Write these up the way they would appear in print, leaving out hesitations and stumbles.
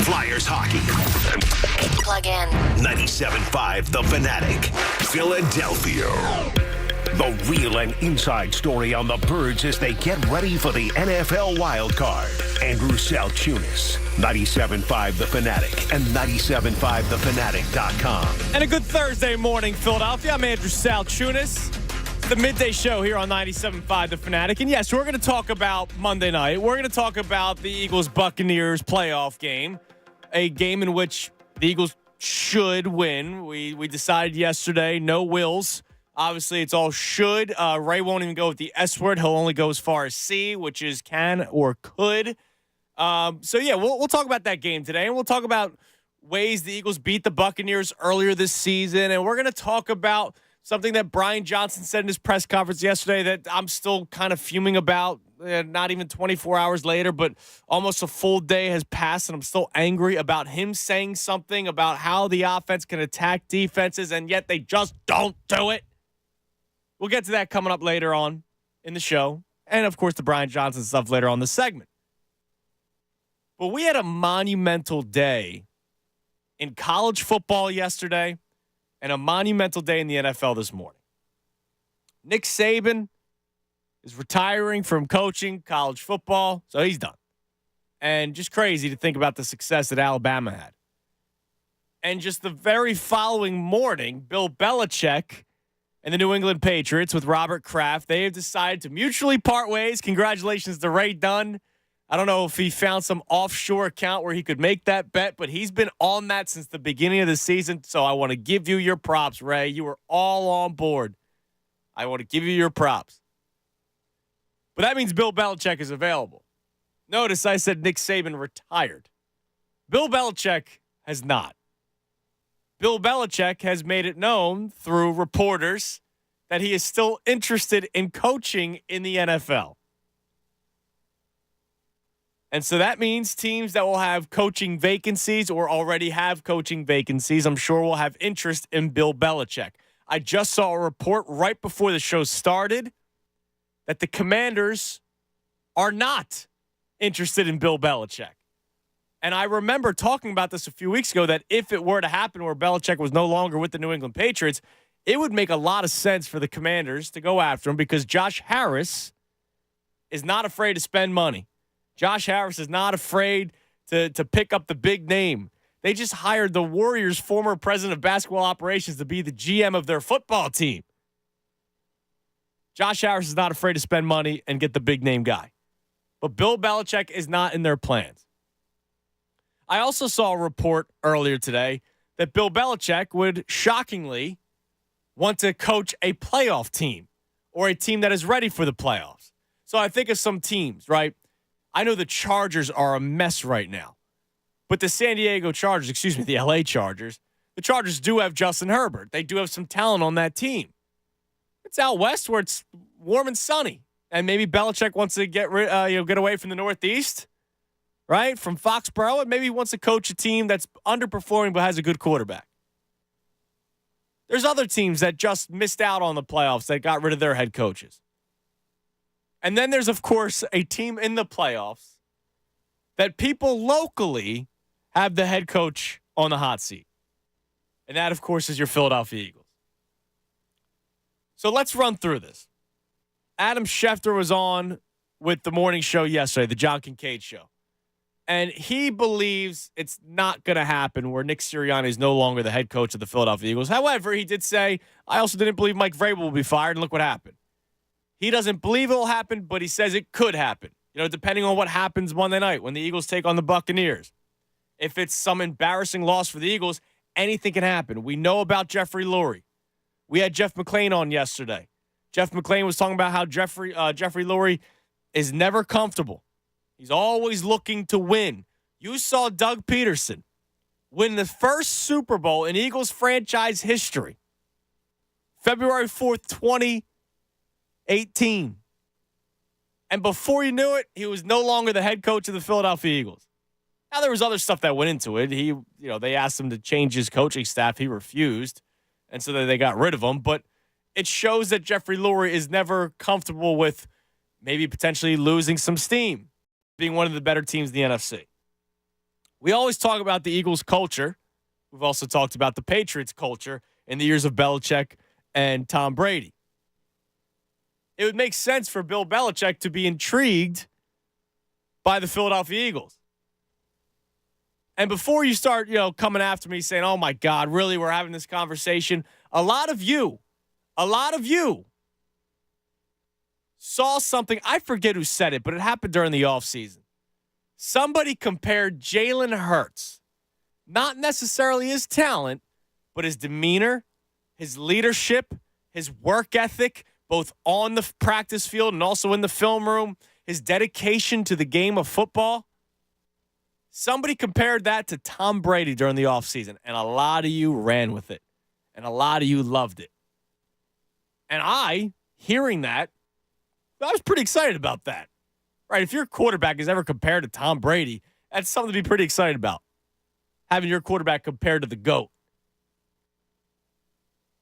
Flyers hockey. Plug in. 97.5 The Fanatic. Philadelphia. The real and inside story on the Birds as they get ready for the NFL wild card. Andrew Salchunas, 97.5 The Fanatic and 97.5thefanatic.com. And a good Thursday morning, Philadelphia. I'm Andrew Salchunas. The midday show here on 97.5 The Fanatic. And yes, we're going to talk about Monday night. We're going to talk about the Eagles-Buccaneers playoff game, a game in which the Eagles should win. We decided yesterday, no wills. Obviously, it's all should. Ray won't even go with the S word. He'll only go as far as C, which is can or could. We'll talk about that game today, and we'll talk about ways the Eagles beat the Buccaneers earlier this season, and we're going to talk about something that Brian Johnson said in his press conference yesterday that I'm still kind of fuming about. Not even 24 hours later, but almost a full day has passed, and I'm still angry about him saying something about how the offense can attack defenses, and yet they just don't do it. We'll get to that coming up later on in the show, and, of course, the Brian Johnson stuff later on in the segment. But we had a monumental day in college football yesterday and a monumental day in the NFL this morning. Nick Saban is retiring from coaching college football, so he's done. And just crazy to think about the success that Alabama had. And just the very following morning, Bill Belichick and the New England Patriots with Robert Kraft, they have decided to mutually part ways. Congratulations to Ray Dunn. I don't know if he found some offshore account where he could make that bet, but he's been on that since the beginning of the season. So I want to give you your props, Ray. You were all on board. I want to give you your props. But that means Bill Belichick is available. Notice I said Nick Saban retired. Bill Belichick has not. Bill Belichick has made it known through reporters that he is still interested in coaching in the NFL. And so that means teams that will have coaching vacancies or already have coaching vacancies, I'm sure will have interest in Bill Belichick. I just saw a report right before the show started that the Commanders are not interested in Bill Belichick. And I remember talking about this a few weeks ago, that if it were to happen where Belichick was no longer with the New England Patriots, it would make a lot of sense for the Commanders to go after him because Josh Harris is not afraid to spend money. Josh Harris is not afraid to pick up the big name. They just hired the Warriors' former president of basketball operations to be the GM of their football team. Josh Harris is not afraid to spend money and get the big name guy. But Bill Belichick is not in their plans. I also saw a report earlier today that Bill Belichick would shockingly want to coach a playoff team or a team that is ready for the playoffs. So I think of some teams, right? I know the Chargers are a mess right now. But the the LA Chargers, the Chargers do have Justin Herbert. They do have some talent on that team. It's out west where it's warm and sunny. And maybe Belichick wants to get away from the Northeast, right? From Foxborough, and maybe he wants to coach a team that's underperforming but has a good quarterback. There's other teams that just missed out on the playoffs that got rid of their head coaches. And then there's, of course, a team in the playoffs that people locally have the head coach on the hot seat. And that, of course, is your Philadelphia Eagles. So let's run through this. Adam Schefter was on with the morning show yesterday, the John Kincaid show. And he believes it's not going to happen where Nick Sirianni is no longer the head coach of the Philadelphia Eagles. However, he did say, I also didn't believe Mike Vrabel will be fired, and look what happened. He doesn't believe it will happen, but he says it could happen. Depending on what happens Monday night when the Eagles take on the Buccaneers. If it's some embarrassing loss for the Eagles, anything can happen. We know about Jeffrey Lurie. We had Jeff McClain on yesterday. Jeff McClain was talking about how Jeffrey Lurie is never comfortable. He's always looking to win. You saw Doug Peterson win the first Super Bowl in Eagles franchise history. February 4th, 2018. And before you knew it, he was no longer the head coach of the Philadelphia Eagles. Now, there was other stuff that went into it. They asked him to change his coaching staff. He refused. And so they got rid of him. But it shows that Jeffrey Lurie is never comfortable with maybe potentially losing some steam, being one of the better teams in the NFC. We always talk about the Eagles culture. We've also talked about the Patriots culture in the years of Belichick and Tom Brady. It would make sense for Bill Belichick to be intrigued by the Philadelphia Eagles. And before you start, coming after me saying, oh my God, really, we're having this conversation. A lot of you saw something. I forget who said it, but it happened during the offseason. Somebody compared Jalen Hurts, not necessarily his talent, but his demeanor, his leadership, his work ethic, both on the practice field and also in the film room, his dedication to the game of football. Somebody compared that to Tom Brady during the offseason, and a lot of you ran with it, and a lot of you loved it. And I, hearing that, I was pretty excited about that. Right? If your quarterback is ever compared to Tom Brady, that's something to be pretty excited about. Having your quarterback compared to the GOAT.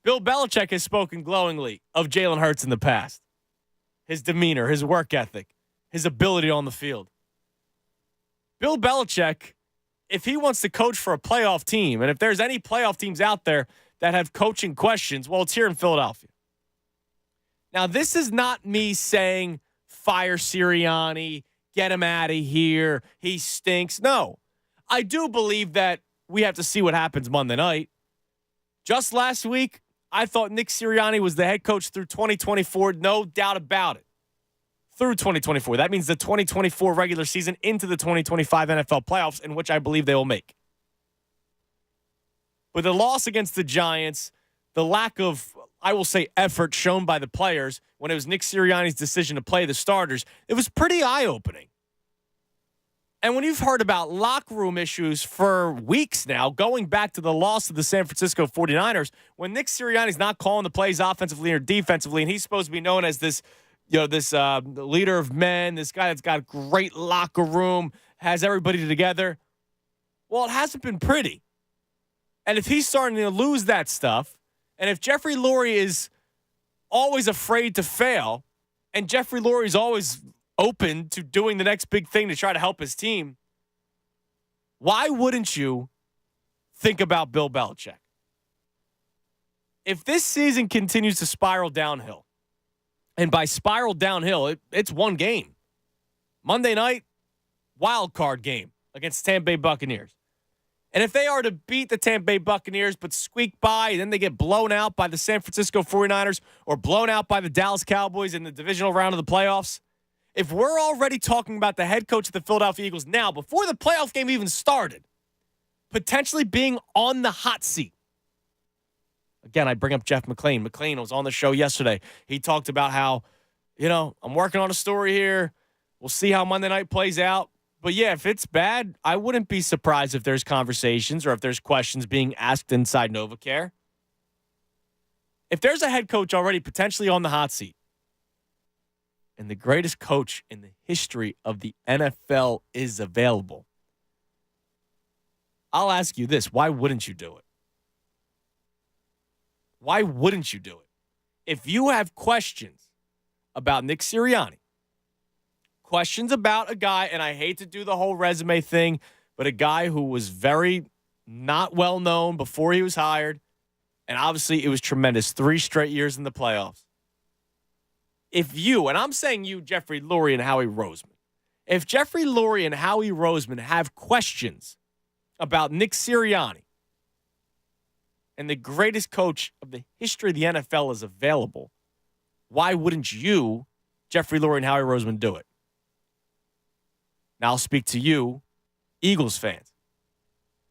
Bill Belichick has spoken glowingly of Jalen Hurts in the past. His demeanor, his work ethic, his ability on the field. Bill Belichick, if he wants to coach for a playoff team, and if there's any playoff teams out there that have coaching questions, well, it's here in Philadelphia. Now, this is not me saying fire Sirianni, get him out of here, he stinks. No, I do believe that we have to see what happens Monday night. Just last week, I thought Nick Sirianni was the head coach through 2024, no doubt about it. Through 2024. That means the 2024 regular season into the 2025 NFL playoffs, in which I believe they will make. With the loss against the Giants, the lack of, I will say, effort shown by the players when it was Nick Sirianni's decision to play the starters, it was pretty eye-opening. And when you've heard about locker room issues for weeks now, going back to the loss of the San Francisco 49ers, when Nick Sirianni's not calling the plays offensively or defensively, and he's supposed to be known as this leader of men, this guy that's got a great locker room, has everybody together. Well, it hasn't been pretty. And if he's starting to lose that stuff, and if Jeffrey Lurie is always afraid to fail, and Jeffrey Lurie is always open to doing the next big thing to try to help his team, why wouldn't you think about Bill Belichick? If this season continues to spiral downhill, and by spiral downhill, it's one game. Monday night, wild card game against Tampa Bay Buccaneers. And if they are to beat the Tampa Bay Buccaneers but squeak by, and then they get blown out by the San Francisco 49ers or blown out by the Dallas Cowboys in the divisional round of the playoffs, if we're already talking about the head coach of the Philadelphia Eagles now, before the playoff game even started, potentially being on the hot seat. Again, I bring up Jeff McClain. McClain was on the show yesterday. He talked about how, I'm working on a story here. We'll see how Monday night plays out. But yeah, if it's bad, I wouldn't be surprised if there's conversations or if there's questions being asked inside NovaCare. If there's a head coach already potentially on the hot seat, and the greatest coach in the history of the NFL is available, I'll ask you this. Why wouldn't you do it? Why wouldn't you do it? If you have questions about Nick Sirianni, questions about a guy, and I hate to do the whole resume thing, but a guy who was very not well known before he was hired, and obviously it was tremendous, 3 straight years in the playoffs. If you, and I'm saying you, Jeffrey Lurie and Howie Roseman, if Jeffrey Lurie and Howie Roseman have questions about Nick Sirianni, and the greatest coach of the history of the NFL is available, why wouldn't you, Jeffrey Lurie and Howie Roseman, do it? Now I'll speak to you, Eagles fans.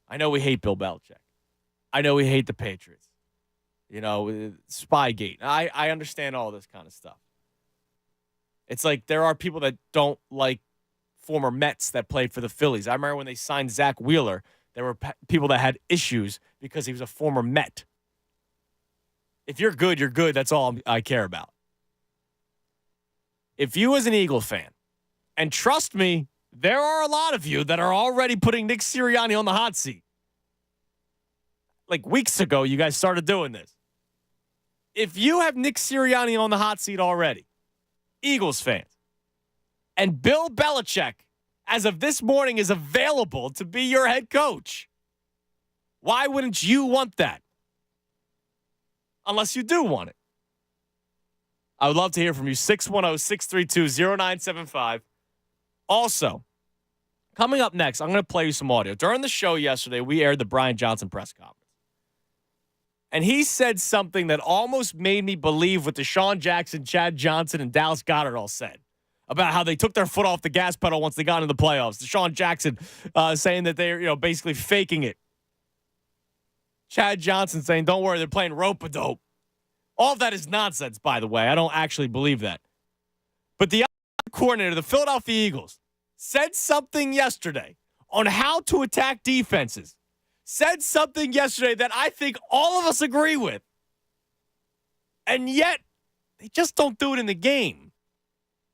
I know we hate Bill Belichick. I know we hate the Patriots. Spygate. I understand all this kind of stuff. It's like there are people that don't like former Mets that played for the Phillies. I remember when they signed Zach Wheeler, there were people that had issues because he was a former Met. If you're good, you're good. That's all I care about. If you as an Eagle fan, and trust me, there are a lot of you that are already putting Nick Sirianni on the hot seat. Like weeks ago, you guys started doing this. If you have Nick Sirianni on the hot seat already, Eagles fans, and Bill Belichick as of this morning, is available to be your head coach. Why wouldn't you want that? Unless you do want it. I would love to hear from you. 610-632-0975. Also, coming up next, I'm going to play you some audio. During the show yesterday, we aired the Brian Johnson press conference. And he said something that almost made me believe what Deshaun Jackson, Chad Johnson, and Dallas Goddard all said about how they took their foot off the gas pedal once they got into the playoffs. Deshaun Jackson saying that they're basically faking it. Chad Johnson saying, don't worry, they're playing rope-a-dope. All of that is nonsense, by the way. I don't actually believe that. But the coordinator of the Philadelphia Eagles said something yesterday on how to attack defenses. Said something yesterday that I think all of us agree with. And yet, they just don't do it in the game,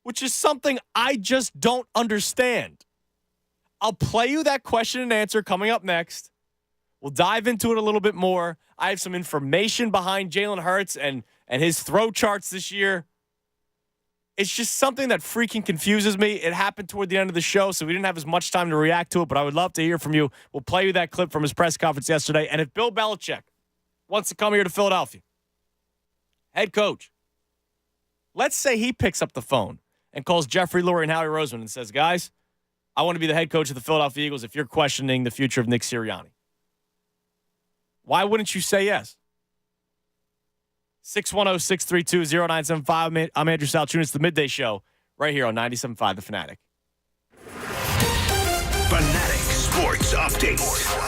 which is something I just don't understand. I'll play you that question and answer coming up next. We'll dive into it a little bit more. I have some information behind Jalen Hurts and his throw charts this year. It's just something that freaking confuses me. It happened toward the end of the show, so we didn't have as much time to react to it, but I would love to hear from you. We'll play you that clip from his press conference yesterday. And if Bill Belichick wants to come here to Philadelphia, head coach, let's say he picks up the phone and calls Jeffrey Lurie and Howie Roseman and says, guys, I want to be the head coach of the Philadelphia Eagles if you're questioning the future of Nick Sirianni. Why wouldn't you say yes? 610-632-0975. I'm Andrew Salchunas, the Midday Show, right here on 97.5 The Fanatic. Fanatic Sports Update.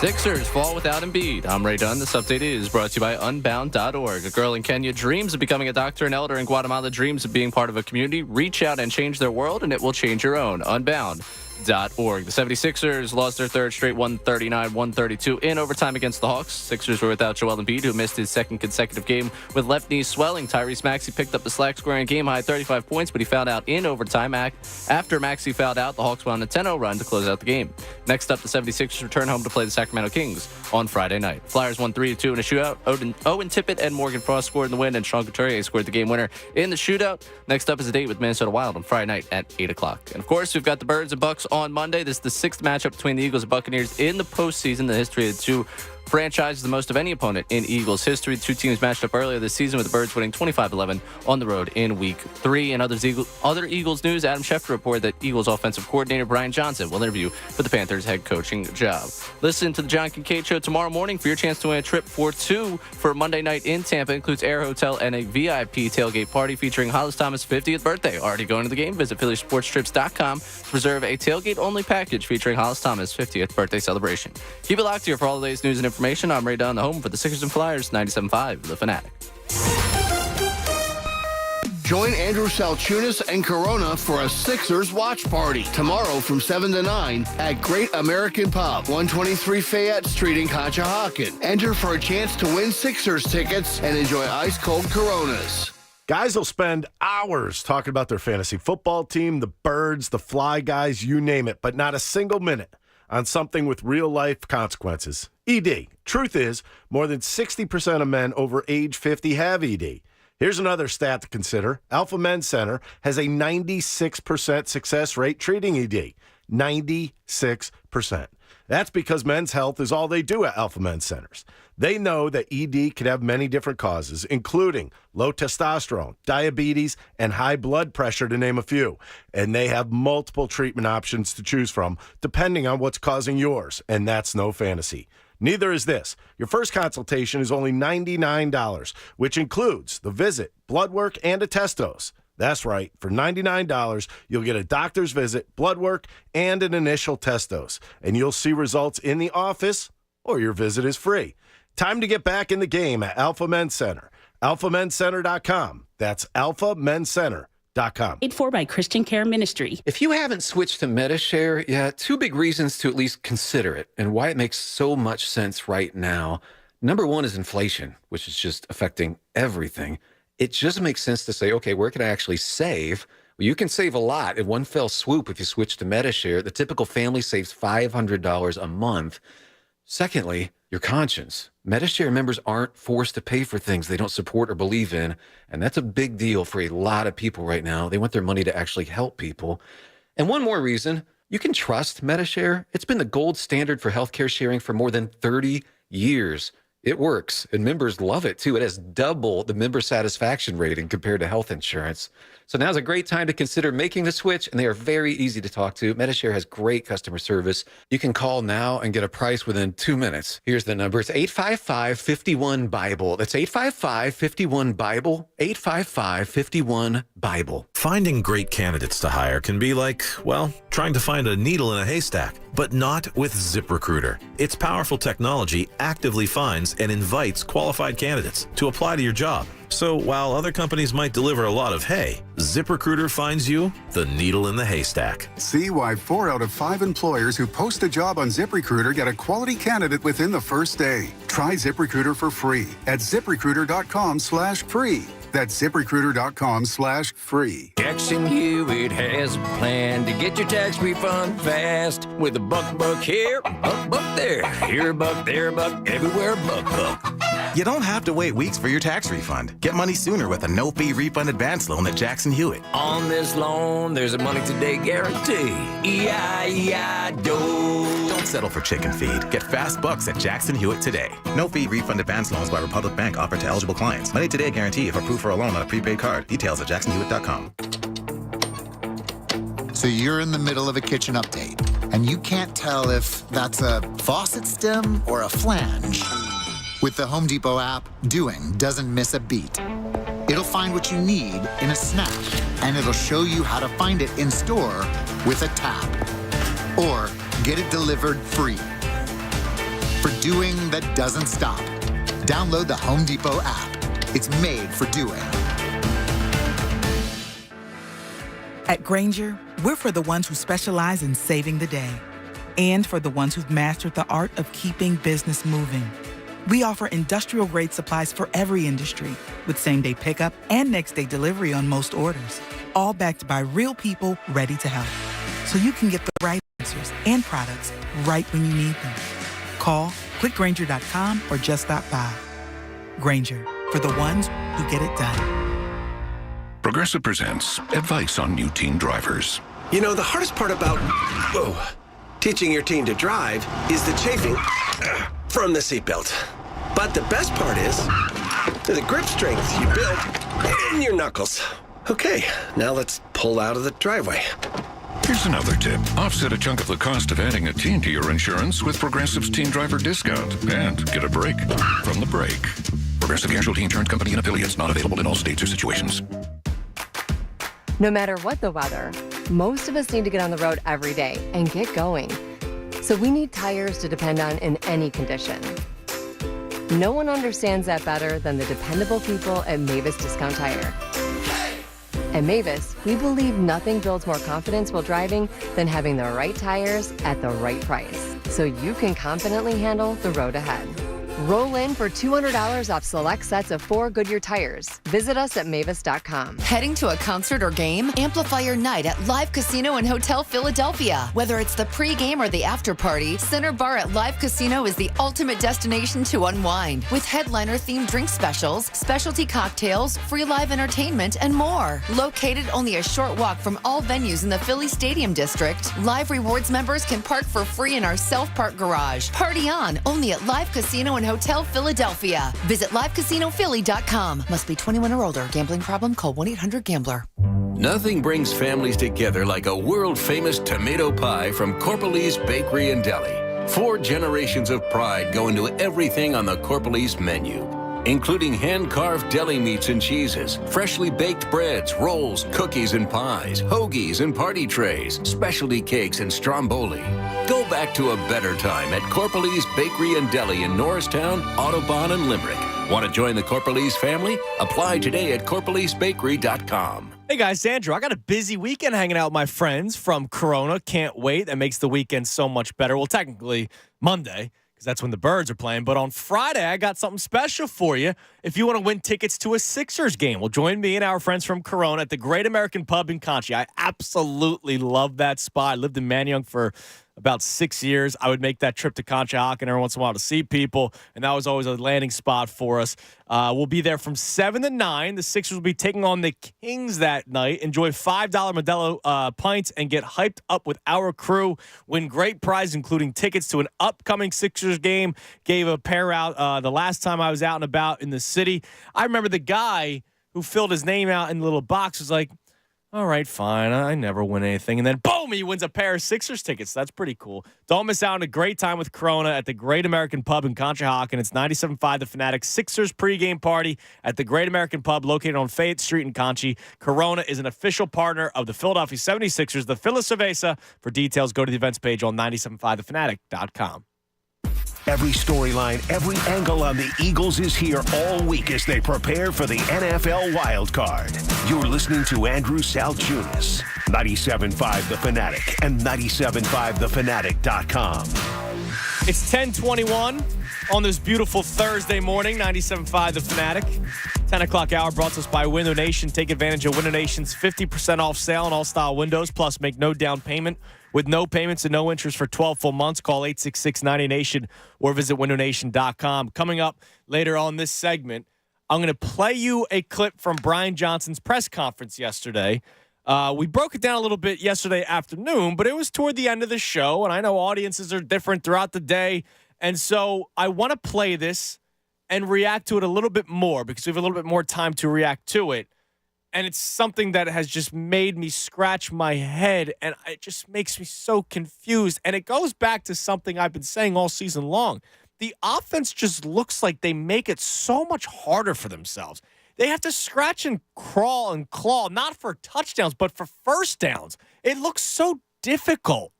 Sixers fall without Embiid. I'm Ray Dunn. This update is brought to you by Unbound.org. A girl in Kenya dreams of becoming a doctor. An elder in Guatemala dreams of being part of a community. Reach out and change their world, and it will change your own. Unbound.org. The 76ers lost their third straight 139-132 in overtime against the Hawks. Sixers were without Joel Embiid, who missed his second consecutive game with left knee swelling. Tyrese Maxey picked up the slack, scoring a game-high 35 points, but he fouled out in overtime. After Maxey fouled out, the Hawks went on a 10-0 run to close out the game. Next up, the 76ers return home to play the Sacramento Kings on Friday night. Flyers won 3-2 in a shootout. Owen Tippett and Morgan Frost scored in the win, and Sean Couturier scored the game winner in the shootout. Next up is a date with Minnesota Wild on Friday night at 8 o'clock. And, of course, we've got the Birds and Bucks on Monday. This is the sixth matchup between the Eagles and Buccaneers in the postseason. The history of the two franchises, the most of any opponent in Eagles history. The two teams matched up earlier this season with the Birds winning 25-11 on the road in Week 3. In other Eagles news, Adam Schefter reported that Eagles offensive coordinator Brian Johnson will interview for the Panthers head coaching job. Listen to the John Kincaid Show tomorrow morning for your chance to win a trip for two for Monday night in Tampa. It includes Air Hotel and a VIP tailgate party featuring Hollis Thomas' 50th birthday. Already going to the game? Visit PhillySportsTrips.com to reserve a tailgate-only package featuring Hollis Thomas' 50th birthday celebration. Keep it locked here for all the latest news and information. I'm Ray Dunn, the home for the Sixers and Flyers, 97.5 The Fanatic. Join Andrew Salchunas and Corona for a Sixers watch party tomorrow from 7 to 9 at Great American Pub, 123 Fayette Street in Conshohocken. Enter for a chance to win Sixers tickets and enjoy ice-cold Coronas. Guys will spend hours talking about their fantasy football team, the Birds, the Fly Guys, you name it, but not a single minute on something with real-life consequences. ED. Truth is, more than 60% of men over age 50 have ED. Here's another stat to consider. Alpha Men's Center has a 96% success rate treating ED. 96%. That's because men's health is all they do at Alpha Men's Centers. They know that ED can have many different causes, including low testosterone, diabetes, and high blood pressure, to name a few. And they have multiple treatment options to choose from, depending on what's causing yours. And that's no fantasy. Neither is this. Your first consultation is only $99, which includes the visit, blood work, and a test dose. That's right. For $99, you'll get a doctor's visit, blood work, and an initial test dose. And you'll see results in the office, or your visit is free. Time to get back in the game at Alpha Men's Center. AlphaMen'sCenter.com. That's AlphaMen'sCenter.com. Paid for by Christian Care Ministry. If you haven't switched to MediShare yet, two big reasons to at least consider it and why it makes so much sense right now. Number one is inflation, which is just affecting everything. It just makes sense to say, okay, where can I actually save? Well, you can save a lot in one fell swoop if you switch to MediShare. The typical family saves $500 a month. Secondly, your conscience. MediShare members aren't forced to pay for things they don't support or believe in, and that's a big deal for a lot of people right now. They want their money to actually help people. And one more reason, You can trust MediShare. It's been the gold standard for healthcare sharing for more than 30 years. It works, and members love it, too. It has double the member satisfaction rating compared to health insurance. So now's a great time to consider making the switch, and they are very easy to talk to. MediShare has great customer service. You can call now and get a price within 2 minutes. Here's the number. It's 855-51-BIBLE. That's 855-51-BIBLE, 855-51-BIBLE. Finding great candidates to hire can be like, well, trying to find a needle in a haystack, but not with ZipRecruiter. Its powerful technology actively finds and invites qualified candidates to apply to your job. So while other companies might deliver a lot of hay, ZipRecruiter finds you the needle in the haystack. See why 4 out of 5 employers who post a job on ZipRecruiter get a quality candidate within the first day. Try ZipRecruiter for free at ZipRecruiter.com/free. That's ZipRecruiter.com/free. Jackson Hewitt has a plan to get your tax refund fast with a buck here, buck there. Here a buck, there a buck, everywhere a buck. You don't have to wait weeks for your tax refund. Get money sooner with a no-fee refund advance loan at Jackson Hewitt. On this loan, there's a money today guarantee. E-I-E-I-Do. Don't settle for chicken feed. Get fast bucks at Jackson Hewitt today. No-fee refund advance loans by Republic Bank offered to eligible clients. Money today guarantee if approved for a loan on a prepaid card. Details at jacksonhewitt.com. So you're in the middle of a kitchen update, and you can't tell if that's a faucet stem or a flange. With the Home Depot app, doing doesn't miss a beat. It'll find what you need in a snap, and it'll show you how to find it in store with a tap. Or get it delivered free. For doing that doesn't stop, download the Home Depot app. It's made for doing. At Grainger, we're for the ones who specialize in saving the day, and for the ones who've mastered the art of keeping business moving. We offer industrial-grade supplies for every industry, with same-day pickup and next-day delivery on most orders, all backed by real people ready to help. So you can get the right answers and products right when you need them. Call, clickgrainger.com, or just stop by. Grainger, for the ones who get it done. Progressive presents advice on new teen drivers. You know, the hardest part about teaching your teen to drive is the chafing from the seatbelt. But the best part is the grip strength you build in your knuckles. Okay, now let's pull out of the driveway. Here's another tip. Offset a chunk of the cost of adding a teen to your insurance with Progressive's Teen Driver Discount and get a break from the brake. Progressive Casualty Insurance Company and affiliates, not available in all states or situations. No matter what the weather, most of us need to get on the road every day and get going. So we need tires to depend on in any condition. No one understands that better than the dependable people at Mavis Discount Tire. At Mavis, we believe nothing builds more confidence while driving than having the right tires at the right price, so you can confidently handle the road ahead. Roll in for $200 off select sets of 4 Goodyear tires. Visit us at mavis.com. Heading to a concert or game? Amplify your night at Live Casino and Hotel Philadelphia. Whether it's the pregame or the after party, Center Bar at Live Casino is the ultimate destination to unwind. With headliner-themed drink specials, specialty cocktails, free live entertainment, and more. Located only a short walk from all venues in the Philly Stadium District, Live Rewards members can park for free in our self-park garage. Party on, only at Live Casino and Hotel Philadelphia. Visit livecasinophilly.com. Must be 21 or older. Gambling problem? Call 1-800-GAMBLER. Nothing brings families together like a world-famous tomato pie from Corpalese Bakery and Deli. 4 generations of pride go into everything on the Corpalese menu, including hand-carved deli meats and cheeses, freshly baked breads, rolls, cookies and pies, hoagies and party trays, specialty cakes and stromboli. Go back to a better time at Corpalese Bakery and Deli in Norristown, Audubon, and Limerick. Want to join the Corpalese family? Apply today at corpalesebakery.com. Hey guys, Andrew, I got a busy weekend hanging out with my friends from Corona. Can't wait. That makes the weekend so much better. Well, technically Monday, because that's when the Birds are playing. But on Friday, I got something special for you. If you want to win tickets to a Sixers game, well, join me and our friends from Corona at the Great American Pub in Conchie. I absolutely love that spot. I lived in Manayunk for about 6 years. I would make that trip to Conshohocken every once in a while to see people, and that was always a landing spot for us. We'll be there from 7 to 9. The Sixers will be taking on the Kings that night. Enjoy $5 Modelo pints and get hyped up with our crew. Win great prizes, including tickets to an upcoming Sixers game. Gave a pair out the last time I was out and about in the city. I remember the guy who filled his name out in the little box was like, all right, fine. I never win anything. And then, boom, he wins a pair of Sixers tickets. That's pretty cool. Don't miss out on a great time with Corona at the Great American Pub in Conshohocken. It's 97.5 The Fanatic Sixers pregame party at the Great American Pub located on Fayette Street in Conchi. Corona is an official partner of the Philadelphia 76ers, the Phila Cerveza. For details, go to the events page on 97.5thefanatic.com. Every storyline, every angle on the Eagles is here all week as they prepare for the NFL Wild Card. You're listening to Andrew Salchunas, 97.5 The Fanatic and 97.5thefanatic.com. It's 10:21 on this beautiful Thursday morning, 97.5 The Fanatic. 10 o'clock hour brought to us by Window Nation. Take advantage of Window Nation's 50% off sale on all style windows, plus make no down payment with no payments and no interest for 12 full months. Call 866-90Nation or visit windownation.com. Coming up later on this segment, I'm going to play you a clip from Brian Johnson's press conference yesterday. We broke it down a little bit yesterday afternoon, but it was toward the end of the show, and I know audiences are different throughout the day. And so I want to play this and react to it a little bit more because we have a little bit more time to react to it. And it's something that has just made me scratch my head, and it just makes me so confused. And it goes back to something I've been saying all season long. The offense just looks like they make it so much harder for themselves. They have to scratch and crawl and claw, not for touchdowns, but for first downs. It looks so difficult.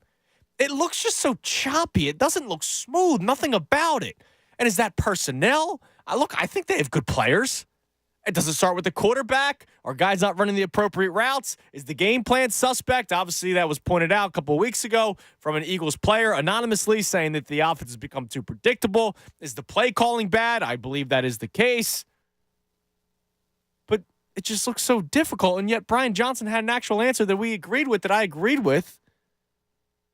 It looks just so choppy. It doesn't look smooth, nothing about it. And is that personnel? I think they have good players. It doesn't start with the quarterback. Are guys not running the appropriate routes? Is the game plan suspect? Obviously, that was pointed out a couple of weeks ago from an Eagles player anonymously saying that the offense has become too predictable. Is the play calling bad? I believe that is the case. But it just looks so difficult, and yet Brian Johnson had an actual answer that we agreed with, that I agreed with,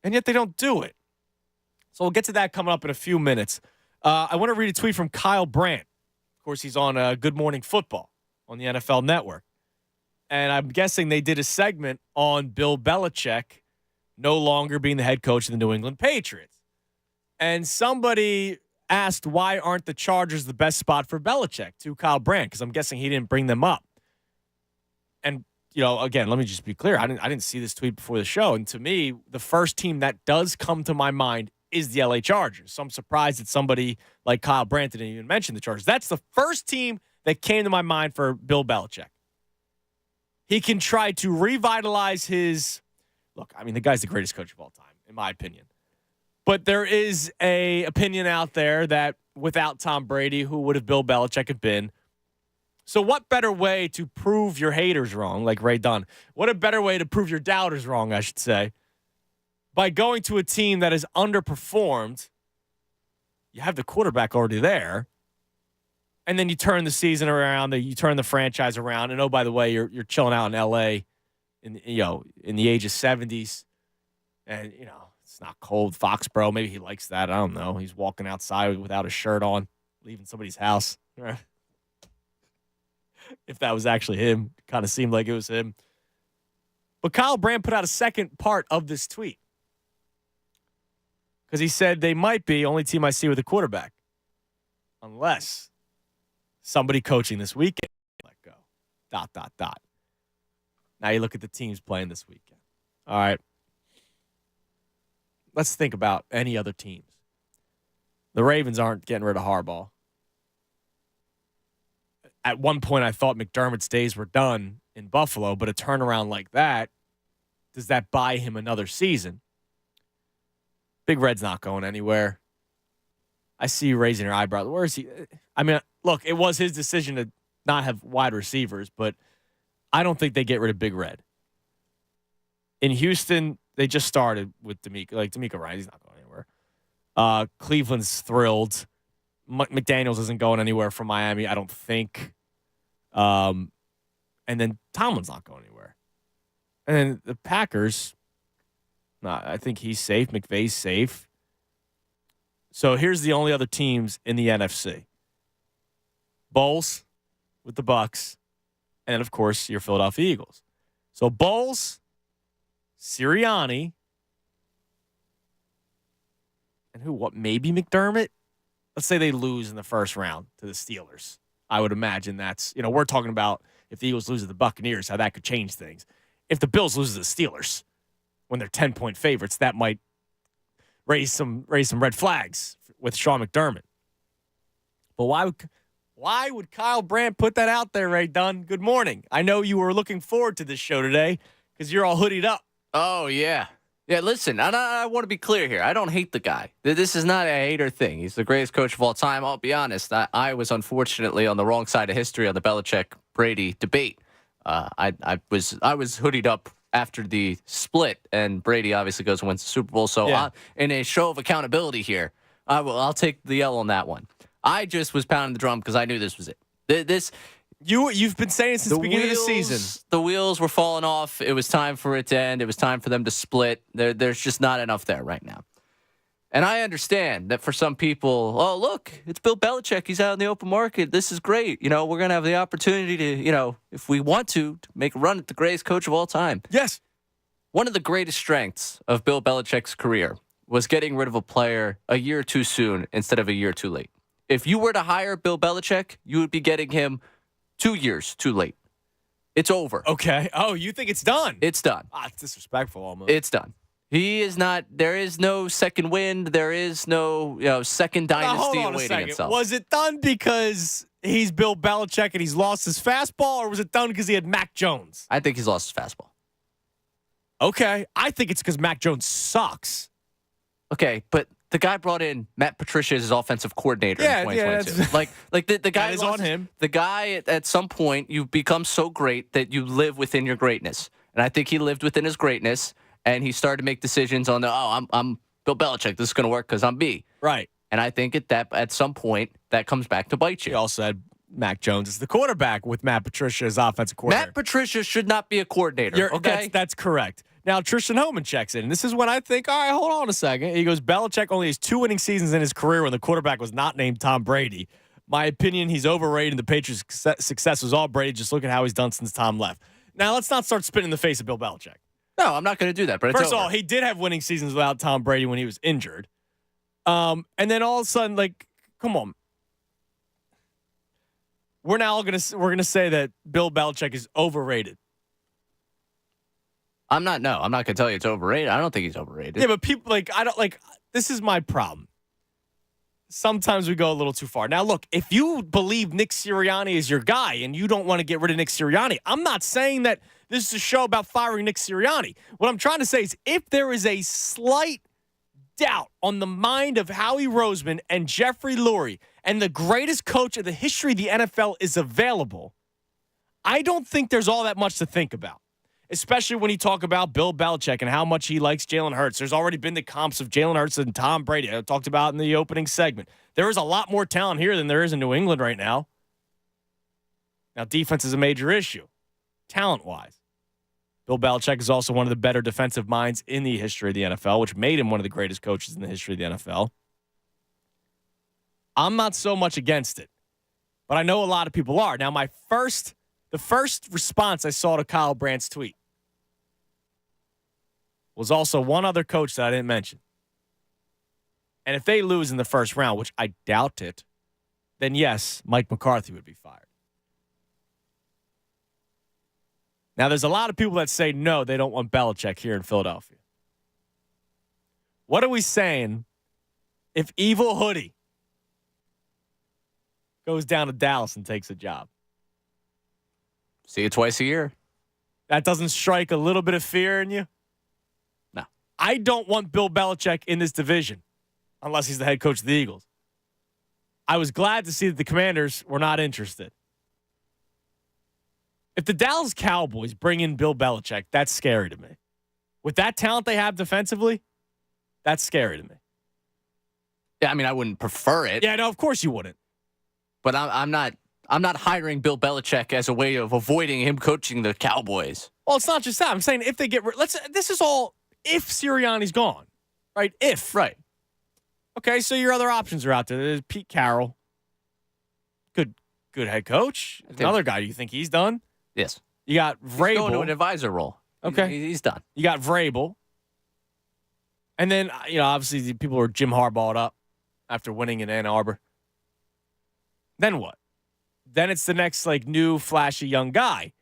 and yet they don't do it. So we'll get to that coming up in a few minutes. I want to read a tweet from Kyle Brandt. Of course, he's on Good Morning Football on the NFL Network. And I'm guessing they did a segment on Bill Belichick no longer being the head coach of the New England Patriots. And somebody asked, why aren't the Chargers the best spot for Belichick, to Kyle Brandt? Because I'm guessing he didn't bring them up. And, again, let me just be clear. I didn't see this tweet before the show. And to me, the first team that does come to my mind is the LA Chargers. So I'm surprised that somebody like Kyle Brandt didn't even mention the Chargers. That's the first team that came to my mind for Bill Belichick. He can try to revitalize his – look, I mean, the guy's the greatest coach of all time, in my opinion. But there is a opinion out there that without Tom Brady, who would have Bill Belichick have been? So what better way to prove your haters wrong, like Ray Dunn? What a better way to prove your doubters wrong, I should say, by going to a team that has underperformed. You have the quarterback already there, and then you turn the season around, you turn the franchise around, and oh, by the way, you're chilling out in L.A. in the age of 70s, and it's not cold. Foxborough, maybe he likes that. I don't know. He's walking outside without a shirt on, leaving somebody's house. If that was actually him, kind of seemed like it was him. But Kyle Brandt put out a second part of this tweet, because he said they might be only team I see with a quarterback, unless somebody coaching this weekend let go. ... Now you look at the teams playing this weekend. All right. Let's think about any other teams. The Ravens aren't getting rid of Harbaugh. At one point, I thought McDermott's days were done in Buffalo, but a turnaround like that, does that buy him another season? Big Red's not going anywhere. I see you raising your eyebrows. Where is he? I mean, look, it was his decision to not have wide receivers, but I don't think they get rid of Big Red. In Houston, they just started with D'Amico Ryan. He's not going anywhere. Cleveland's thrilled. McDaniels isn't going anywhere from Miami, I don't think. And then Tomlin's not going anywhere. And then the Packers, No, I think he's safe. McVay's safe. So here's the only other teams in the NFC. Bowls with the Bucks, and of course your Philadelphia Eagles. So Bowls, Sirianni, and what? Maybe McDermott? Let's say they lose in the first round to the Steelers. I would imagine that's, we're talking about if the Eagles lose to the Buccaneers, how that could change things. If the Bills lose to the Steelers when they're 10-point favorites, that might raise some red flags with Sean McDermott. But why would Kyle Brandt put that out there, Ray Dunn? Good morning. I know you were looking forward to this show today because you're all hoodied up. Oh, yeah. Yeah, listen, I want to be clear here. I don't hate the guy. This is not a hater thing. He's the greatest coach of all time. I'll be honest. I was unfortunately on the wrong side of history on the Belichick-Brady debate. I was hoodied up after the split, and Brady obviously goes and wins the Super Bowl. So in a show of accountability here, I'll take the L on that one. I just was pounding the drum because I knew this was it. You've been saying since the beginning of the season. The wheels were falling off. It was time for it to end. It was time for them to split. There's just not enough there right now. And I understand that for some people, oh, look, it's Bill Belichick. He's out in the open market. This is great. We're going to have the opportunity to, if we want to make a run at the greatest coach of all time. Yes. One of the greatest strengths of Bill Belichick's career was getting rid of a player a year too soon instead of a year too late. If you were to hire Bill Belichick, you would be getting him 2 years too late. It's over. Okay. Oh, you think it's done? It's done. It's disrespectful almost. It's done. He is not. There is no second wind. There is no second dynasty awaiting itself. Was it done because he's Bill Belichick and he's lost his fastball, or was it done because he had Mac Jones? I think he's lost his fastball. Okay. I think it's because Mac Jones sucks. Okay, but the guy brought in Matt Patricia as his offensive coordinator in 2022. The guy is on him. The guy at some point you become so great that you live within your greatness, and I think he lived within his greatness, and he started to make decisions on I'm Bill Belichick. This is going to work because I'm B. Right. And I think at some point that comes back to bite you. He also had Mac Jones as the quarterback with Matt Patricia as offensive coordinator. Matt Patricia should not be a coordinator. Okay, that's correct. Now, Tristan Homan checks in, and this is when I think, all right, hold on a second. He goes, Belichick only has 2 winning seasons in his career when the quarterback was not named Tom Brady. My opinion, he's overrated, and the Patriots' success was all Brady. Just look at how he's done since Tom left. Now, let's not start spitting in the face of Bill Belichick. No, I'm not going to do that, but it's First of over. all, he did have winning seasons without Tom Brady when he was injured. And then all of a sudden, come on. We're gonna say that Bill Belichick is overrated. I'm not going to tell you it's overrated. I don't think he's overrated. Yeah, but people this is my problem. Sometimes we go a little too far. Now, look, if you believe Nick Sirianni is your guy and you don't want to get rid of Nick Sirianni, I'm not saying that this is a show about firing Nick Sirianni. What I'm trying to say is if there is a slight doubt on the mind of Howie Roseman and Jeffrey Lurie and the greatest coach of the history of the NFL is available, I don't think there's all that much to think about. Especially when you talk about Bill Belichick and how much he likes Jalen Hurts. There's already been the comps of Jalen Hurts and Tom Brady I talked about in the opening segment. There is a lot more talent here than there is in New England right now. Now, defense is a major issue, talent-wise. Bill Belichick is also one of the better defensive minds in the history of the NFL, which made him one of the greatest coaches in the history of the NFL. I'm not so much against it, but I know a lot of people are. Now, the first response I saw to Kyle Brandt's tweet was also one other coach that I didn't mention. And if they lose in the first round, which I doubt it, then yes, Mike McCarthy would be fired. Now, there's a lot of people that say no, they don't want Belichick here in Philadelphia. What are we saying if Evil Hoodie goes down to Dallas and takes a job? See you twice a year. That doesn't strike a little bit of fear in you? No. I don't want Bill Belichick in this division unless he's the head coach of the Eagles. I was glad to see that the Commanders were not interested. If the Dallas Cowboys bring in Bill Belichick, that's scary to me. With that talent they have defensively, that's scary to me. Yeah, I mean, I wouldn't prefer it. Yeah, no, of course you wouldn't. But I'm not hiring Bill Belichick as a way of avoiding him coaching the Cowboys. Well, it's not just that. I'm saying if they get this is all if Sirianni's gone, right? If. Right. Okay, so your other options are out there. There's Pete Carroll. Good head coach. Another guy, you think he's done? Yes. You got Vrabel. He's going to an advisor role. Okay. He's done. You got Vrabel. And then, obviously the people are Jim Harbaugh'd up after winning in Ann Arbor. Then what? Then it's the next, new, flashy young guy.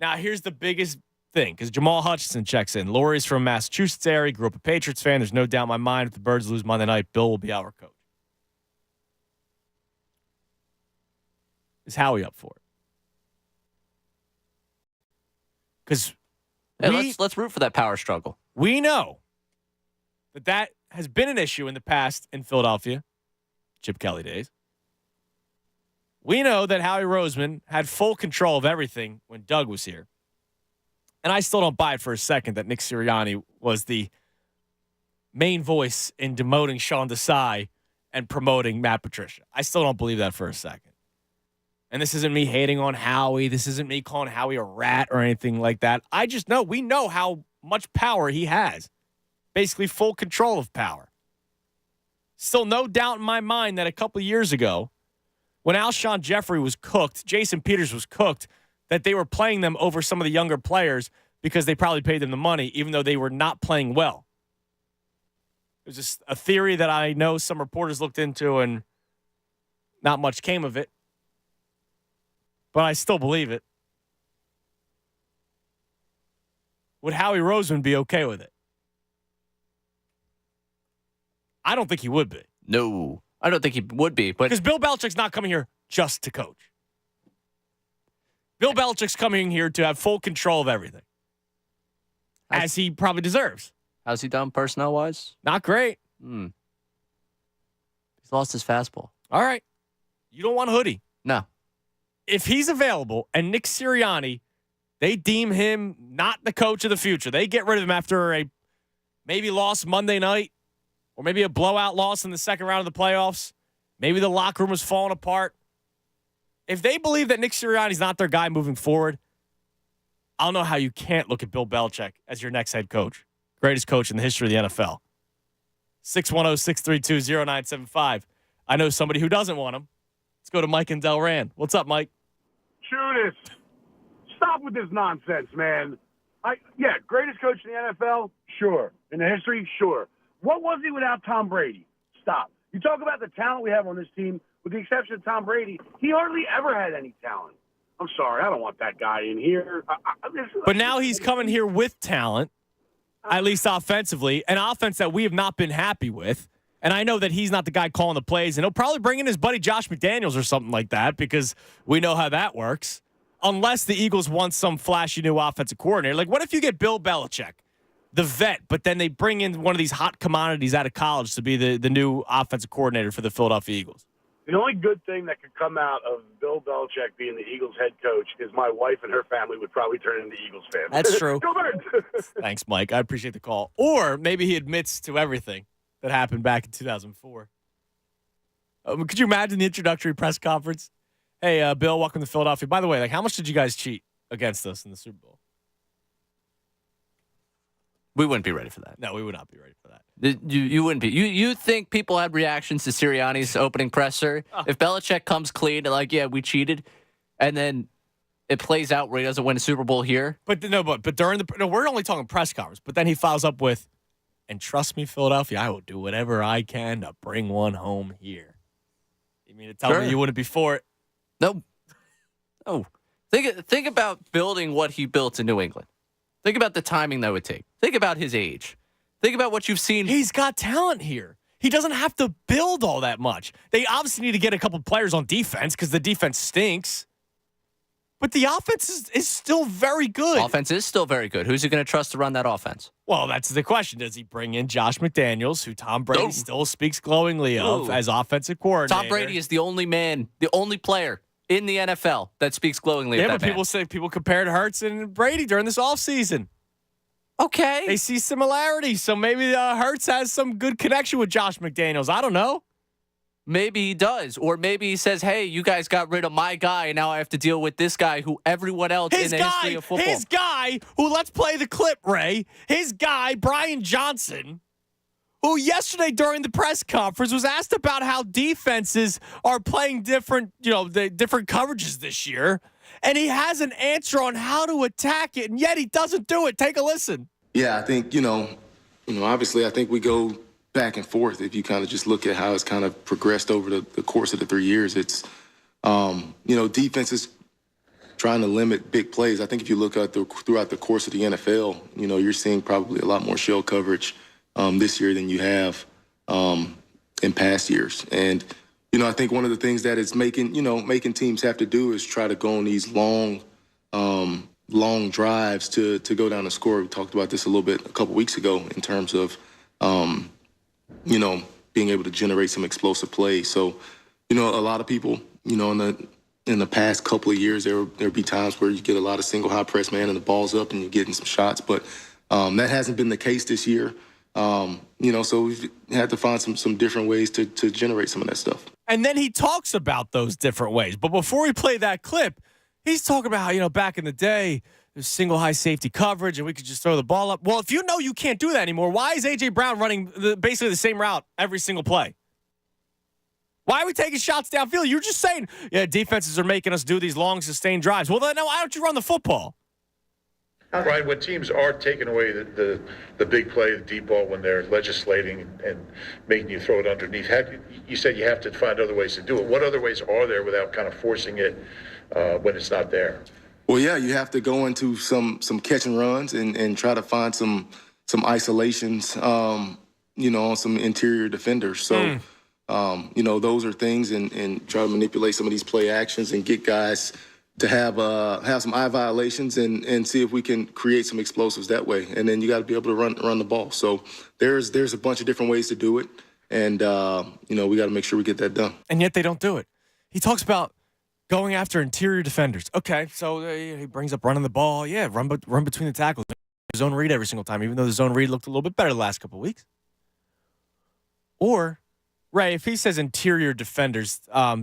Now, here's the biggest thing, because Jamal Hutchinson checks in. Laurie's from Massachusetts area, grew up a Patriots fan. There's no doubt in my mind if the Birds lose Monday night, Bill will be our coach. Is Howie up for it? Because let's root for that power struggle. We know that has been an issue in the past in Philadelphia, Chip Kelly days. We know that Howie Roseman had full control of everything when Doug was here. And I still don't buy it for a second that Nick Sirianni was the main voice in demoting Sean Desai and promoting Matt Patricia. I still don't believe that for a second. And this isn't me hating on Howie. This isn't me calling Howie a rat or anything like that. I just know we know how much power he has. Basically full control of power. Still no doubt in my mind that a couple of years ago, when Alshon Jeffrey was cooked, Jason Peters was cooked, that they were playing them over some of the younger players because they probably paid them the money, even though they were not playing well. It was just a theory that I know some reporters looked into and not much came of it. But I still believe it. Would Howie Roseman be okay with it? I don't think he would be. No, I don't think he would be. But because Bill Belichick's not coming here just to coach. Bill Belichick's coming here to have full control of everything, as he probably deserves. How's he done personnel-wise? Not great. He's lost his fastball. All right. You don't want Hoodie. No. If he's available and Nick Sirianni, they deem him not the coach of the future. They get rid of him after a maybe loss Monday night or maybe a blowout loss in the second round of the playoffs. Maybe the locker room was falling apart. If they believe that Nick Sirianni's not their guy moving forward, I don't know how you can't look at Bill Belichick as your next head coach. Greatest coach in the history of the NFL. 610-632-0975. I know somebody who doesn't want him. Let's go to Mike and Delran. What's up, Mike? Judas, stop with this nonsense, man. Greatest coach in the NFL? Sure. In the history? Sure. What was he without Tom Brady? Stop. You talk about the talent we have on this team, with the exception of Tom Brady, he hardly ever had any talent. I'm sorry, I don't want that guy in here. But now he's coming here with talent, at least offensively, an offense that we have not been happy with. And I know that he's not the guy calling the plays, and he'll probably bring in his buddy Josh McDaniels or something like that because we know how that works. Unless the Eagles want some flashy new offensive coordinator. Like, what if you get Bill Belichick, the vet, but then they bring in one of these hot commodities out of college to be the new offensive coordinator for the Philadelphia Eagles? The only good thing that could come out of Bill Belichick being the Eagles head coach is my wife and her family would probably turn into Eagles fans. That's true. Go Birds! Thanks, Mike. I appreciate the call. Or maybe he admits to everything that happened back in 2004. Could you imagine the introductory press conference? Hey, Bill, welcome to Philadelphia. By the way, how much did you guys cheat against us in the Super Bowl? We wouldn't be ready for that. No, we would not be ready for that. You wouldn't be. You think people had reactions to Sirianni's opening presser? Oh. If Belichick comes clean and we cheated, and then it plays out where he doesn't win a Super Bowl here. But during we're only talking press conference. But then he follows up with, and trust me, Philadelphia, I will do whatever I can to bring one home here. You mean to tell me you wouldn't be for it? No. Think about building what he built in New England. Think about the timing that would take. Think about his age. Think about what you've seen. He's got talent here. He doesn't have to build all that much. They obviously need to get a couple players on defense because the defense stinks. But the offense is still very good. Offense is still very good. Who's he going to trust to run that offense? Well, that's the question. Does he bring in Josh McDaniels, who Tom Brady still speaks glowingly of as offensive coordinator? Tom Brady is the only man, the only player in the NFL that speaks glowingly of that man. Yeah, but people compared Hurts and Brady during this offseason. Okay. They see similarities, so maybe Hurts has some good connection with Josh McDaniels. I don't know. Maybe he does. Or maybe he says, hey, you guys got rid of my guy, and now I have to deal with this guy who everyone else in the history of football. His guy guy who, let's play the clip, Ray, his guy, Brian Johnson, who yesterday during the press conference was asked about how defenses are playing different, the different coverages this year, and he has an answer on how to attack it, and yet he doesn't do it. Take a listen. Yeah, I think, obviously I think we go back and forth. If you kind of just look at how it's kind of progressed over the course of the 3 years, it's, defenses trying to limit big plays. I think if you look at throughout the course of the NFL, you're seeing probably a lot more shell coverage this year than you have in past years. And, I think one of the things that it's making teams have to do is try to go on these long drives to go down and score. We talked about this a little bit a couple weeks ago in terms of, being able to generate some explosive plays. So, a lot of people, in the past couple of years, there'll be times where you get a lot of single high press man and the ball's up and you're getting some shots, but that hasn't been the case this year. So we've had to find some different ways to generate some of that stuff. And then he talks about those different ways. But before we play that clip, he's talking about how, back in the day, there's single high safety coverage and we could just throw the ball up. Well, if you know you can't do that anymore, why is A.J. Brown running basically the same route every single play? Why are we taking shots downfield? You're just saying, defenses are making us do these long, sustained drives. Well, then why don't you run the football? Brian, when teams are taking away the big play, the deep ball, when they're legislating and making you throw it underneath, you said you have to find other ways to do it. What other ways are there without kind of forcing it when it's not there? Well, yeah, you have to go into some catch and runs and try to find some isolations, on some interior defenders. So, those are things and try to manipulate some of these play actions and get guys to have some eye violations and see if we can create some explosives that way. And then you got to be able to run the ball. So there's a bunch of different ways to do it. And, we got to make sure we get that done. And yet they don't do it. He talks about going after interior defenders. Okay, so he brings up running the ball. Yeah, run between the tackles. Zone read every single time, even though the zone read looked a little bit better the last couple of weeks. Or, Ray, if he says interior defenders, I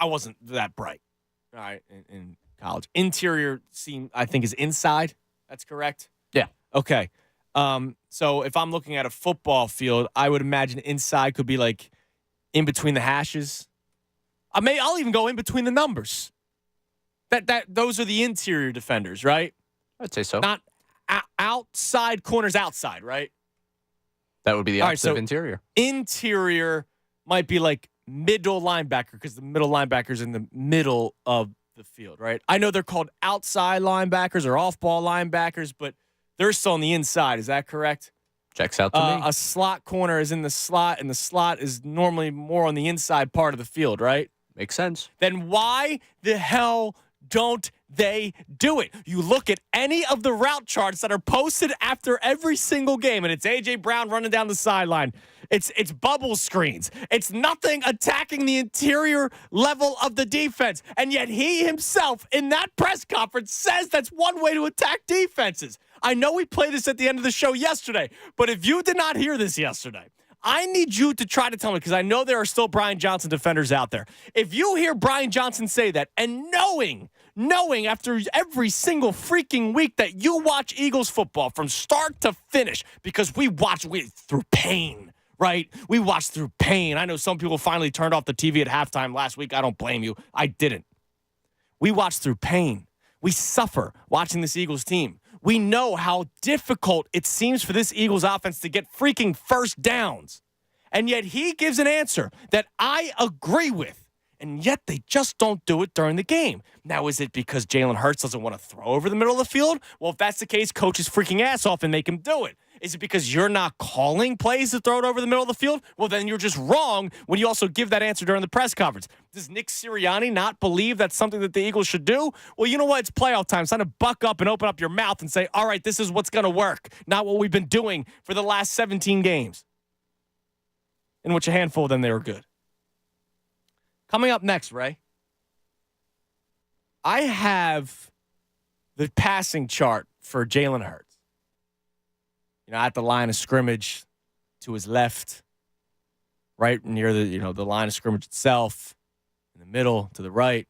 wasn't that bright. All right, in college. Interior I think is inside. That's correct? Yeah. Okay. So if I'm looking at a football field, I would imagine inside could be like in between the hashes. I'll even go in between the numbers. Those are the interior defenders, right? I'd say so. Not outside corners outside, right? That would be the opposite of interior. Interior might be like middle linebacker because the middle linebacker's in the middle of the field, right? I know they're called outside linebackers or off-ball linebackers, but they're still on the inside. Is that correct? Checks out to me. A slot corner is in the slot, and the slot is normally more on the inside part of the field, right? Makes sense. Then why the hell don't they do it? You look at any of the route charts that are posted after every single game, and it's A.J. Brown running down the sideline. It's bubble screens. It's nothing attacking the interior level of the defense. And yet he himself in that press conference says that's one way to attack defenses. I know we played this at the end of the show yesterday, but if you did not hear this yesterday, I need you to try to tell me, because I know there are still Brian Johnson defenders out there. If you hear Brian Johnson say that and knowing after every single freaking week that you watch Eagles football from start to finish, because we watch through pain, right? We watched through pain. I know some people finally turned off the TV at halftime last week. I don't blame you. I didn't. We watched through pain. We suffer watching this Eagles team. We know how difficult it seems for this Eagles offense to get freaking first downs. And yet he gives an answer that I agree with. And yet they just don't do it during the game. Now, is it because Jalen Hurts doesn't want to throw over the middle of the field? Well, if that's the case, coach his freaking ass off and make him do it. Is it because you're not calling plays to throw it over the middle of the field? Well, then you're just wrong when you also give that answer during the press conference. Does Nick Sirianni not believe that's something that the Eagles should do? Well, you know what? It's playoff time. It's time to buck up and open up your mouth and say, all right, this is what's going to work, not what we've been doing for the last 17 games, in which a handful of them, they were good. Coming up next, Ray, I have the passing chart for Jalen Hurts. At the line of scrimmage, to his left, right near the line of scrimmage itself, in the middle, to the right.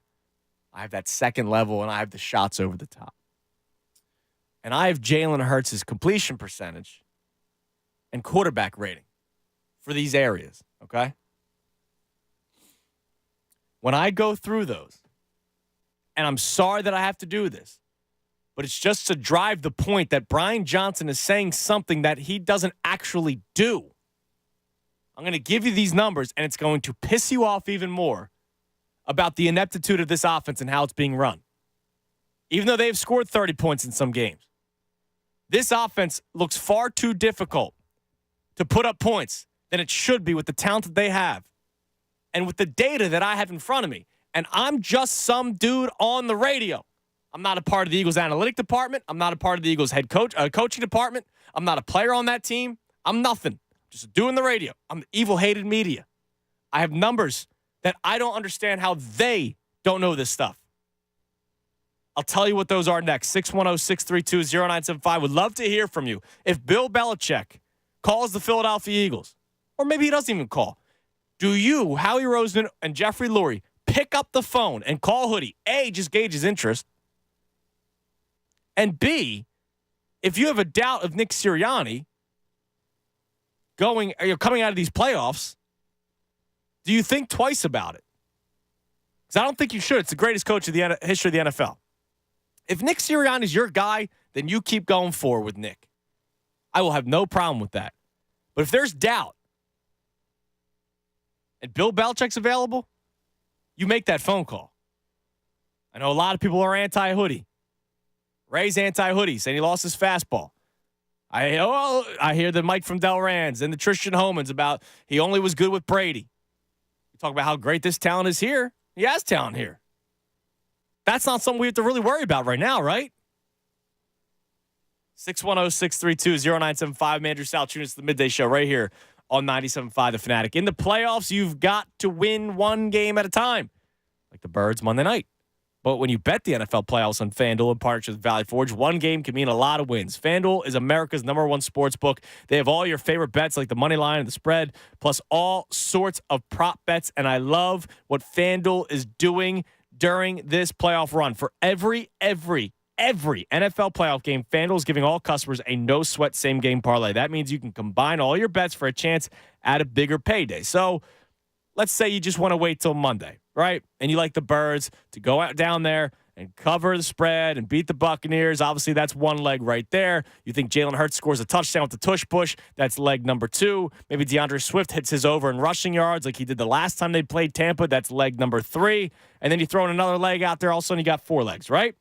I have that second level, and I have the shots over the top. And I have Jalen Hurts' completion percentage and quarterback rating for these areas, okay? When I go through those, and I'm sorry that I have to do this, but it's just to drive the point that Brian Johnson is saying something that he doesn't actually do. I'm going to give you these numbers, and it's going to piss you off even more about the ineptitude of this offense and how it's being run. Even though they've scored 30 points in some games, this offense looks far too difficult to put up points than it should be with the talent that they have and with the data that I have in front of me. And I'm just some dude on the radio. I'm not a part of the Eagles analytic department. I'm not a part of the Eagles coaching department. I'm not a player on that team. I'm nothing. Just doing the radio. I'm the evil-hated media. I have numbers that I don't understand how they don't know this stuff. I'll tell you what those are next. 610-632-0975. Would love to hear from you. If Bill Belichick calls the Philadelphia Eagles, or maybe he doesn't even call, do you, Howie Roseman, and Jeffrey Lurie pick up the phone and call Hoodie? A, just gauge his interest. And B, if you have a doubt of Nick Sirianni coming out of these playoffs, do you think twice about it? Because I don't think you should. It's the greatest coach of the history of the NFL. If Nick Sirianni is your guy, then you keep going forward with Nick. I will have no problem with that. But if there's doubt and Bill Belichick's available, you make that phone call. I know a lot of people are anti-Hoodie. Ray's anti-Hoodie, saying he lost his fastball. I hear the Mike from Delran's and the Tristan Homans about he only was good with Brady. You talk about how great this talent is here. He has talent here. That's not something we have to really worry about right now, right? 610-632-0975. Andrew Salchunas, the Midday Show right here on 97.5 The Fanatic. In the playoffs, you've got to win one game at a time, like the Birds Monday night. But when you bet the NFL playoffs on FanDuel in partnership with Valley Forge, one game can mean a lot of wins. FanDuel is America's #1 sports book. They have all your favorite bets like the money line and the spread, plus all sorts of prop bets. And I love what FanDuel is doing during this playoff run. For every NFL playoff game, FanDuel is giving all customers a no-sweat same-game parlay. That means you can combine all your bets for a chance at a bigger payday. So let's say you just want to wait till Monday, right? And you like the Birds to go out down there and cover the spread and beat the Buccaneers. Obviously, that's one leg right there. You think Jalen Hurts scores a touchdown with the tush push. That's leg number 2. Maybe DeAndre Swift hits his over in rushing yards like he did the last time they played Tampa. That's leg number 3. And then you throw in another leg out there. All of a sudden, you got 4 legs, right?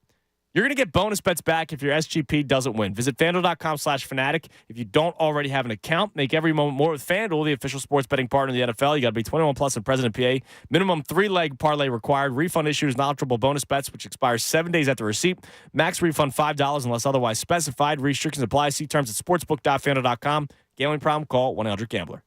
You're going to get bonus bets back if your SGP doesn't win. Visit FanDuel.com/Fanatic. If you don't already have an account, make every moment more with FanDuel, the official sports betting partner of the NFL. You got to be 21 plus and present in PA. Minimum 3-leg parlay required. Refund issues, knowledgeable bonus bets, which expires 7 days after receipt. Max refund $5 unless otherwise specified. Restrictions apply. See terms at sportsbook.fanduel.com. Gambling problem? Call 1-800-GAMBLER.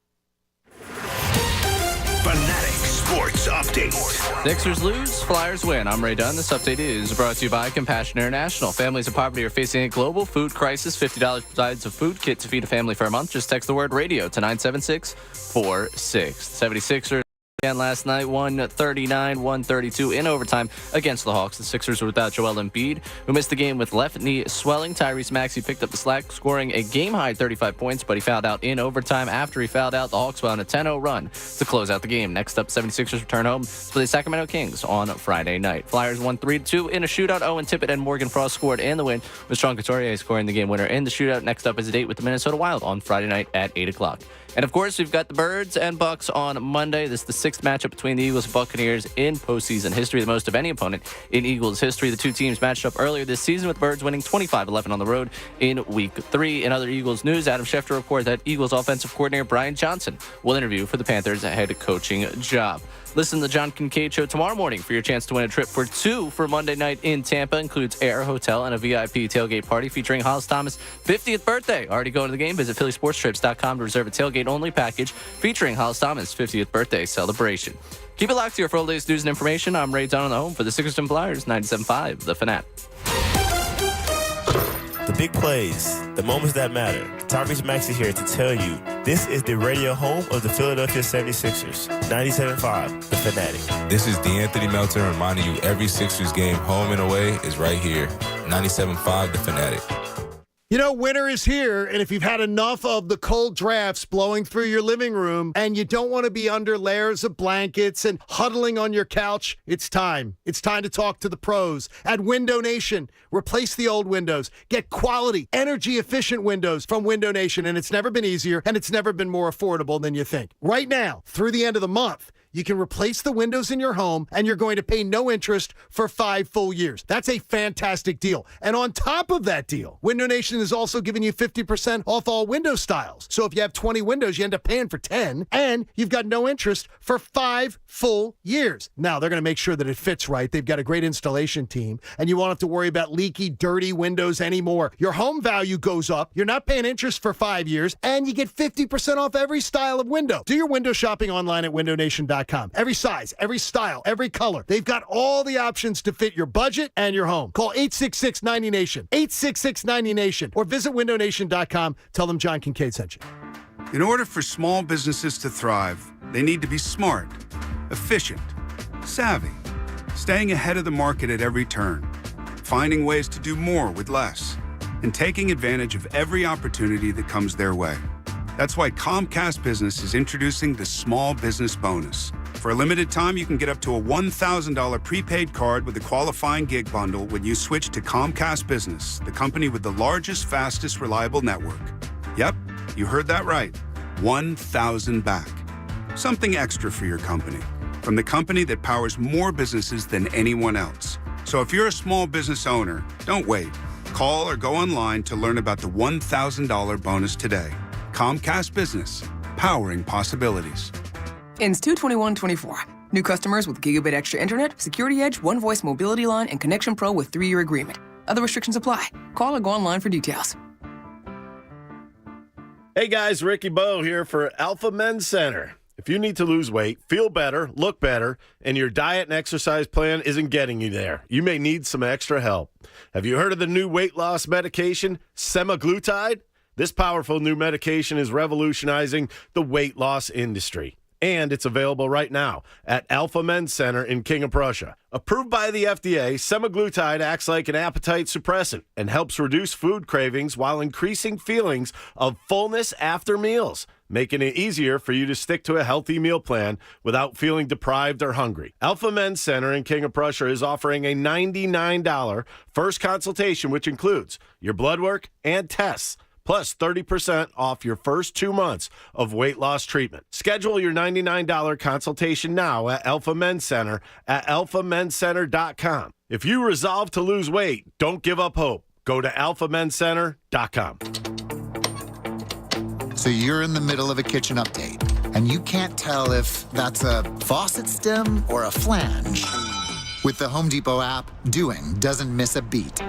Fanatic Sports Update. Sixers lose, Flyers win. I'm Ray Dunn. This update is brought to you by Compassion International. Families in poverty are facing a global food crisis. $50 provides a food kit to feed a family for a month. Just text the word radio to 97646. 76ers again last night, 139-132 in overtime against the Hawks. The Sixers were without Joel Embiid, who missed the game with left knee swelling. Tyrese Maxey picked up the slack, scoring a game-high 35 points, but he fouled out in overtime. After he fouled out, the Hawks went on a 10-0 run to close out the game. Next up, 76ers return home to play the Sacramento Kings on Friday night. Flyers won 3-2 in a shootout. Owen Tippett and Morgan Frost scored in the win, with Sean Couturier scoring the game winner in the shootout. Next up is a date with the Minnesota Wild on Friday night at 8 o'clock. And, of course, we've got the Birds and Bucks on Monday. This is the 6th matchup between the Eagles and Buccaneers in postseason history, the most of any opponent in Eagles history. The two teams matched up earlier this season, with Birds winning 25-11 on the road in Week 3. In other Eagles news, Adam Schefter reported that Eagles offensive coordinator Brian Johnson will interview for the Panthers' head coaching job. Listen to the John Kincaid Show tomorrow morning for your chance to win a trip for 2 for Monday night in Tampa. Includes air, hotel, and a VIP tailgate party featuring Hollis Thomas' 50th birthday. Already going to the game? Visit PhillySportsTrips.com to reserve a tailgate-only package featuring Hollis Thomas' 50th birthday celebration. Keep it locked here for all the latest news and information. I'm Ray Dunn on the home for the Sixers and Flyers, 97.5 The Fanatic. The big plays, the moments that matter. Tyrese Maxey here to tell you this is the radio home of the Philadelphia 76ers, 97.5 The Fanatic. This is DeAnthony Melton reminding you every Sixers game, home and away, is right here, 97.5 The Fanatic. You know, winter is here, and if you've had enough of the cold drafts blowing through your living room and you don't want to be under layers of blankets and huddling on your couch, it's time. It's time to talk to the pros at Window Nation. Replace the old windows. Get quality, energy-efficient windows from Window Nation, and it's never been easier, and it's never been more affordable than you think. Right now, through the end of the month, you can replace the windows in your home, and you're going to pay no interest for 5 full years. That's a fantastic deal. And on top of that deal, Window Nation is also giving you 50% off all window styles. So if you have 20 windows, you end up paying for 10, and you've got no interest for 5 full years. Now, they're going to make sure that it fits right. They've got a great installation team, and you won't have to worry about leaky, dirty windows anymore. Your home value goes up. You're not paying interest for 5 years, and you get 50% off every style of window. Do your window shopping online at windownation.com. Every size, every style, every color. They've got all the options to fit your budget and your home. Call 866-90NATION, 866-90NATION, or visit windownation.com. Tell them John Kincaid sent you. In order for small businesses to thrive, they need to be smart, efficient, savvy, staying ahead of the market at every turn, finding ways to do more with less, and taking advantage of every opportunity that comes their way. That's why Comcast Business is introducing the Small Business Bonus. For a limited time, you can get up to a $1,000 prepaid card with a qualifying gig bundle when you switch to Comcast Business, the company with the largest, fastest, reliable network. Yep, you heard that right. 1,000 back. Something extra for your company. From the company that powers more businesses than anyone else. So if you're a small business owner, don't wait. Call or go online to learn about the $1,000 bonus today. Comcast Business, powering possibilities. Ends 2/21/24. New customers with Gigabit Extra Internet, Security Edge, One Voice Mobility Line, and Connection Pro with 3-year agreement. Other restrictions apply. Call or go online for details. Hey guys, Ricky Bowe here for Alpha Men's Center. If you need to lose weight, feel better, look better, and your diet and exercise plan isn't getting you there, you may need some extra help. Have you heard of the new weight loss medication, semaglutide? This powerful new medication is revolutionizing the weight loss industry. And it's available right now at Alpha Men's Center in King of Prussia. Approved by the FDA, semaglutide acts like an appetite suppressant and helps reduce food cravings while increasing feelings of fullness after meals, making it easier for you to stick to a healthy meal plan without feeling deprived or hungry. Alpha Men's Center in King of Prussia is offering a $99 first consultation, which includes your blood work and tests, plus 30% off your first 2 months of weight loss treatment. Schedule your $99 consultation now at Alpha Men's Center at alphamencenter.com. If you resolve to lose weight, don't give up hope. Go to alphamencenter.com. So you're in the middle of a kitchen update, and you can't tell if that's a faucet stem or a flange. With the Home Depot app, doing doesn't miss a beat.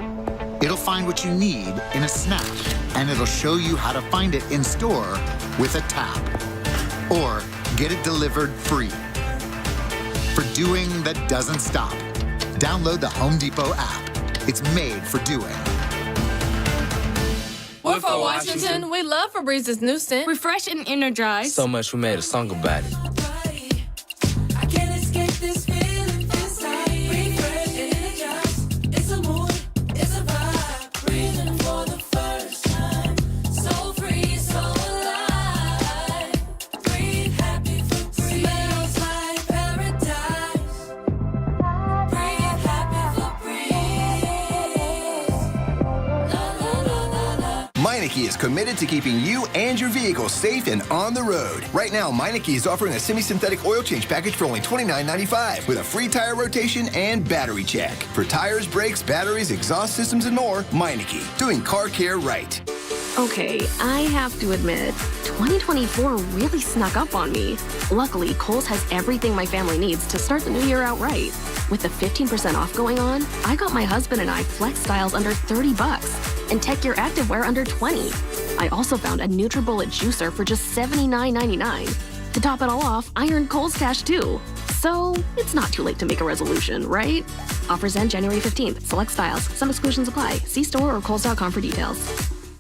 It'll find what you need in a snap, and it'll show you how to find it in store with a tap. Or get it delivered free. For doing that doesn't stop, download the Home Depot app. It's made for doing. We're for Washington. We love Febrez's new scent. Refresh and energize. So much we made a song about it. I can't escape this feeling inside. Refresh and energize. It's a mood, it's a vibe. Breathing for the first time. So free, so alive. Breathe happy for free. Smells like paradise. Breathe happy for breeze. La la la la la. Meineke is committed to keeping you and your vehicle safe and on the road. Right now, Meineke is offering a semi-synthetic oil change package for only $29.95 with a free tire rotation and battery check. For tires, brakes, batteries, exhaust systems, and more, Meineke, doing car care right. Okay, I have to admit, 2024 really snuck up on me. Luckily, Kohl's has everything my family needs to start the new year out right. With the 15% off going on, I got my husband and I Flex styles under $30 and Tech Gear activewear under $20. I also found a NutriBullet juicer for just $79.99. To top it all off, I earned Kohl's cash too. So it's not too late to make a resolution, right? Offers end January 15th. Select styles. Some exclusions apply. See store or Kohls.com for details.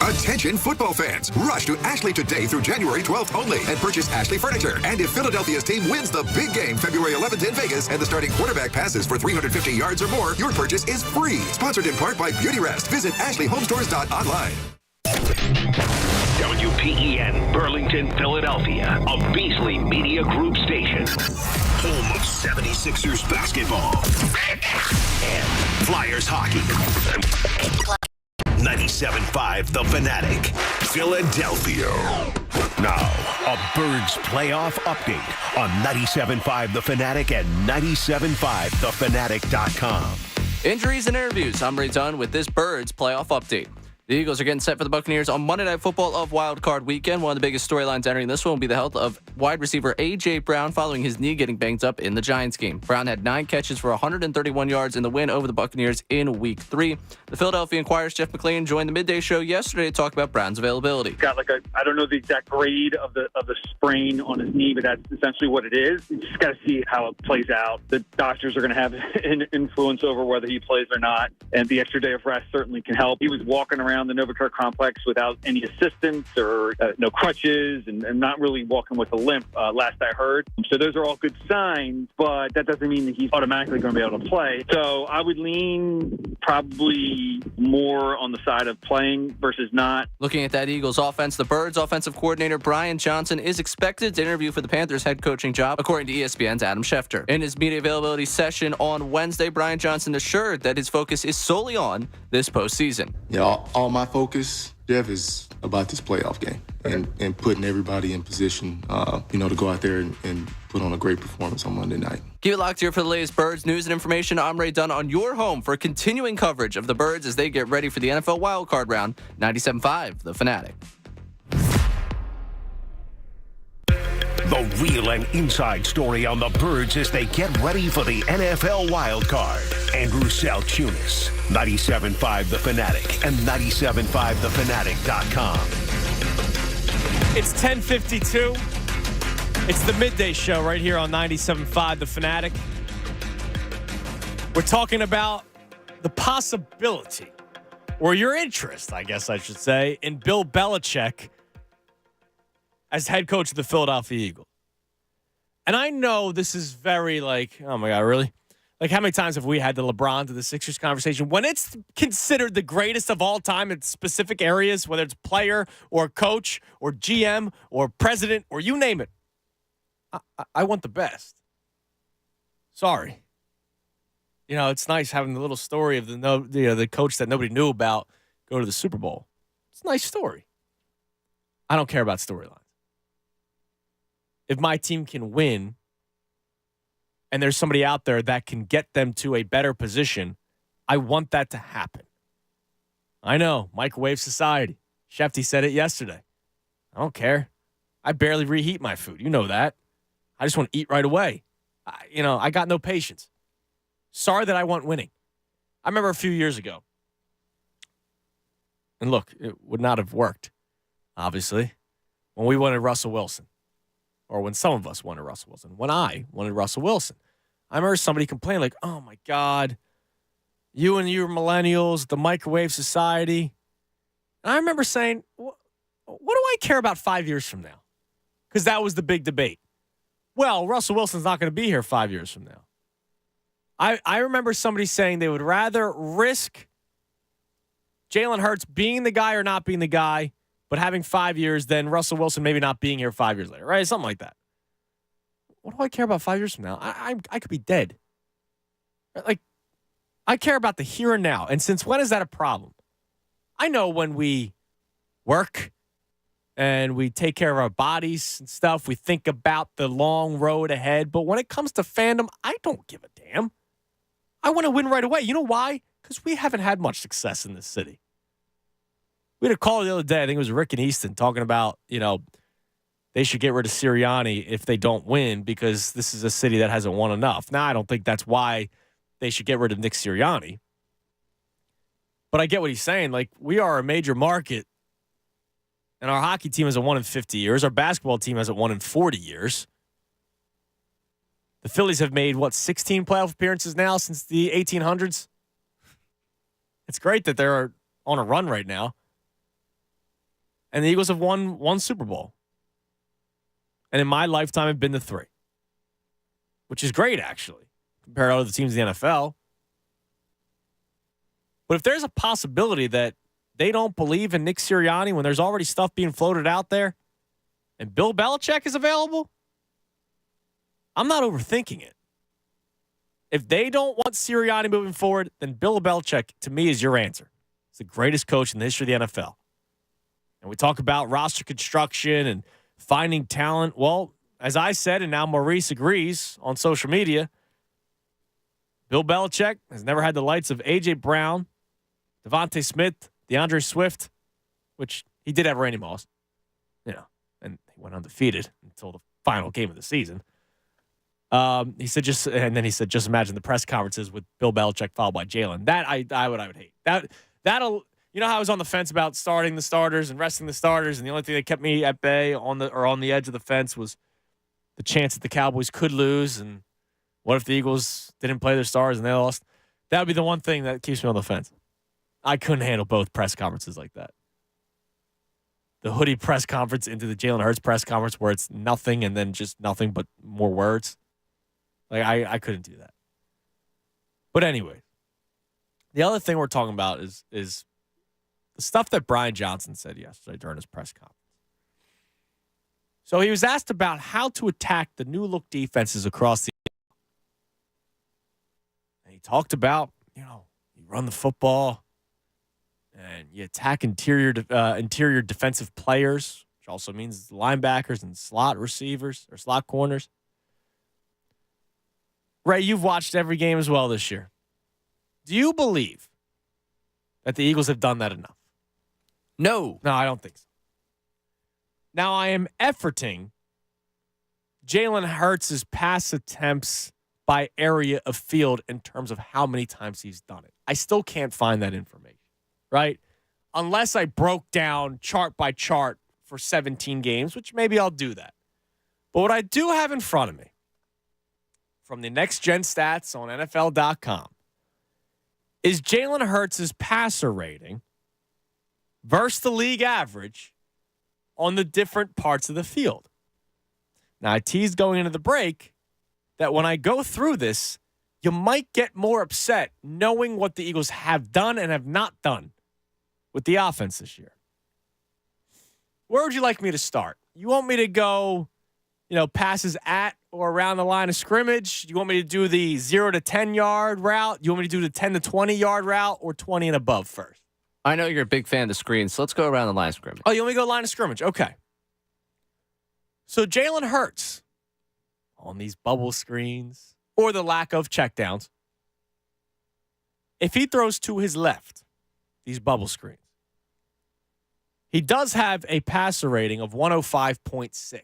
Attention football fans, rush to Ashley today through January 12th only and purchase Ashley furniture. And if Philadelphia's team wins the big game February 11th in Vegas and the starting quarterback passes for 350 yards or more, your purchase is free. Sponsored in part by Beauty Rest. Visit ashleyhomestores.online. WPEN Burlington, Philadelphia, a Beasley Media Group station. Home of 76ers basketball and Flyers hockey. 97.5 The Fanatic, Philadelphia. Now, a Birds playoff update on 97.5 The Fanatic and 97.5thefanatic.com. Injuries and interviews. I'm Ray Dunn with this Birds playoff update. The Eagles are getting set for the Buccaneers on Monday Night Football of Wild Card Weekend. One of the biggest storylines entering this one will be the health of wide receiver A.J. Brown following his knee getting banged up in the Giants game. Brown had 9 catches for 131 yards in the win over the Buccaneers in Week 3. The Philadelphia Inquirer's Jeff McLean joined the Midday Show yesterday to talk about Brown's availability. Got I don't know the exact grade of the sprain on his knee, but that's essentially what it is. You just got to see how it plays out. The doctors are going to have an influence over whether he plays or not, and the extra day of rest certainly can help. He was walking around the Novichok complex without any assistance or no crutches and not really walking with a limp last I heard. So those are all good signs, but that doesn't mean that he's automatically going to be able to play. So I would lean probably more on the side of playing versus not. Looking at that Eagles offense, the Birds offensive coordinator Brian Johnson is expected to interview for the Panthers head coaching job, according to ESPN's Adam Schefter. In his media availability session on Wednesday, Brian Johnson assured that his focus is solely on this postseason. Yeah, all my focus, Jeff, is about this playoff game and putting everybody in position, to go out there and put on a great performance on Monday night. Keep it locked here for the latest Birds news and information. I'm Ray Dunn on your home for continuing coverage of the Birds as they get ready for the NFL wildcard round. 97.5, The Fanatic. The real and inside story on the Birds as they get ready for the NFL wildcard. Andrew Saltunis, 97.5 The Fanatic and 97.5thefanatic.com. It's 10:52. It's the Midday Show right here on 97.5 The Fanatic. We're talking about the possibility, or your interest, I guess I should say, in Bill Belichick as head coach of the Philadelphia Eagles. And I know this is very oh my God, really? How many times have we had the LeBron to the Sixers conversation? When it's considered the greatest of all time in specific areas, whether it's player or coach or GM or president or you name it, I want the best. Sorry. It's nice having the little story of the coach that nobody knew about go to the Super Bowl. It's a nice story. I don't care about storylines. If my team can win and there's somebody out there that can get them to a better position, I want that to happen. I know, microwave society. Shefty said it yesterday. I don't care. I barely reheat my food. You know that. I just want to eat right away. I got no patience. Sorry that I want winning. I remember a few years ago. And look, it would not have worked, obviously, when we wanted Russell Wilson. Or when some of us wanted Russell Wilson. When I wanted Russell Wilson. I remember somebody complained oh, my God, you and your millennials, the microwave society. And I remember saying, what do I care about 5 years from now? Because that was the big debate. Well, Russell Wilson's not going to be here 5 years from now. I remember somebody saying they would rather risk Jalen Hurts being the guy or not being the guy, but having 5 years than Russell Wilson maybe not being here 5 years later, right? Something like that. What do I care about 5 years from now? I could be dead. I care about the here and now. And since when is that a problem? I know when we work and we take care of our bodies and stuff, we think about the long road ahead. But when it comes to fandom, I don't give a damn. I want to win right away. You know why? Because we haven't had much success in this city. We had a call the other day, I think it was Rick and Easton, talking about, they should get rid of Sirianni if they don't win because this is a city that hasn't won enough. Now, I don't think that's why they should get rid of Nick Sirianni. But I get what he's saying. We are a major market, and our hockey team hasn't won in 50 years. Our basketball team hasn't won in 40 years. The Phillies have made, 16 playoff appearances now since the 1800s? It's great that they're on a run right now. And the Eagles have won one Super Bowl. And in my lifetime, I've been to 3. Which is great, actually, compared to other teams in the NFL. But if there's a possibility that they don't believe in Nick Sirianni when there's already stuff being floated out there and Bill Belichick is available, I'm not overthinking it. If they don't want Sirianni moving forward, then Bill Belichick, to me, is your answer. He's the greatest coach in the history of the NFL. And we talk about roster construction and finding talent. Well, as I said, and now Maurice agrees on social media, Bill Belichick has never had the lights of A.J. Brown, Devontae Smith, DeAndre Swift, which he did have Randy Moss, and he went undefeated until the final game of the season. He said just imagine the press conferences with Bill Belichick followed by Jalen. That I would hate. That'll how I was on the fence about starting the starters and resting the starters, and the only thing that kept me at bay on the edge of the fence was the chance that the Cowboys could lose, and what if the Eagles didn't play their stars and they lost? That would be the one thing that keeps me on the fence. I couldn't handle both press conferences like that. The hoodie press conference into the Jalen Hurts press conference where it's nothing and then just nothing but more words. Like, I couldn't do that. But anyway, the other thing we're talking about is the stuff that Brian Johnson said yesterday during his press conference. So he was asked about how to attack the new look defenses across the and he talked about, you run the football and you attack interior defensive players, which also means linebackers and slot receivers or slot corners. Ray, you've watched every game as well this year. Do you believe that the Eagles have done that enough? No. No, I don't think so. Now, I am efforting Jalen Hurts' pass attempts by area of field in terms of how many times he's done it. I still can't find that information, right? Unless I broke down chart by chart for 17 games, which maybe I'll do that. But what I do have in front of me from the Next Gen Stats on NFL.com is Jalen Hurts' passer rating versus the league average on the different parts of the field. Now, I teased going into the break that when I go through this, you might get more upset knowing what the Eagles have done and have not done with the offense this year. Where would you like me to start? You want me to go, passes at or around the line of scrimmage? You want me to do the 0 to 10 yard route? You want me to do the 10 to 20 yard route or 20 and above first? I know you're a big fan of the screen, so let's go around the line of scrimmage. Oh, you want me to go line of scrimmage? Okay. So Jalen Hurts on these bubble screens or the lack of checkdowns, if he throws to his left, these bubble screens, he does have a passer rating of 105.6,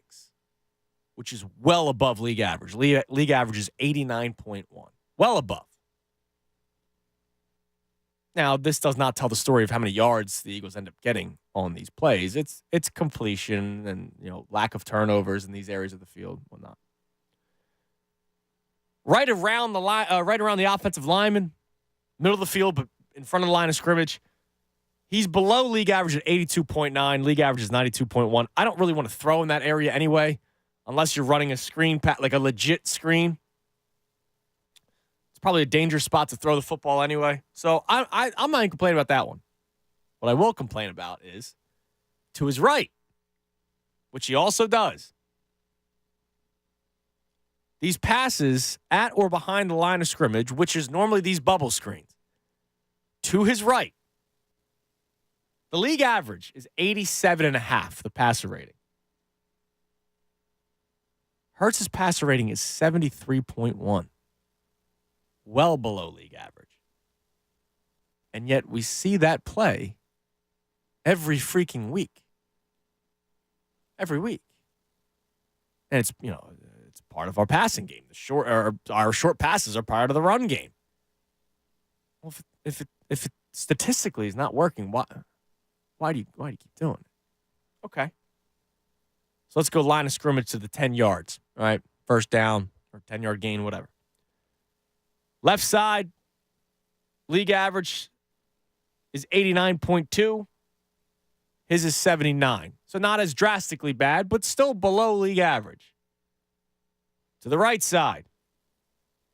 which is well above league average. League average is 89.1, well above. Now, this does not tell the story of how many yards the Eagles end up getting on these plays. It's completion and lack of turnovers in these areas of the field, whatnot. Right around the offensive lineman, middle of the field, but in front of the line of scrimmage, he's below league average at 82.9. League average is 92.1. I don't really want to throw in that area anyway, unless you're running a screen, like a legit screen. Probably a dangerous spot to throw the football anyway. So I'm not even complaining about that one. What I will complain about is to his right, which he also does. These passes at or behind the line of scrimmage, which is normally these bubble screens, to his right. The league average is 87.5, the passer rating. Hurts' passer rating is 73.1. Well below league average. And yet we see that play every freaking week. Every week. And it's, it's part of our passing game. Our short passes are part of the run game. Well, if it statistically is not working, why do you keep doing it? Okay. So let's go line of scrimmage to the 10 yards, all right? First down or 10-yard gain, whatever. Left side, league average is 89.2. His is 79. So not as drastically bad, but still below league average. To the right side,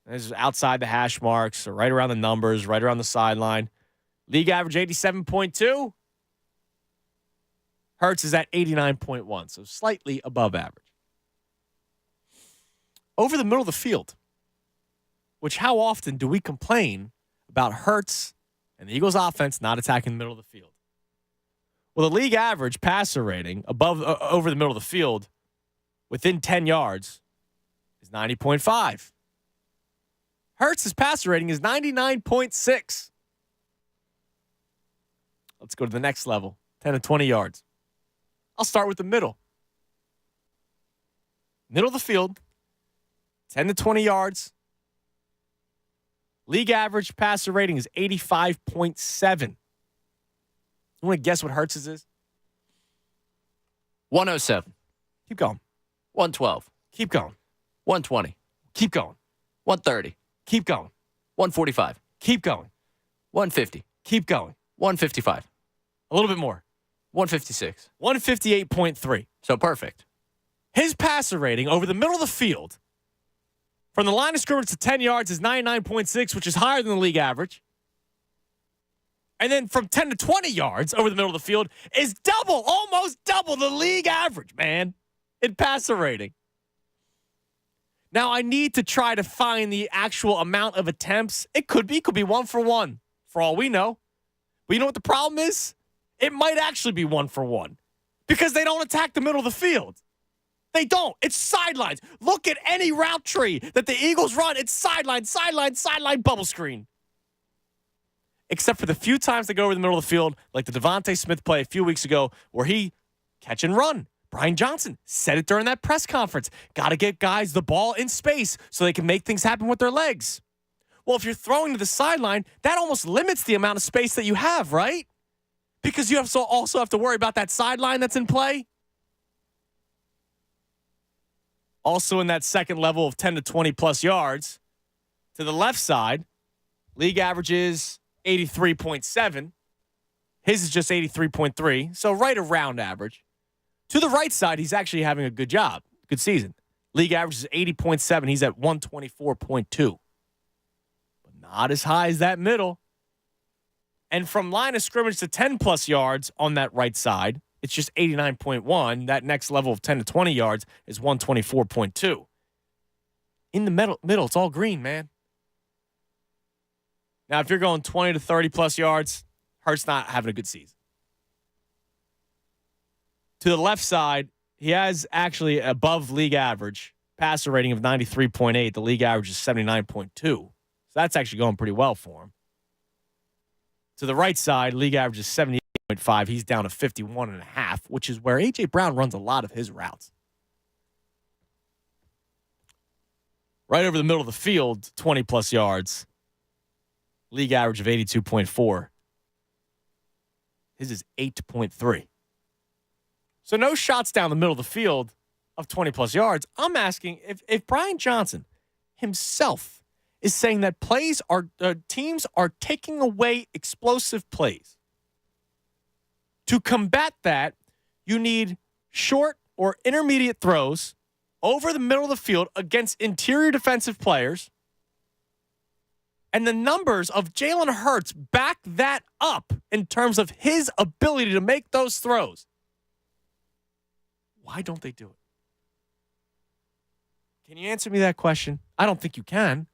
this is outside the hash marks, or right around the numbers, right around the sideline. League average 87.2. Hurts is at 89.1, so slightly above average. Over the middle of the field, which how often do we complain about Hurts and the Eagles offense not attacking the middle of the field? Well, the league average passer rating over the middle of the field within 10 yards is 90.5. Hurts' passer rating is 99.6. Let's go to the next level, 10 to 20 yards. I'll start with the middle. Middle of the field, 10 to 20 yards. League average passer rating is 85.7. You want to guess what Hurts' is? 107. Keep going. 112. Keep going. 120. Keep going. 130. Keep going. 145. Keep going. 150. Keep going. 155. A little bit more. 156. 158.3. So perfect. His passer rating over the middle of the field from the line of scrimmage to 10 yards is 99.6, which is higher than the league average. And then from 10 to 20 yards over the middle of the field is almost double the league average, man, in passer rating. Now, I need to try to find the actual amount of attempts. It could be 1-for-1, for all we know. But you know what the problem is? It might actually be 1-for-1 because they don't attack the middle of the field. They don't. It's sidelines. Look at any route tree that the Eagles run. It's sideline, bubble screen. Except for the few times they go over the middle of the field, like the Devontae Smith play a few weeks ago where he catch and run. Brian Johnson said it during that press conference. Got to get guys the ball in space so they can make things happen with their legs. Well, if you're throwing to the sideline, that almost limits the amount of space that you have, right? Because you also have to worry about that sideline that's in play. Also in that second level of 10 to 20 plus yards, to the left side, league average is 83.7. His is just 83.3, so right around average. To the right side, he's actually having a good job, good season. League average is 80.7. He's at 124.2. But not as high as that middle. And from line of scrimmage to 10-plus yards on that right side, it's just 89.1. That next level of 10 to 20 yards is 124.2. In the middle, it's all green, man. Now, if you're going 20 to 30-plus yards, Hurts not having a good season. To the left side, he has actually above league average passer rating of 93.8. The league average is 79.2. So that's actually going pretty well for him. To the right side, league average is 78.5. He's down to 51.5, which is where A.J. Brown runs a lot of his routes. Right over the middle of the field, 20-plus yards. League average of 82.4. His is 8.3. So no shots down the middle of the field of 20-plus yards. I'm asking if Brian Johnson himself is saying that teams are taking away explosive plays. To combat that, you need short or intermediate throws over the middle of the field against interior defensive players. And the numbers of Jalen Hurts back that up in terms of his ability to make those throws. Why don't they do it? Can you answer me that question? I don't think you can.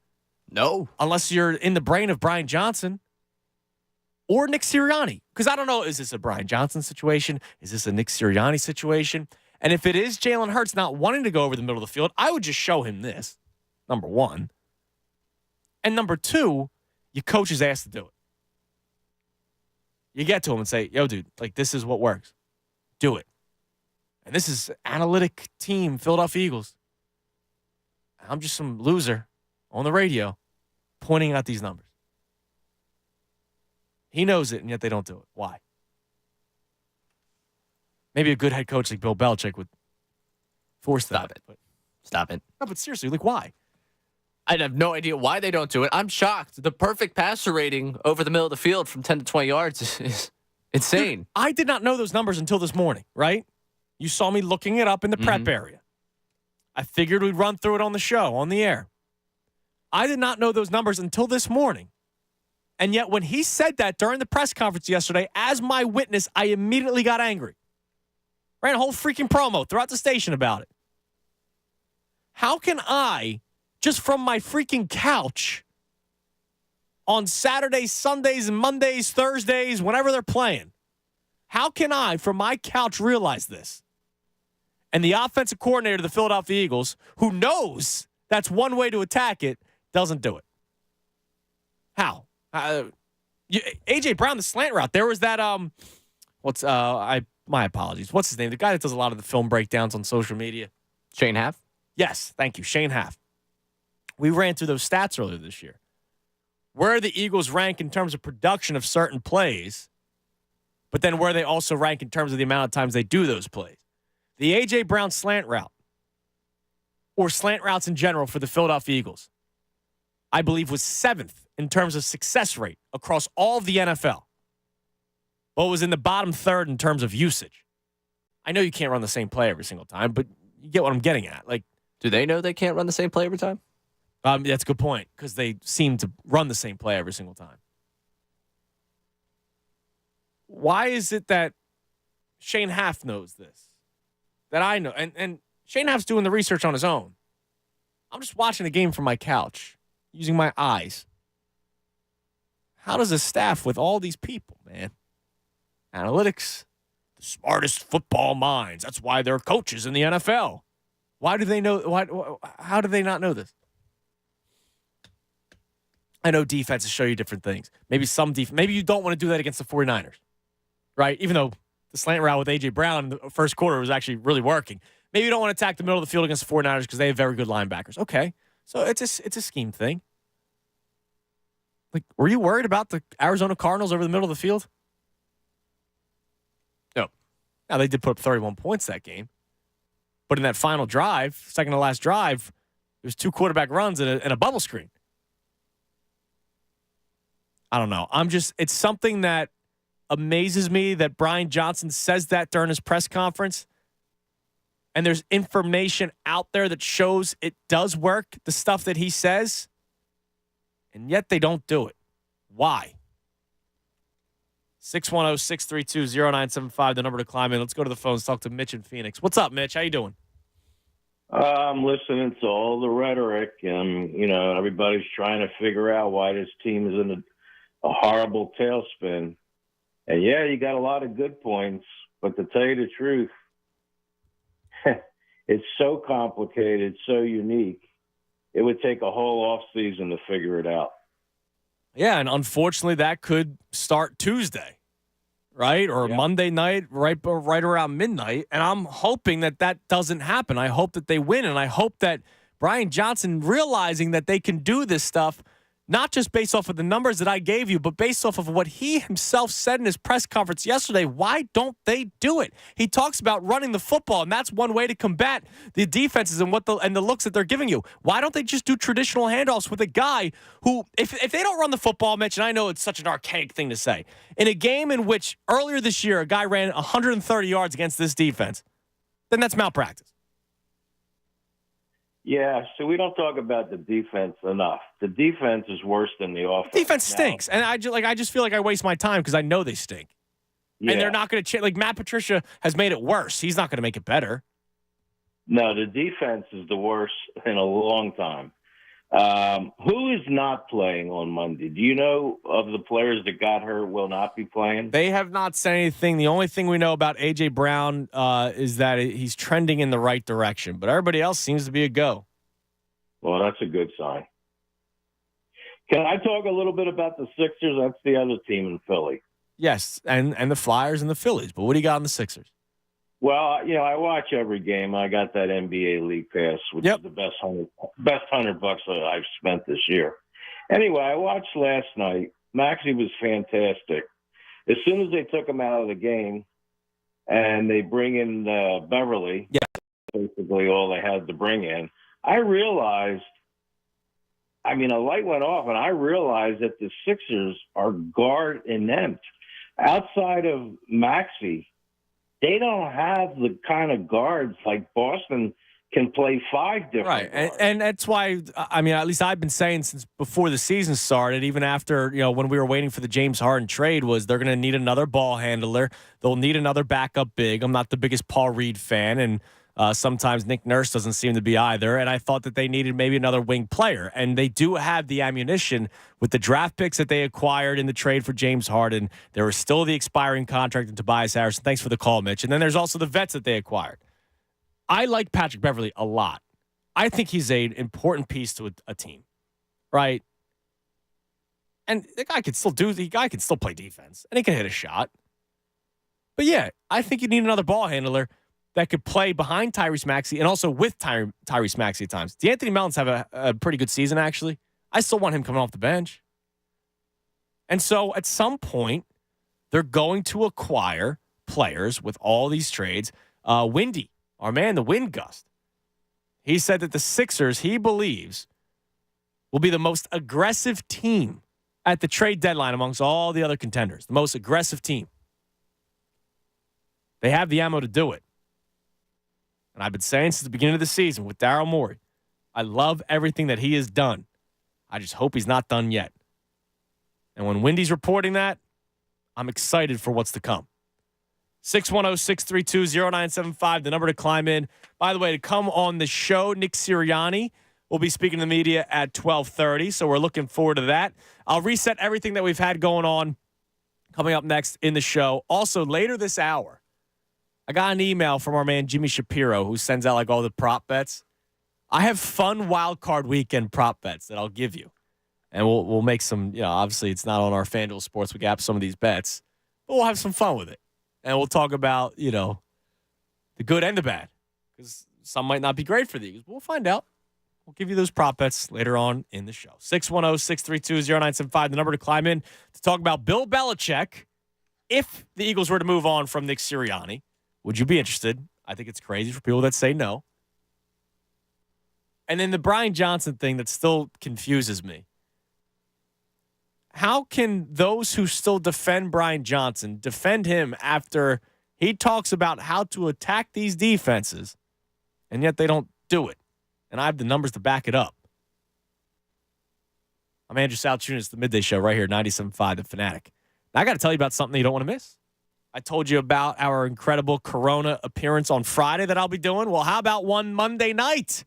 No. Unless you're in the brain of Brian Johnson or Nick Sirianni. Because I don't know, is this a Brian Johnson situation? Is this a Nick Sirianni situation? And if it is Jalen Hurts not wanting to go over the middle of the field, I would just show him this, number one. And number two, your coach is asked to do it. You get to him and say, yo, dude, like this is what works. Do it. And this is analytic team, Philadelphia Eagles. I'm just some loser on the radio pointing out these numbers. He knows it, and yet they don't do it. Why? Maybe a good head coach like Bill Belichick would force that. Stop it. No, but seriously, like why? I have no idea why they don't do it. I'm shocked. The perfect passer rating over the middle of the field from 10 to 20 yards is insane. Dude, I did not know those numbers until this morning, right? You saw me looking it up in the prep area. I figured we'd run through it on the show, on the air. I did not know those numbers until this morning. And yet when he said that during the press conference yesterday, as my witness, I immediately got angry. Ran a whole freaking promo throughout the station about it. How can I, just from my freaking couch, on Saturdays, Sundays, and Mondays, Thursdays, whenever they're playing, how can I, from my couch, realize this? And the offensive coordinator of the Philadelphia Eagles, who knows that's one way to attack it, doesn't do it. How? A.J. Brown, the slant route. There was that, my apologies. What's his name? The guy that does a lot of the film breakdowns on social media. Shane Haff? Yes, thank you. Shane Haff. We ran through those stats earlier this year. Where the Eagles rank in terms of production of certain plays, but then where they also rank in terms of the amount of times they do those plays. The A.J. Brown slant route, or slant routes in general for the Philadelphia Eagles, I believe was 7th in terms of success rate across all of the NFL, but was in the bottom third in terms of usage. I know you can't run the same play every single time, but you get what I'm getting at. Like, do they know they can't run the same play every time? That's a good point, because they seem to run the same play every single time. Why is it that Shane Haff knows this? That I know. And Shane Haff's doing the research on his own. I'm just watching the game from my couch, using my eyes. How does a staff with all these people, man? Analytics, the smartest football minds. That's why they're coaches in the NFL. Why do they know? How do they not know this? I know defenses show you different things. Maybe maybe you don't want to do that against the 49ers, right? Even though the slant route with A.J. Brown in the first quarter was actually really working. Maybe you don't want to attack the middle of the field against the 49ers because they have very good linebackers. Okay, so it's a scheme thing. Like, were you worried about the Arizona Cardinals over the middle of the field? No. Now, they did put up 31 points that game. But in that final drive, second to last drive, it was 2 quarterback runs and a bubble screen. I don't know. It's something that amazes me that Brian Johnson says that during his press conference. And there's information out there that shows it does work, the stuff that he says. And yet they don't do it. Why? 610-632-0975, the number to climb in. Let's go to the phones, talk to Mitch in Phoenix. What's up, Mitch? How you doing? I'm listening to all the rhetoric, and, everybody's trying to figure out why this team is in a horrible tailspin. And, yeah, you got a lot of good points, but to tell you the truth, it's so complicated, so unique. It would take a whole offseason to figure it out. Yeah, and unfortunately, that could start Tuesday, right? Or Monday night, right around midnight. And I'm hoping that doesn't happen. I hope that they win, and I hope that Brian Johnson, realizing that they can do this stuff, not just based off of the numbers that I gave you, but based off of what he himself said in his press conference yesterday. Why don't they do it? He talks about running the football, and that's one way to combat the defenses and the looks that they're giving you. Why don't they just do traditional handoffs with a guy who, if they don't run the football, Mitch, and I know it's such an archaic thing to say, in a game in which earlier this year a guy ran 130 yards against this defense, then that's malpractice. Yeah, so we don't talk about the defense enough. The defense is worse than the offense. Defense stinks, and I just feel like I waste my time because I know they stink. Yeah. And they're not going to change. Like, Matt Patricia has made it worse. He's not going to make it better. No, the defense is the worst in a long time. Who is not playing on Monday? Do you know of the players that got hurt will not be playing? They have not said anything. The only thing we know about A.J. Brown is that he's trending in the right direction, but everybody else seems to be a go. Well, that's a good sign. Can I talk a little bit about the Sixers? That's the other team in Philly. Yes, and the Flyers and the Phillies, but what do you got on the Sixers? Well, I watch every game. I got that NBA League Pass, which is the best $100 that I've spent this year. Anyway, I watched last night. Maxey was fantastic. As soon as they took him out of the game and they bring in Beverly, basically all they had to bring in, I realized, a light went off, and I realized that the Sixers are guard inept. Outside of Maxey, they don't have the kind of guards like Boston can play 5 different Right, guards. and that's why, I mean, at least I've been saying since before the season started, even after, when we were waiting for the James Harden trade, was they're going to need another ball handler. They'll need another backup big. I'm not the biggest Paul Reed fan, and sometimes Nick Nurse doesn't seem to be either. And I thought that they needed maybe another wing player. And they do have the ammunition with the draft picks that they acquired in the trade for James Harden. There was still the expiring contract in Tobias Harris. Thanks for the call, Mitch. And then there's also the vets that they acquired. I like Patrick Beverley a lot. I think he's an important piece to a team, right? And the guy can still play defense, and he can hit a shot. But yeah, I think you need another ball handler that could play behind Tyrese Maxey and also with Tyrese Maxey at times. DeAnthony Melton's have a pretty good season, actually. I still want him coming off the bench. And so at some point, they're going to acquire players with all these trades. Windy, our man, the wind gust. He said that the Sixers, he believes, will be the most aggressive team at the trade deadline amongst all the other contenders. The most aggressive team. They have the ammo to do it. And I've been saying since the beginning of the season with Daryl Morey, I love everything that he has done. I just hope he's not done yet. And when Windy's reporting that, I'm excited for what's to come. 610-632-0975, the number to climb in. By the way, to come on the show, Nick Sirianni will be speaking to the media at 12:30, so we're looking forward to that. I'll reset everything that we've had going on coming up next in the show. Also, later this hour, I got an email from our man Jimmy Shapiro, who sends out like all the prop bets. I have fun wild card weekend prop bets that I'll give you. And we'll make some, obviously it's not on our FanDuel Sportsbook app, some of these bets, but we'll have some fun with it. And we'll talk about, the good and the bad, because some might not be great for the Eagles. We'll find out. We'll give you those prop bets later on in the show. 610-632-0975, the number to climb in to talk about Bill Belichick. If the Eagles were to move on from Nick Sirianni, would you be interested? I think it's crazy for people that say no. And then the Brian Johnson thing that still confuses me. How can those who still defend Brian Johnson defend him after he talks about how to attack these defenses, and yet they don't do it? And I have the numbers to back it up. I'm Andrew Salchunas, the Midday Show right here, 97.5 The Fanatic. Now, I got to tell you about something you don't want to miss. I told you about our incredible Corona appearance on Friday that I'll be doing. Well, how about one Monday night?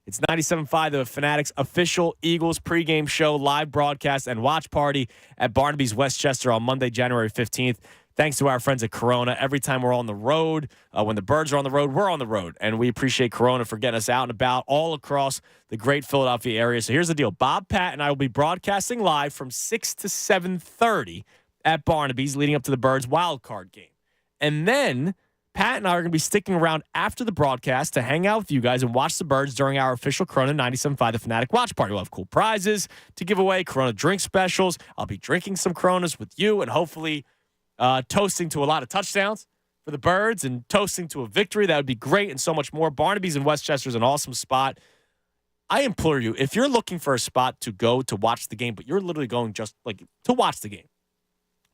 It's 97.5 The Fanatic's official Eagles pregame show, live broadcast, and watch party at Barnaby's Westchester on Monday, January 15th. Thanks to our friends at Corona. Every time we're on the road, when the Birds are on the road, we're on the road. And we appreciate Corona for getting us out and about all across the great Philadelphia area. So here's the deal. Bob, Pat, and I will be broadcasting live from 6 to 7:30 at Barnaby's leading up to the Birds wild card game. And then Pat and I are going to be sticking around after the broadcast to hang out with you guys and watch the Birds during our official Corona 97.5 The Fanatic watch party. We'll have cool prizes to give away, Corona drink specials. I'll be drinking some Coronas with you and hopefully toasting to a lot of touchdowns for the Birds and toasting to a victory. That would be great, and so much more. Barnaby's in Westchester is an awesome spot. I implore you, if you're looking for a spot to go to watch the game, but you're literally going just like to watch the game,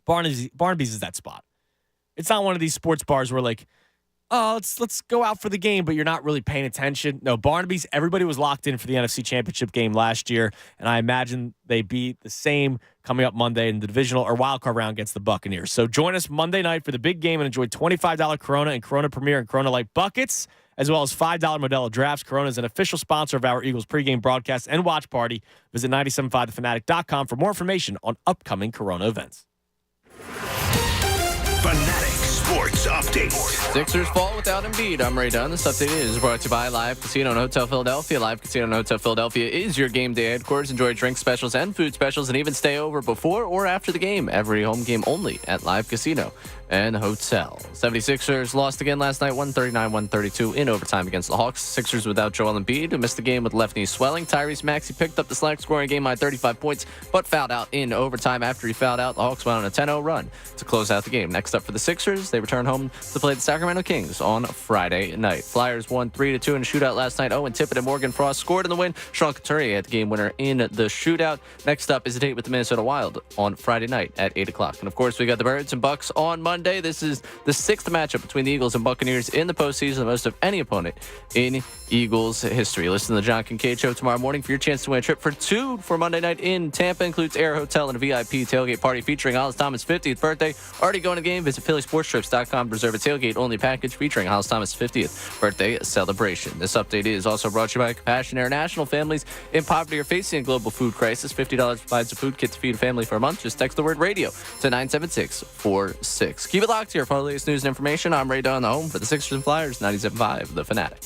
Barnaby's is that spot. It's not one of these sports bars where like, oh, let's go out for the game, but you're not really paying attention. No, Barnaby's, everybody was locked in for the NFC Championship game last year, and I imagine they be the same coming up Monday in the divisional or wildcard round against the Buccaneers. So join us Monday night for the big game and enjoy $25 Corona and Corona Premier and Corona Light buckets, as well as $5 Modelo drafts. Corona is an official sponsor of our Eagles pregame broadcast and watch party. Visit 975thefanatic.com for more information on upcoming Corona events. Fanatic Sports Update. Sixers fall without Embiid. I'm Ray Dunn. This update is brought to you by Live Casino and Hotel Philadelphia. Live Casino and Hotel Philadelphia is your game day headquarters. Enjoy drink specials and food specials, and even stay over before or after the game. Every home game only at Live Casino and Hotel. 76ers lost again last night, 139-132 in overtime against the Hawks. Sixers without Joel Embiid, who missed the game with left knee swelling. Tyrese Maxey picked up the slack, scoring a game-high 35 points, but fouled out in overtime. After he fouled out, the Hawks went on a 10-0 run to close out the game. Next up for the Sixers, they return home home to play the Sacramento Kings on Friday night. Flyers won 3-2 in a shootout last night. Owen Tippett and Morgan Frost scored in the win. Sean Couturier had the game winner in the shootout. Next up is a date with the Minnesota Wild on Friday night at 8 o'clock. And, of course, we got the Birds and Bucks on Monday. This is the 6th matchup between the Eagles and Buccaneers in the postseason, the most of any opponent in Eagles history. Listen to the John Kincaid Show tomorrow morning for your chance to win a trip for two for Monday night in Tampa. Includes Air Hotel and a VIP tailgate party featuring Hollis Thomas' 50th birthday. Already going to game? Visit PhillySportsTrips.com to reserve a tailgate-only package featuring Hollis Thomas' 50th birthday celebration. This update is also brought to you by Compassion International. Families in poverty are facing a global food crisis. $50 provides a food kit to feed a family for a month. Just text the word radio to 97646. Keep it locked here for all the latest news and information. I'm Ray Dunn, the home for the Sixers and Flyers, 97.5 The Fanatic.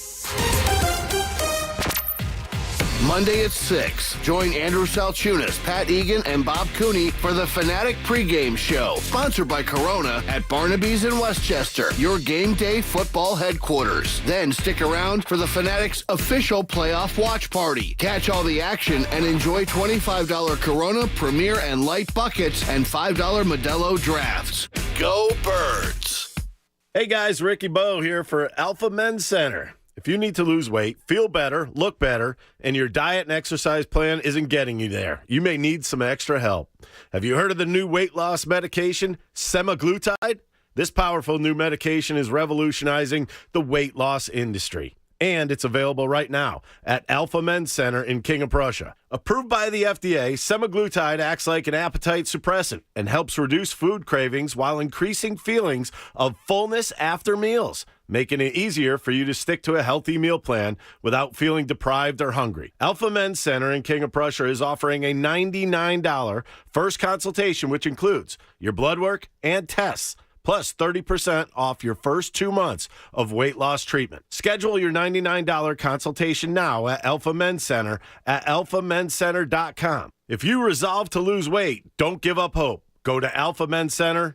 Monday at 6. Join Andrew Salchunas, Pat Egan, and Bob Cooney for the Fanatic pregame show. Sponsored by Corona at Barnaby's in Westchester, your game day football headquarters. Then stick around for the Fanatic's official playoff watch party. Catch all the action and enjoy $25 Corona, Premier, and Light buckets and $5 Modelo drafts. Go Birds! Hey guys, Ricky Bo here for Alpha Men's Center. If you need to lose weight, feel better, look better, and your diet and exercise plan isn't getting you there, you may need some extra help. Have you heard of the new weight loss medication, semaglutide? This powerful new medication is revolutionizing the weight loss industry. And it's available right now at Alpha Men's Center in King of Prussia. Approved by the FDA, semaglutide acts like an appetite suppressant and helps reduce food cravings while increasing feelings of fullness after meals, making it easier for you to stick to a healthy meal plan without feeling deprived or hungry. Alpha Men's Center in King of Prussia is offering a $99 first consultation, which includes your blood work and tests, plus 30% off your first 2 months of weight loss treatment. Schedule your $99 consultation now at Alpha Men's Center at alphamenscenter.com. If you resolve to lose weight, don't give up hope. Go to alphamenscenter.com.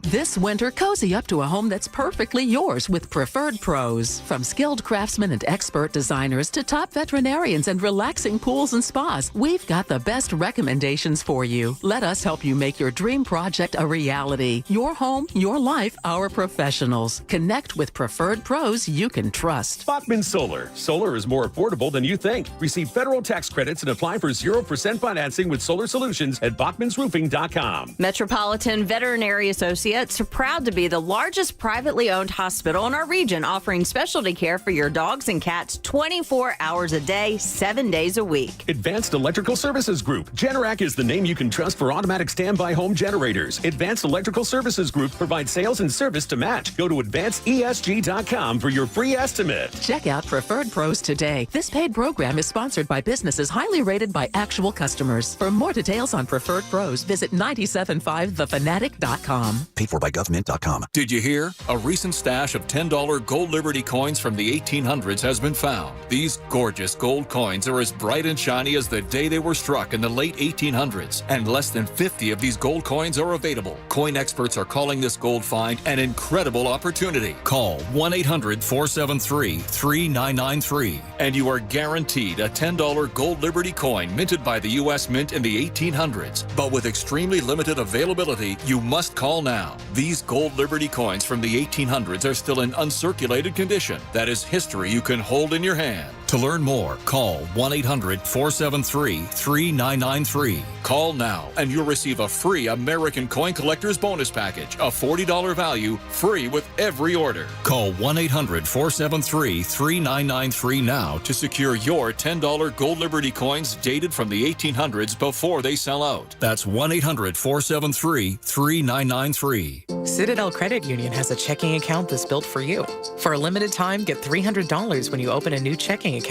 This winter, cozy up to a home that's perfectly yours with Preferred Pros. From skilled craftsmen and expert designers to top veterinarians and relaxing pools and spas, we've got the best recommendations for you. Let us help you make your dream project a reality. Your home, your life, our professionals. Connect with Preferred Pros you can trust. Bachman Solar. Solar is more affordable than you think. Receive federal tax credits and apply for 0% financing with solar solutions at bachmansroofing.com. Metropolitan Veterinary Associates are proud to be the largest privately owned hospital in our region, offering specialty care for your dogs and cats 24 hours a day, 7 days a week. Advanced Electrical Services Group. Generac is the name you can trust for automatic standby home generators. Advanced Electrical Services Group provides sales and service to match. Go to advancedesg.com for your free estimate. Check out Preferred Pros today. This paid program is sponsored by businesses highly rated by actual customers. For more details on Preferred Pros, visit 975thefanatic.com. Paid for by government.com. Did you hear? A recent stash of $10 gold Liberty coins from the 1800s has been found. These gorgeous gold coins are as bright and shiny as the day they were struck in the late 1800s, and less than 50 of these gold coins are available. Coin experts are calling this gold find an incredible opportunity. Call 1-800-473-3993 and you are guaranteed a $10 gold Liberty coin minted by the U.S. Mint in the 1800s, but with extremely limited availability. You must call now. These gold Liberty coins from the 1800s are still in uncirculated condition. That is history you can hold in your hand. To learn more, call 1-800-473-3993. Call now and you'll receive a free American Coin Collector's Bonus Package, a $40 value, free with every order. Call 1-800-473-3993 now to secure your $10 gold Liberty coins dated from the 1800s before they sell out. That's 1-800-473-3993. Citadel Credit Union has a checking account that's built for you. For a limited time, get $300 when you open a new checking account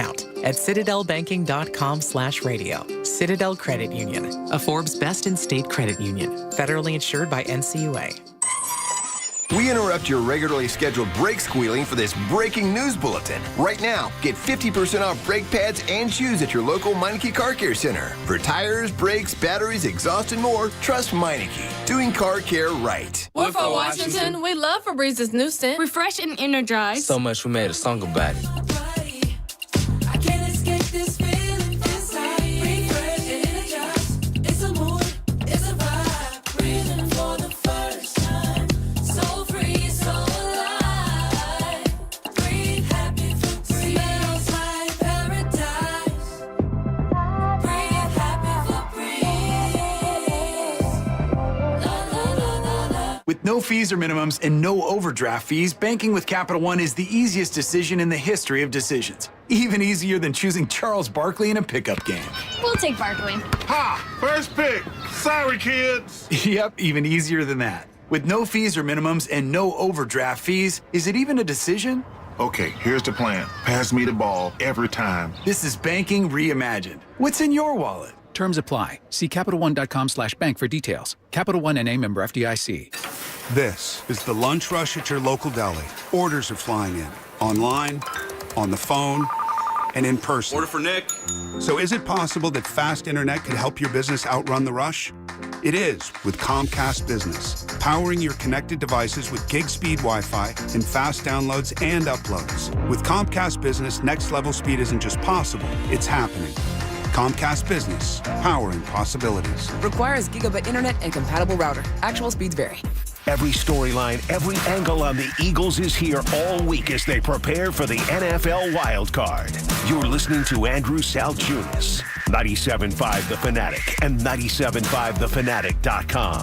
at citadelbanking.com/radio. Citadel Credit Union, a Forbes Best in State credit union, federally insured by NCUA. We interrupt your regularly scheduled brake squealing for this breaking news bulletin. Right now, get 50% off brake pads and shoes at your local Meineke Car Care Center. For tires, brakes, batteries, exhaust, and more, trust Meineke, doing car care right. We're for Washington. We love Febrez's new scent. Refresh and energize. So much we made a song about it. I can't escape this feeling inside. Refresh and energize. It's a mood, it's a vibe. Breathing for the first time. So free, so no fees or minimums and no overdraft fees, banking with Capital One is the easiest decision in the history of decisions. Even easier than choosing Charles Barkley in a pickup game. We'll take Barkley. Ha! First pick. Sorry, kids. Yep, even easier than that. With no fees or minimums and no overdraft fees, is it even a decision? Okay, here's the plan. Pass me the ball every time. This is banking reimagined. What's in your wallet? Terms apply. See CapitalOne.com/bank for details. Capital One NA, member FDIC. This is the lunch rush at your local deli. Orders are flying in. Online, on the phone, and in person. Order for Nick. So is it possible that fast internet could help your business outrun the rush? It is with Comcast Business, powering your connected devices with gig speed Wi-Fi and fast downloads and uploads. With Comcast Business, next level speed isn't just possible, it's happening. Comcast Business, powering possibilities. Requires gigabit internet and compatible router. Actual speeds vary. Every storyline, every angle on the Eagles is here all week as they prepare for the NFL Wild Card. You're listening to Andrew Salchunas, 97.5 The Fanatic and 97.5thefanatic.com.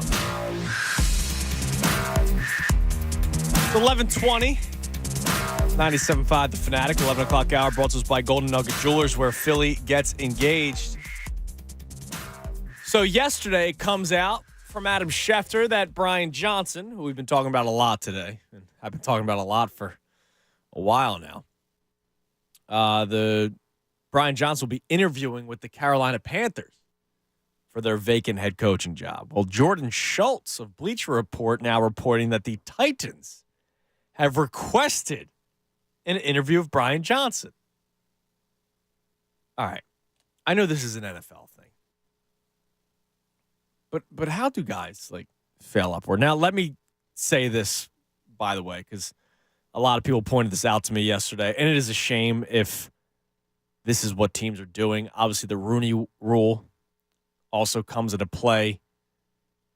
It's 11:20. 97.5 The Fanatic, 11 o'clock hour, brought to us by Golden Nugget Jewelers, where Philly gets engaged. So yesterday it comes out from Adam Schefter that Brian Johnson, who we've been talking about a lot today, and I've been talking about a lot for a while now, the Brian Johnson will be interviewing with the Carolina Panthers for their vacant head coaching job. Well, Jordan Schultz of Bleacher Report now reporting that the Titans have requested an interview of Brian Johnson. All right. I know this is an NFL thing. But how do guys, fail upward? Now, let me say this, by the way, because a lot of people pointed this out to me yesterday, and it is a shame if this is what teams are doing. Obviously, the Rooney Rule also comes into play,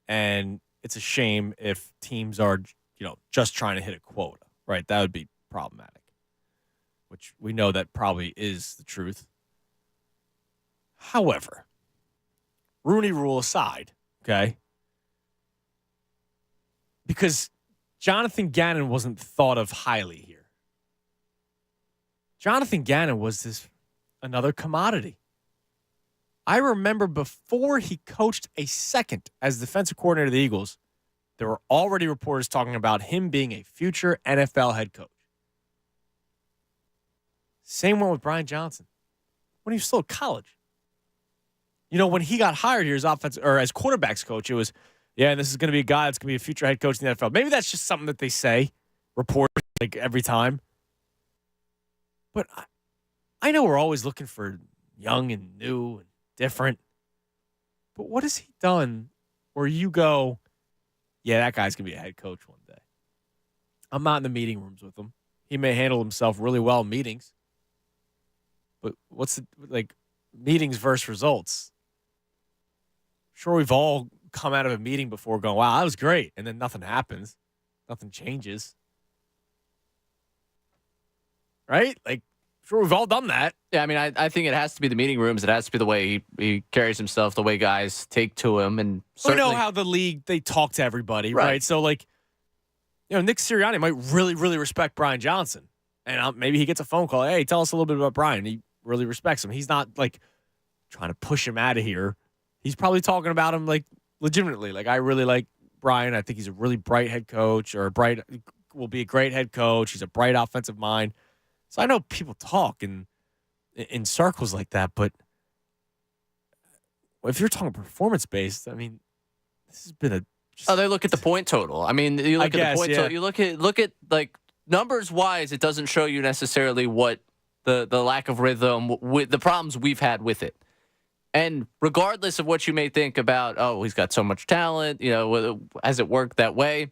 and it's a shame if teams are, just trying to hit a quota, right? That would be problematic, which we know that probably is the truth. However, Rooney Rule aside, okay, because Jonathan Gannon wasn't thought of highly here. Jonathan Gannon was another commodity. I remember before he coached a second as defensive coordinator of the Eagles, there were already reporters talking about him being a future NFL head coach. Same one with Brian Johnson when he was still at college. When he got hired here as as quarterbacks coach, it was, this is going to be a guy that's going to be a future head coach in the NFL. Maybe that's just something that they say, reporters, every time. But I know we're always looking for young and new and different. But what has he done where you go, that guy's going to be a head coach one day? I'm not in the meeting rooms with him. He may handle himself really well in meetings. But what's meetings versus results? Sure, we've all come out of a meeting before going, wow, that was great. And then nothing happens. Nothing changes. Right? Sure, we've all done that. Yeah, I mean, I think it has to be the meeting rooms. It has to be the way he carries himself, the way guys take to him. And we know how the league, they talk to everybody, right? So, Nick Sirianni might really, really respect Brian Johnson. And maybe he gets a phone call. Hey, tell us a little bit about Brian. He really respects him. He's not, trying to push him out of here. He's probably talking about him, legitimately. I really like Brian. I think he's a really bright head coach, will be a great head coach. He's a bright offensive mind. So I know people talk in circles like that, but if you're talking performance-based, I mean, this has been they look at the point total. I mean, you look at the point total. You look at numbers-wise, it doesn't show you necessarily what the lack of rhythm, with the problems we've had with it. And regardless of what you may think about, he's got so much talent, has it worked that way?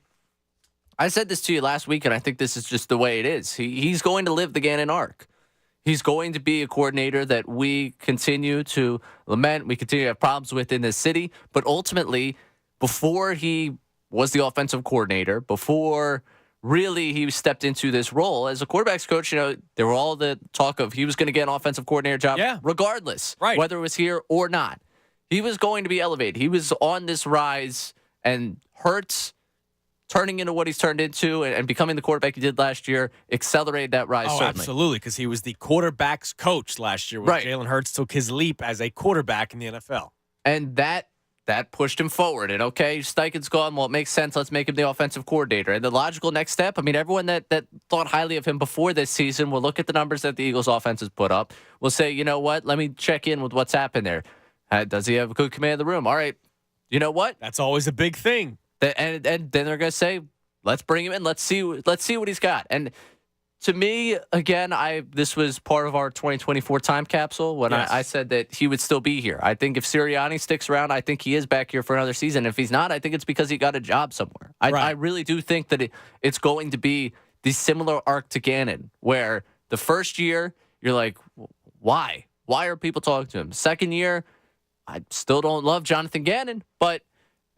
I said this to you last week, and I think this is just the way it is. He's going to live the Gannon arc. He's going to be a coordinator that we continue to lament, we continue to have problems with in this city. But ultimately, before he was the offensive coordinator, before really he stepped into this role as a quarterbacks coach, there were all the talk of he was going to get an offensive coordinator job regardless, whether it was here or not. He was going to be elevated. He was on this rise, and Hurts turning into what he's turned into and becoming the quarterback he did last year accelerated that rise, certainly. Absolutely, because he was the quarterback's coach last year when Jalen Hurts took his leap as a quarterback in the NFL. And that pushed him forward. And okay, Steichen's gone. Well, it makes sense. Let's make him the offensive coordinator. And the logical next step, I mean, everyone that thought highly of him before this season will look at the numbers that the Eagles offense has put up. Will say, you know what? Let me check in with what's happened there. Does he have a good command of the room? All right. You know what? That's always a big thing. And then they're going to say, let's bring him in. Let's see what he's got. And to me, again, this was part of our 2024 time capsule when I said that he would still be here. I think if Sirianni sticks around, I think he is back here for another season. If he's not, I think it's because he got a job somewhere. I really do think that it's going to be the similar arc to Gannon, where the first year, you're like, why? Why are people talking to him? Second year, I still don't love Jonathan Gannon, but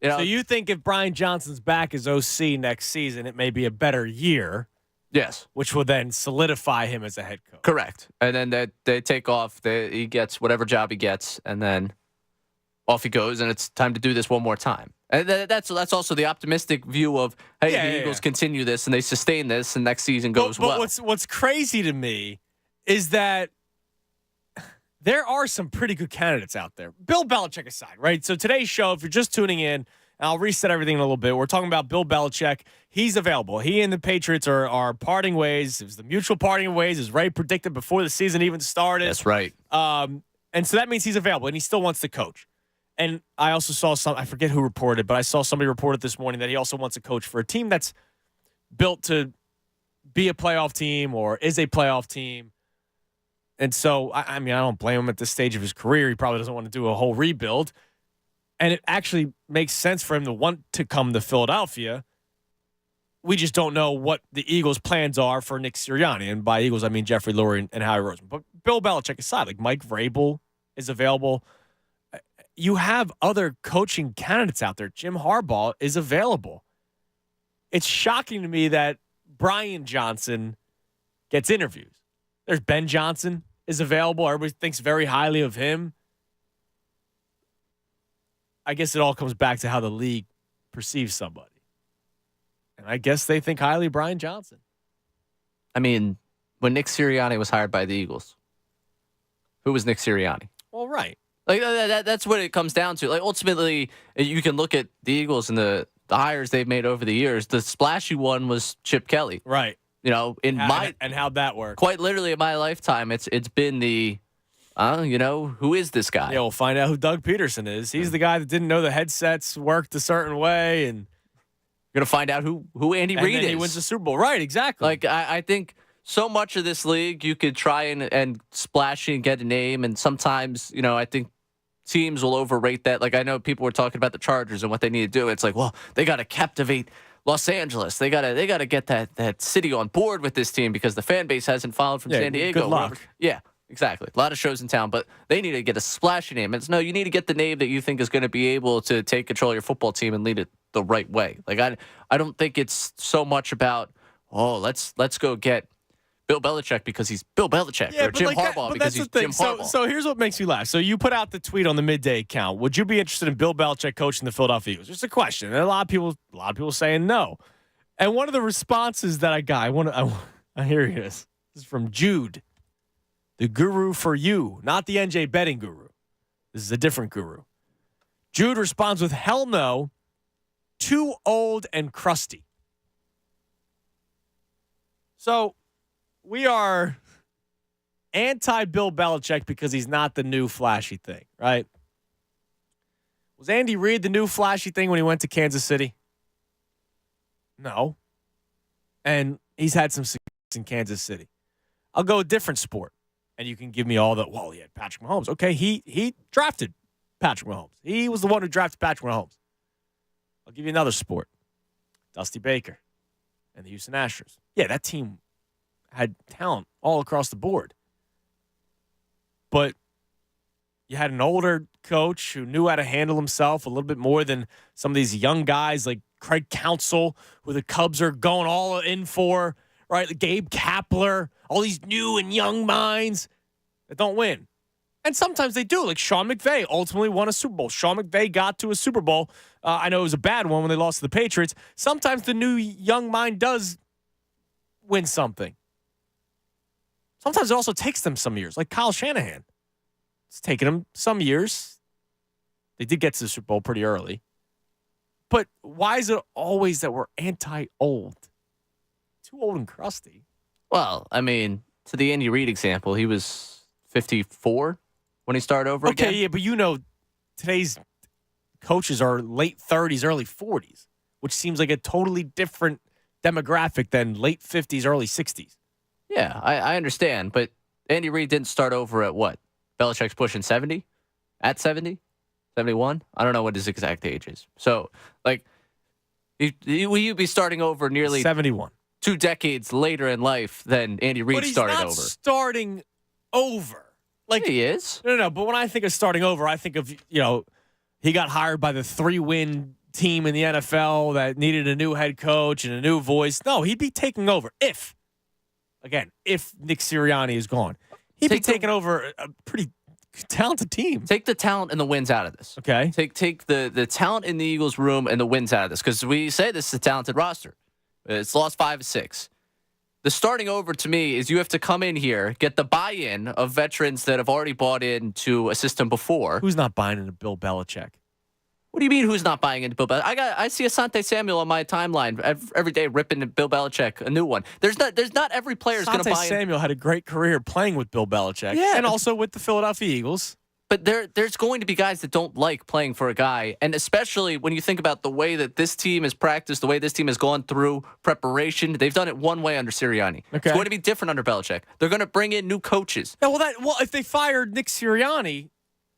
So you think if Brian Johnson's back as OC next season, it may be a better year? Yes. Which will then solidify him as a head coach. Correct. And then they take off. He gets whatever job he gets, and then off he goes, and it's time to do this one more time. And that's also the optimistic view of, hey, the Eagles continue this, and they sustain this, and next season goes well. But what's crazy to me is that there are some pretty good candidates out there. Bill Belichick aside, right? So today's show, if you're just tuning in, I'll reset everything in a little bit. We're talking about Bill Belichick. He's available. He and the Patriots are parting ways. It was the mutual parting of ways, as Ray predicted before the season even started. That's right. And so that means he's available, and he still wants to coach. And I also saw I forget who reported, but I saw somebody report it this morning that he also wants to coach for a team that's built to be a playoff team or is a playoff team. And so, I mean, I don't blame him at this stage of his career. He probably doesn't want to do a whole rebuild. And it actually makes sense for him to want to come to Philadelphia. We just don't know what the Eagles' plans are for Nick Sirianni. And by Eagles, I mean Jeffrey Lurie and Howie Roseman. But Bill Belichick aside, like Mike Vrabel is available. You have other coaching candidates out there. Jim Harbaugh is available. It's shocking to me that Brian Johnson gets interviews. There's Ben Johnson is available. Everybody thinks very highly of him. I guess it all comes back to how the league perceives somebody. And I guess they think highly of Brian Johnson. I mean, when Nick Sirianni was hired by the Eagles, who was Nick Sirianni? Well, right. Like that's what it comes down to. Like ultimately, you can look at the Eagles and the hires they've made over the years. The splashy one was Chip Kelly. Right. You know, and how'd that work? Quite literally in my lifetime, it's been the who is this guy? Yeah, we'll find out who Doug Peterson is. He's the guy that didn't know the headsets worked a certain way, and you're gonna find out who Andy Reid is. He wins the Super Bowl, right? Exactly. Like I think so much of this league, you could try and splash and get a name, and sometimes I think teams will overrate that. Like I know people were talking about the Chargers and what they need to do. It's like, well, they got to captivate Los Angeles. They gotta get that city on board with this team because the fan base hasn't followed from San Diego. Good luck. Yeah. Exactly. A lot of shows in town, but they need to get a splashy name. It's you need to get the name that you think is going to be able to take control of your football team and lead it the right way. Like I don't think it's so much about, let's go get Bill Belichick because he's Bill Belichick or Jim Harbaugh because he's Jim Harbaugh. So here's what makes me laugh. So you put out the tweet on the midday account. Would you be interested in Bill Belichick coaching the Philadelphia Eagles? Just a question. And a lot of people saying no. And one of the responses that I got, I hear this. This is from Jude. The guru for you, not the NJ betting guru. This is a different guru. Jude responds with, hell no, too old and crusty. So we are anti-Bill Belichick because he's not the new flashy thing, right? Was Andy Reid the new flashy thing when he went to Kansas City? No. And he's had some success in Kansas City. I'll go a different sport. And you can give me all the, he had Patrick Mahomes. Okay, he drafted Patrick Mahomes. He was the one who drafted Patrick Mahomes. I'll give you another sport. Dusty Baker and the Houston Astros. Yeah, that team had talent all across the board. But you had an older coach who knew how to handle himself a little bit more than some of these young guys like Craig Counsell, who the Cubs are going all in for. Right, Gabe Kapler, all these new and young minds that don't win. And sometimes they do. Like Sean McVay ultimately won a Super Bowl. Sean McVay got to a Super Bowl. I know it was a bad one when they lost to the Patriots. Sometimes the new young mind does win something. Sometimes it also takes them some years, like Kyle Shanahan. It's taken him some years. They did get to the Super Bowl pretty early. But why is it always that we're anti-old? Too old and crusty. Well, I mean, to the Andy Reid example, he was 54 when he started over again. Okay, yeah, but today's coaches are late 30s, early 40s, which seems like a totally different demographic than late 50s, early 60s. Yeah, I understand, but Andy Reid didn't start over at what? Belichick's pushing 70? At 70? 71? I don't know what his exact age is. So, like, will you be starting over nearly 71, 2 decades later in life than Andy Reid started over? But he's not starting over. Like, he is. No. But when I think of starting over, I think of, he got hired by the 3-win team in the NFL that needed a new head coach and a new voice. No, he'd be taking over if Nick Sirianni is gone. He'd be taking over a pretty talented team. Take the talent and the wins out of this. Okay. Take the talent in the Eagles room and the wins out of this, because we say this is a talented roster. It's lost 5 of 6. The starting over to me is you have to come in here, get the buy-in of veterans that have already bought into a system before. Who's not buying into Bill Belichick? What do you mean who's not buying into Bill Belichick? I see Asante Samuel on my timeline every day ripping Bill Belichick a new one. There's not every player is going to buy Asante Samuel had a great career playing with Bill Belichick. Yeah. And also with the Philadelphia Eagles. But there's going to be guys that don't like playing for a guy, and especially when you think about the way that this team has practiced, the way this team has gone through preparation, they've done it one way under Sirianni. Okay. It's going to be different under Belichick. They're going to bring in new coaches. Yeah, well, if they fired Nick Sirianni,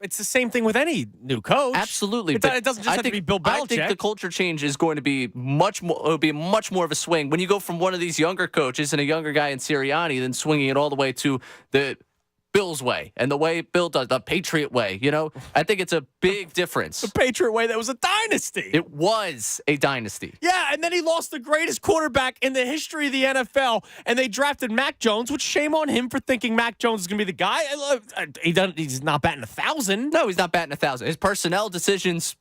it's the same thing with any new coach. Absolutely. It doesn't just have to be Bill Belichick. I think the culture change is going to be much more of a swing when you go from one of these younger coaches and a younger guy in Sirianni than swinging it all the way to the Bill's way and the way Bill does, the Patriot way. I think it's a big difference. The Patriot way, that was a dynasty. It was a dynasty. Yeah, and then he lost the greatest quarterback in the history of the NFL, and they drafted Mac Jones, which shame on him for thinking Mac Jones is going to be the guy. He's not batting 1,000. No, he's not batting 1,000. His personnel decisions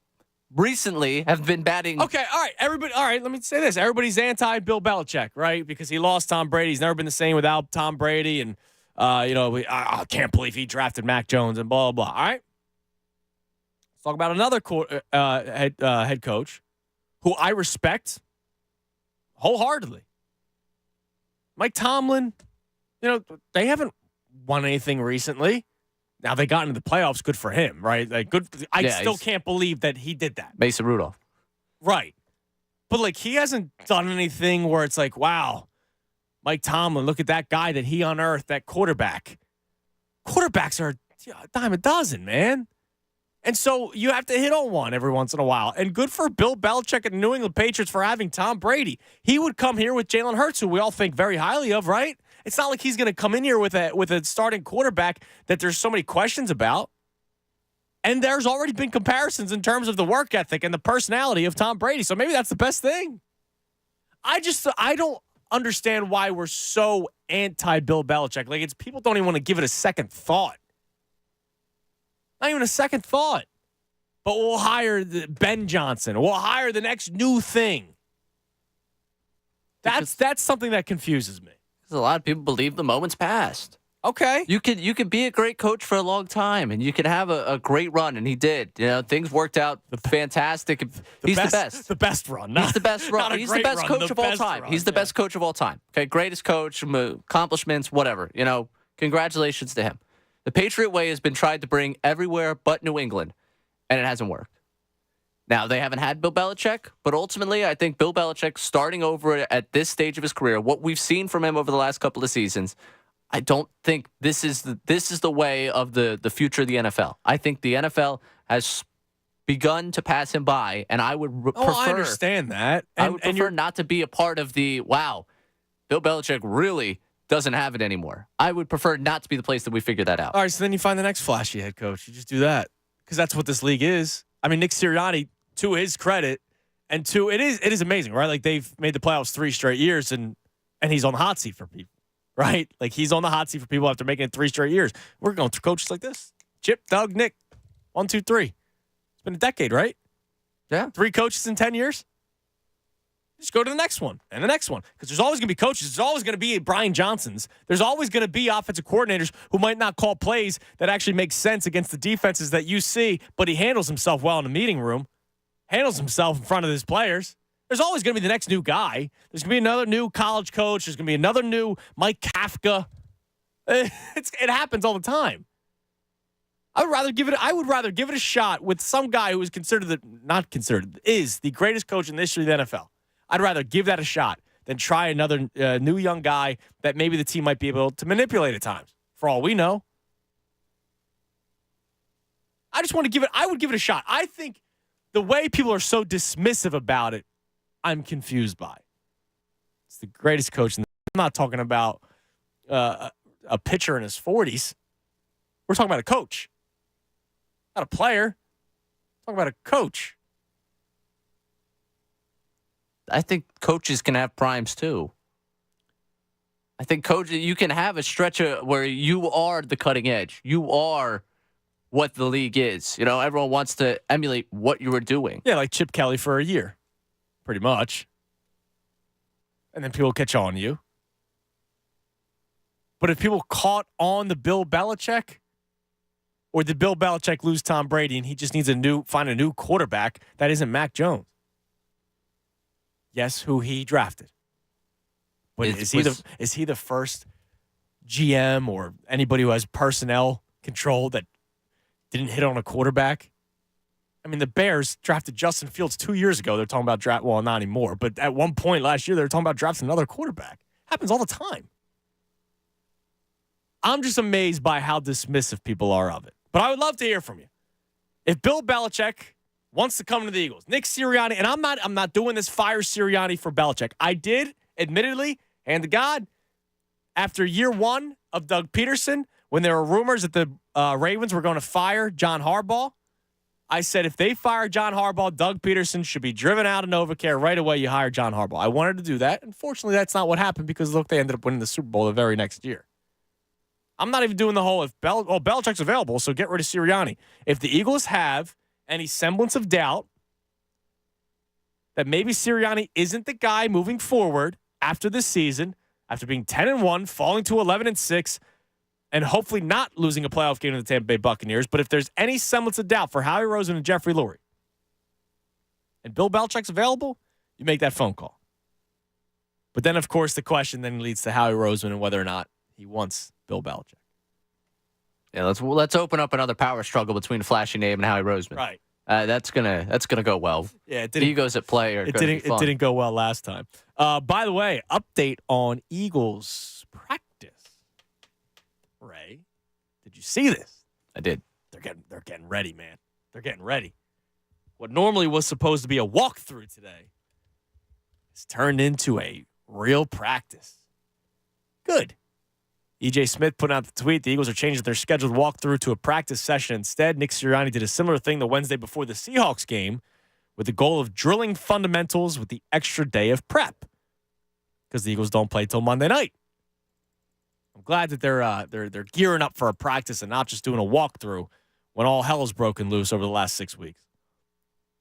recently have been batting. Okay, all right, let me say this. Everybody's anti-Bill Belichick, right? Because he lost Tom Brady. He's never been the same without Tom Brady, and I can't believe he drafted Mac Jones and blah, blah, blah. All right? Let's talk about another head coach who I respect wholeheartedly. Mike Tomlin, they haven't won anything recently. Now, they got into the playoffs. Good for him, right? I still can't believe that he did that. Mason Rudolph. Right. But, he hasn't done anything where it's like, wow, Mike Tomlin, look at that guy that he unearthed, that quarterback. Quarterbacks are a dime a dozen, man. And so you have to hit on one every once in a while. And good for Bill Belichick and the New England Patriots for having Tom Brady. He would come here with Jalen Hurts, who we all think very highly of, right? It's not like he's going to come in here with a starting quarterback that there's so many questions about. And there's already been comparisons in terms of the work ethic and the personality of Tom Brady. So maybe that's the best thing. I don't understand why we're so anti-Bill Belichick. It's people don't even want to give it a second thought. Not even a second thought. But we'll hire Ben Johnson. We'll hire the next new thing. That's something that confuses me. Because a lot of people believe the moment's past. Okay. You could be a great coach for a long time, and you could have a great run, and he did. Things worked out fantastic. He's the best. The best run. He's the best run. He's the best coach of all time. He's the best coach of all time. Okay, greatest coach, accomplishments, whatever. Congratulations to him. The Patriot way has been tried to bring everywhere but New England, and it hasn't worked. Now, they haven't had Bill Belichick, but ultimately, I think Bill Belichick starting over at this stage of his career, what we've seen from him over the last couple of seasons, I don't think this is the way of the future of the NFL. I think the NFL has begun to pass him by, and I would prefer. I understand that. I would prefer not to be a part of the wow. Bill Belichick really doesn't have it anymore. I would prefer not to be the place that we figure that out. All right, so then you find the next flashy head coach. You just do that because that's what this league is. I mean, Nick Sirianni, to his credit, and it is amazing, right? They've made the playoffs 3 straight years, and he's on the hot seat for people. Right? He's on the hot seat for people after making it 3 straight years. We're going through coaches like this. Chip, Doug, Nick. 1, 2, 3. It's been a decade, right? Yeah. 3 coaches in 10 years. Just go to the next one and the next one. Because there's always going to be coaches. There's always going to be Brian Johnsons. There's always going to be offensive coordinators who might not call plays that actually make sense against the defenses that you see, but he handles himself well in the meeting room, handles himself in front of his players. There's always going to be the next new guy. There's going to be another new college coach. There's going to be another new Mike Kafka. It happens all the time. I would rather give it a shot with some guy who is is the greatest coach in the history of the NFL. I'd rather give that a shot than try another new young guy that maybe the team might be able to manipulate at times. For all we know, I would give it a shot. I think the way people are so dismissive about it, I'm confused by. It's the greatest coach. I'm not talking about a pitcher in his 40s. We're talking about a coach, not a player. We're talking about a coach. I think coaches can have primes too. I think you can have a stretch where you are the cutting edge. You are what the league is. You know, everyone wants to emulate what you were doing. Yeah, like Chip Kelly for a year, pretty much. And then people catch on to you. But if people caught on the Bill Belichick, or did Bill Belichick lose Tom Brady and he just needs find a new quarterback that isn't Mac Jones? Yes, who he drafted. But is he the first GM or anybody who has personnel control that didn't hit on a quarterback? I mean, the Bears drafted Justin Fields 2 years ago. They're talking about well, not anymore. But at one point last year, they were talking about drafting another quarterback. Happens all the time. I'm just amazed by how dismissive people are of it. But I would love to hear from you. If Bill Belichick wants to come to the Eagles, Nick Sirianni, and I'm not doing this fire Sirianni for Belichick. I did, admittedly, hand to God, after year one of Doug Peterson, when there were rumors that the Ravens were going to fire John Harbaugh, I said if they fire John Harbaugh, Doug Peterson should be driven out of NovaCare right away. You hire John Harbaugh. I wanted to do that. Unfortunately, that's not what happened because, look, they ended up winning the Super Bowl the very next year. I'm not even doing the whole Belichick's available, so get rid of Sirianni. If the Eagles have any semblance of doubt that maybe Sirianni isn't the guy moving forward after this season, after being 10-1, falling to 11-6, and hopefully not losing a playoff game to the Tampa Bay Buccaneers, but if there's any semblance of doubt for Howie Roseman and Jeffrey Lurie, and Bill Belichick's available, you make that phone call. But then, of course, the question then leads to Howie Roseman and whether or not he wants Bill Belichick. Yeah, let's open up another power struggle between Flashy Name and Howie Roseman. Right. That's gonna go well. Yeah, the egos at play are it didn't go well last time. By the way, update on Eagles practice. Ray, did you see this? I did. They're getting ready, man. They're getting ready. What normally was supposed to be a walkthrough today has turned into a real practice. Good. E.J. Smith put out the tweet, the Eagles are changing their scheduled walkthrough to a practice session instead. Nick Sirianni did a similar thing the Wednesday before the Seahawks game with the goal of drilling fundamentals with the extra day of prep because the Eagles don't play till Monday night. I'm glad that they're gearing up for a practice and not just doing a walkthrough when all hell has broken loose over the last 6 weeks.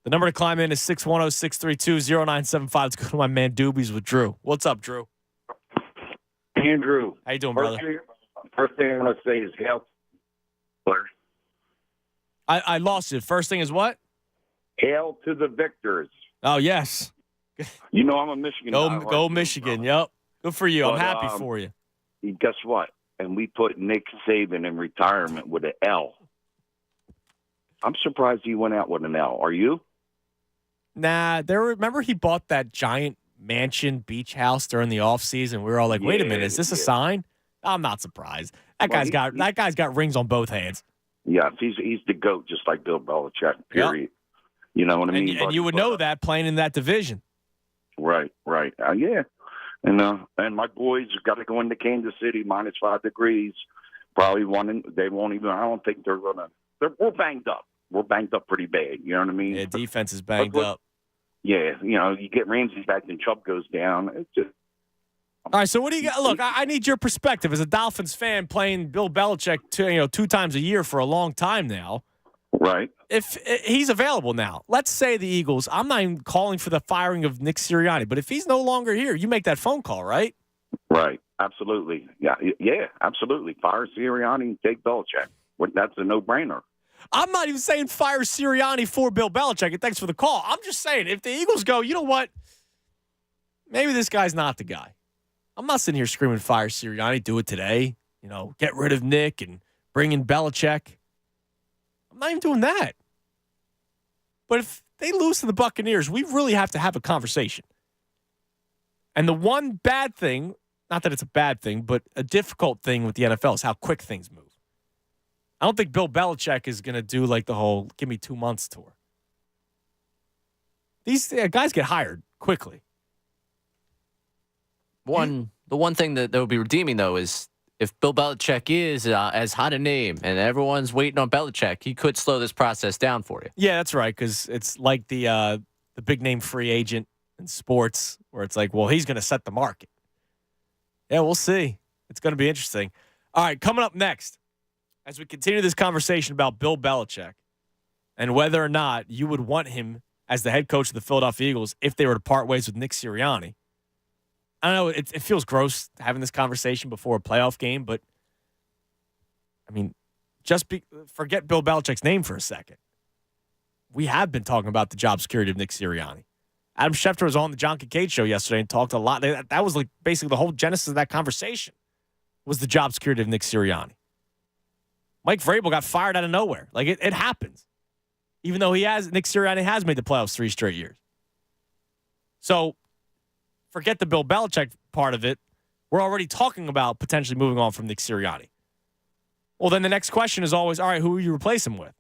The number to climb in is 610-632-0975. Let's go to my man Doobies with Drew. What's up, Drew? Andrew. How you doing, brother? First thing I'm going to say is hail. I lost it. First thing is what? Hail to the victors. Oh, yes. You know I'm a Michigan guy. Go Michigan. Yep. Good for you. I'm happy for you. Guess what? And we put Nick Saban in retirement with an L. I'm surprised he went out with an L. Are you? Nah. Remember he bought that giant mansion beach house during the offseason. We were all like, wait a minute, is this a sign? I'm not surprised. That guy's got rings on both hands. Yeah, he's the GOAT, just like Bill Belichick, period. Yep. You know what I mean? And you would know that playing in that division. Right. Yeah. And my boys got to go into Kansas City, -5 degrees. Probably they won't even, I don't think we're banged up. We're banged up pretty bad. You know what I mean? Yeah, defense is banged up. Yeah, you get Ramsey back and Chubb goes down. It's just, All right, so what do you got? Look, I need your perspective as a Dolphins fan playing Bill Belichick 2 times a year for a long time now. Right. If he's available now, let's say the Eagles, I'm not even calling for the firing of Nick Sirianni, but if he's no longer here, you make that phone call, right? Right. Absolutely. Yeah, absolutely. Fire Sirianni and take Belichick. That's a no-brainer. I'm not even saying fire Sirianni for Bill Belichick, and thanks for the call. I'm just saying, if the Eagles go, you know what? Maybe this guy's not the guy. I'm not sitting here screaming fire Sirianni, do it today. Get rid of Nick and bring in Belichick. I'm not even doing that. But if they lose to the Buccaneers, we really have to have a conversation. And the one bad thing, not that it's a bad thing, but a difficult thing with the NFL is how quick things move. I don't think Bill Belichick is going to do like the whole give me 2 months tour. These guys get hired quickly. The one thing that would be redeeming, though, is if Bill Belichick is as hot a name and everyone's waiting on Belichick, he could slow this process down for you. Yeah, that's right, because it's like the big-name free agent in sports where it's like, well, he's going to set the market. Yeah, we'll see. It's going to be interesting. All right, coming up next, as we continue this conversation about Bill Belichick and whether or not you would want him as the head coach of the Philadelphia Eagles if they were to part ways with Nick Sirianni. I don't know, it feels gross having this conversation before a playoff game, but, I mean, forget Bill Belichick's name for a second. We have been talking about the job security of Nick Sirianni. Adam Schefter was on the John Kincaid show yesterday and talked a lot. That was like basically the whole genesis of that conversation was the job security of Nick Sirianni. Mike Vrabel got fired out of nowhere. Like, it happens. Even though Nick Sirianni has made the playoffs 3 straight years. So, forget the Bill Belichick part of it. We're already talking about potentially moving on from Nick Sirianni. Well, then the next question is always, all right, who will you replace him with?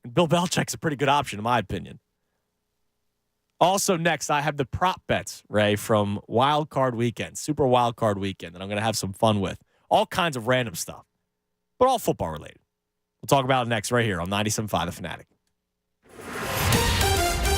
And Bill Belichick's a pretty good option, in my opinion. Also, next, I have the prop bets, Ray, from Wild Card Weekend, Super Wild Card Weekend, that I'm going to have some fun with. All kinds of random stuff, but all football related. We'll talk about it next right here on 97.5 The Fanatic.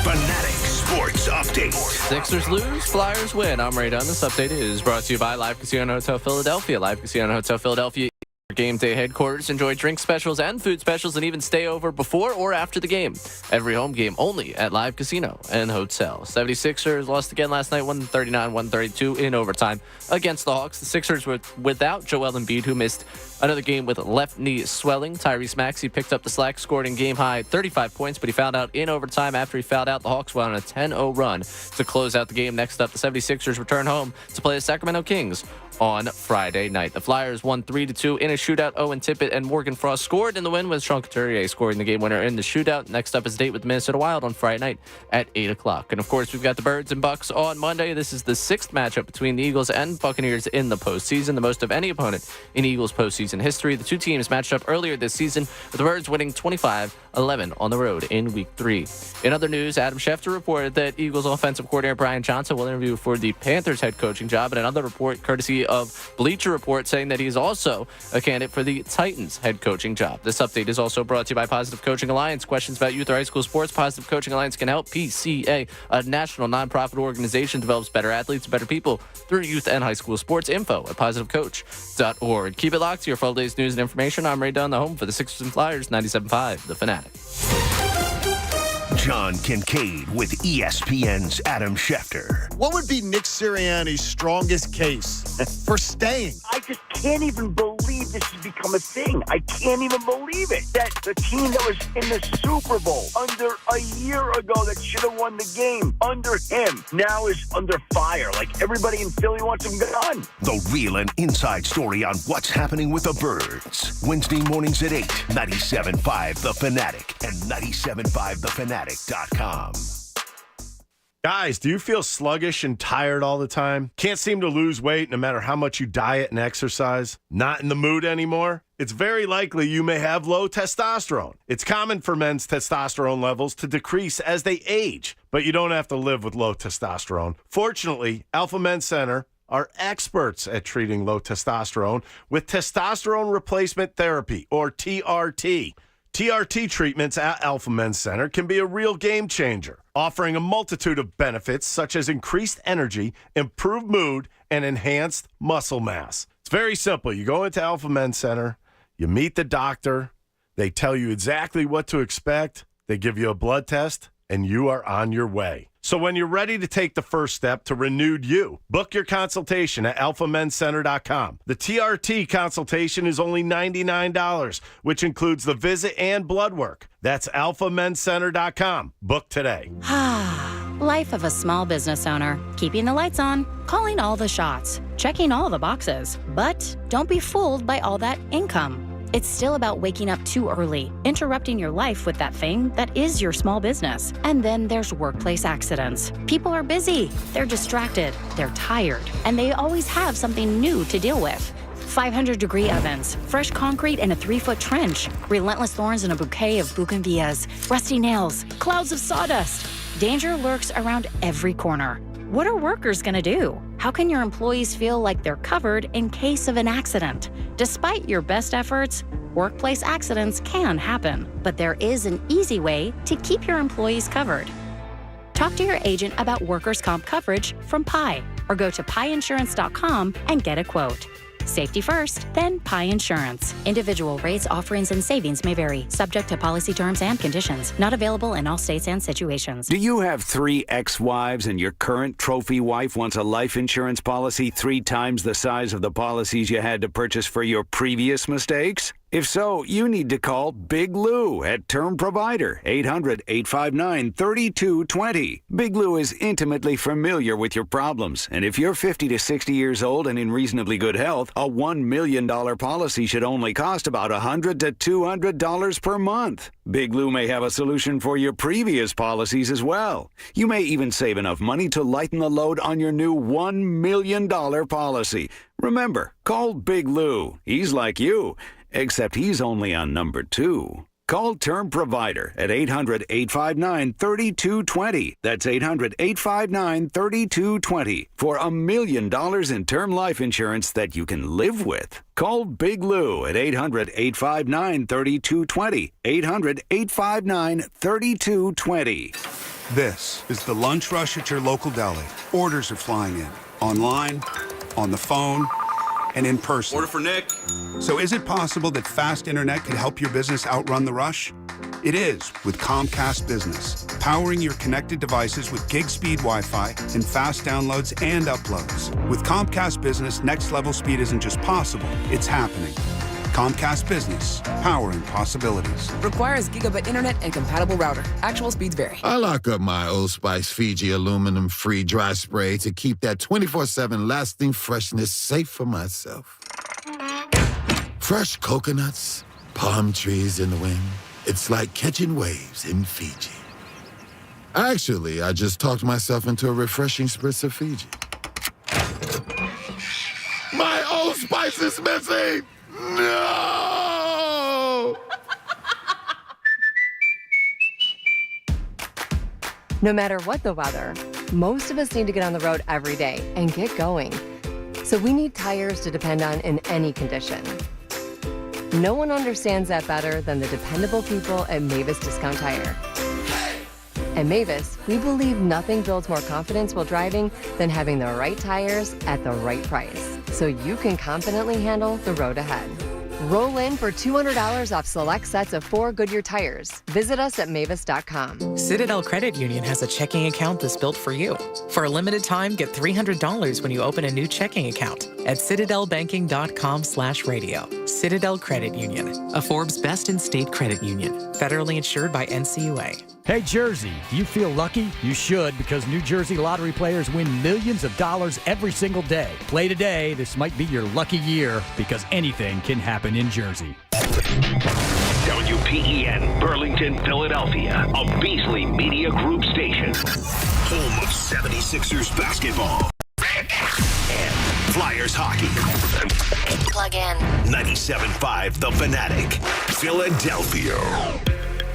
Fanatic Sports Update. Sixers lose, Flyers win. I'm Ray Dunn. This update is brought to you by Live Casino and Hotel Philadelphia. Live Casino and Hotel Philadelphia. Game day headquarters. Enjoy drink specials and food specials and even stay over before or after the game. Every home game only at Live Casino and Hotel. 76ers lost again last night, 139-132 in overtime against the Hawks. The Sixers were without Joel Embiid, who missed another game with left knee swelling. Tyrese Maxey picked up the slack, scored in game high 35 points, but he fouled out in overtime. After he fouled out, the Hawks went on a 10-0 run to close out the game. Next up, the 76ers return home to play the Sacramento Kings on Friday night. The Flyers won 3-2 in a shootout. Owen Tippett and Morgan Frost scored in the win, with Sean Couturier scoring the game winner in the shootout. Next up is a date with the Minnesota Wild on Friday night at 8 o'clock. And of course, we've got the Birds and Bucks on Monday. This is the 6th matchup between the Eagles and Buccaneers in the postseason, the most of any opponent in Eagles postseason history. The two teams matched up earlier this season, with the Birds winning 25-11 on the road in Week 3. In other news, Adam Schefter reported that Eagles offensive coordinator Brian Johnson will interview for the Panthers head coaching job, and another report courtesy of Bleacher Report saying that he's also a candidate for the Titans head coaching job. This update is also brought to you by Positive Coaching Alliance. Questions about youth or high school sports? Positive Coaching Alliance can help. PCA, a national nonprofit organization, develops better athletes and better people through youth and high school sports. Info at positivecoach.org. Keep it locked to your full day's news and information. I'm Ray Dunn, the home for the Sixers and Flyers, 97.5 The Fanatic. John Kincaid with ESPN's Adam Schefter. What would be Nick Sirianni's strongest case for staying? I just can't even believe this has become a thing. I can't even believe it. That the team that was in the Super Bowl under a year ago that should have won the game under him now is under fire. Like, everybody in Philly wants him gone. The real and inside story on what's happening with the Birds. Wednesday mornings at 8, 97.5 The Fanatic and 97.5thefanatic.com. Guys, do you feel sluggish and tired all the time? Can't seem to lose weight no matter how much you diet and exercise? Not in the mood anymore? It's very likely you may have low testosterone. It's common for men's testosterone levels to decrease as they age, but you don't have to live with low testosterone. Fortunately, Alpha Men's Center are experts at treating low testosterone with testosterone replacement therapy, or TRT. TRT treatments at Alpha Men's Center can be a real game changer, offering a multitude of benefits such as increased energy, improved mood, and enhanced muscle mass. It's very simple. You go into Alpha Men's Center, you meet the doctor, they tell you exactly what to expect, they give you a blood test, and you are on your way. So when you're ready to take the first step to renewed you, book your consultation at alphamenscenter.com. The TRT consultation is only $99, which includes the visit and blood work. That's alphamenscenter.com. Book today. Life of a small business owner. Keeping the lights on, calling all the shots, checking all the boxes. But don't be fooled by all that income. It's still about waking up too early, interrupting your life with that thing that is your small business. And then there's workplace accidents. People are busy, they're distracted, they're tired, and they always have something new to deal with. 500-degree ovens, fresh concrete in a 3-foot trench, relentless thorns in a bouquet of bougainvilleas, rusty nails, clouds of sawdust. Danger lurks around every corner. What are workers gonna do? How can your employees feel like they're covered in case of an accident? Despite your best efforts, workplace accidents can happen, but there is an easy way to keep your employees covered. Talk to your agent about workers' comp coverage from Pi, or go to piinsurance.com and get a quote. Safety first, then Pi Insurance. Individual rates, offerings, and savings may vary, subject to policy terms and conditions. Not available in all states and situations. Do you have 3 ex-wives and your current trophy wife wants a life insurance policy 3 times the size of the policies you had to purchase for your previous mistakes? If so, you need to call Big Lou at Term Provider, 800-859-3220. Big Lou is intimately familiar with your problems, and if you're 50 to 60 years old and in reasonably good health, a $1 million policy should only cost about $100 to $200 per month. Big Lou may have a solution for your previous policies as well. You may even save enough money to lighten the load on your new $1 million policy. Remember, call Big Lou. He's like you, except he's only on number 2. Call Term Provider at 800-859-3220. That's 800-859-3220 for $1 million in term life insurance that you can live with. Call Big Lou at 800-859-3220. 800-859-3220. This is the lunch rush at your local deli. Orders are flying in. Online, on the phone, and in person. Order for Nick. So is it possible that fast internet could help your business outrun the rush? It is with Comcast Business, powering your connected devices with gig speed Wi-Fi and fast downloads and uploads. With Comcast Business, next level speed isn't just possible, it's happening. Comcast Business, powering possibilities. Requires gigabit internet and compatible router. Actual speeds vary. I lock up my Old Spice Fiji aluminum-free dry spray to keep that 24/7 lasting freshness safe for myself. Fresh coconuts, palm trees in the wind. It's like catching waves in Fiji. Actually, I just talked myself into a refreshing spritz of Fiji. My Old Spice is missing! No! No matter what the weather, most of us need to get on the road every day and get going. So we need tires to depend on in any condition. No one understands that better than the dependable people at Mavis Discount Tire. At Mavis, we believe nothing builds more confidence while driving than having the right tires at the right price, so you can confidently handle the road ahead. Roll in for $200 off select sets of 4 Goodyear tires. Visit us at mavis.com. Citadel Credit Union has a checking account that's built for you. For a limited time, get $300 when you open a new checking account at citadelbanking.com/radio. Citadel Credit Union, a Forbes Best in State Credit Union, federally insured by NCUA. Hey, Jersey, do you feel lucky? You should, because New Jersey lottery players win millions of dollars every single day. Play today. This might be your lucky year, because anything can happen in Jersey. WPEN, Burlington, Philadelphia, a Beasley Media Group station. Home of 76ers basketball. And Flyers hockey. Plug in. 97.5 The Fanatic, Philadelphia.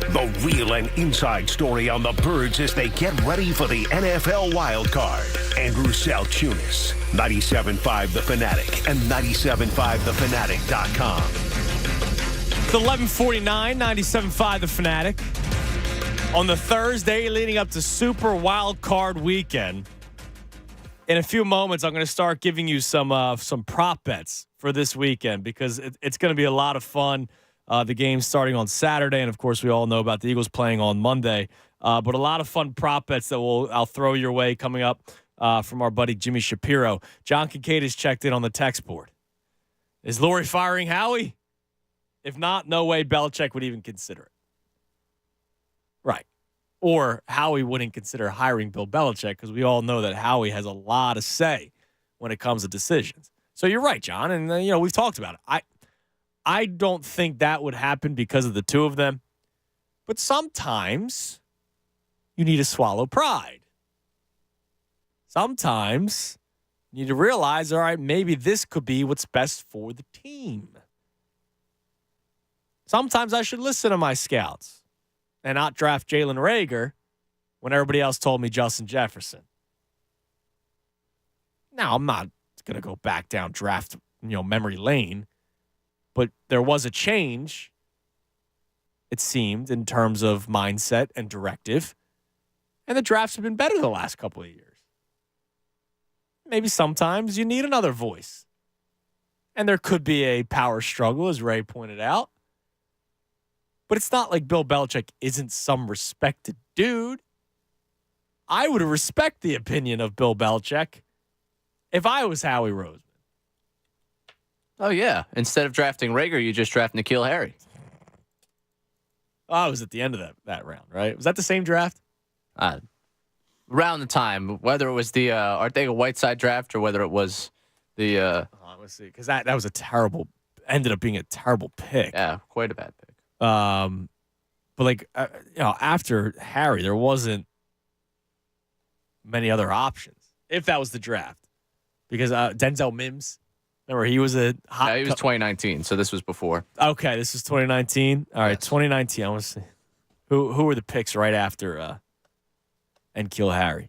The real and inside story on the Birds as they get ready for the NFL wild card. Andrew Salchunas, 97.5 The Fanatic and 97.5thefanatic.com. It's 11:49, 97.5 The Fanatic. On the Thursday leading up to Super Wild Card Weekend. In a few moments, I'm going to start giving you some prop bets for this weekend because it's going to be a lot of fun. The game's starting on Saturday, and of course, we all know about the Eagles playing on Monday. But a lot of fun prop bets that I'll throw your way coming up from our buddy Jimmy Shapiro. John Kincaid has checked in on the text board. Is Lurie firing Howie? If not, no way Belichick would even consider it. Right. Or Howie wouldn't consider hiring Bill Belichick because we all know that Howie has a lot to say when it comes to decisions. So you're right, John, and we've talked about it. I don't think that would happen because of the two of them, but sometimes you need to swallow pride. Sometimes you need to realize, all right, maybe this could be what's best for the team. Sometimes I should listen to my scouts and not draft Jalen Reagor when everybody else told me Justin Jefferson. Now, I'm not going to go back down draft, memory lane, but there was a change, it seemed, in terms of mindset and directive, and the drafts have been better the last couple of years. Maybe sometimes you need another voice, and there could be a power struggle, as Ray pointed out. But it's not like Bill Belichick isn't some respected dude. I would respect the opinion of Bill Belichick if I was Howie Roseman. Oh, yeah. Instead of drafting Reagor, you just draft N'Keal Harry. Oh, it was at the end of that round, right? Was that the same draft? Around the time, whether it was the Arcega-Whiteside draft or whether it was the... let's see, because that was ended up being a terrible pick. Yeah, quite a bad pick. But after Harry, there wasn't many other options if that was the draft, because Denzel Mims, remember he was a hot. Yeah, he was 2019, so this was before. Okay, this is 2019. All right, yes. 2019. I want to see who were the picks right after N'Keal Harry.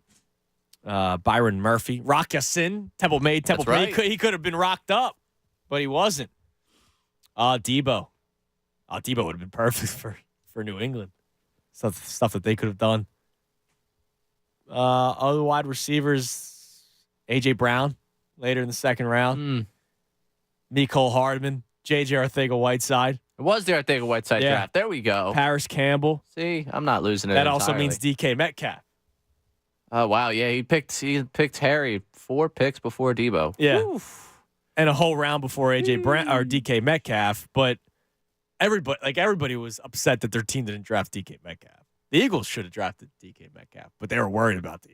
Byron Murphy, Rock Ya-Sin, Temple May. Right. He could have been rocked up, but he wasn't. Debo. Debo would have been perfect for New England. Stuff that they could have done. Other wide receivers, A.J. Brown later in the second round. Mecole Hardman, J.J. Arcega-Whiteside. It was the Arcega-Whiteside draft. There we go. Paris Campbell. See, I'm not losing it That entirely. also means DK Metcalf. Oh, wow. Yeah, he picked Harry 4 picks before Debo. Yeah. Oof. And a whole round before A.J. Brown or DK Metcalf, but everybody was upset that their team didn't draft DK Metcalf. The Eagles should have drafted DK Metcalf, but they were worried about the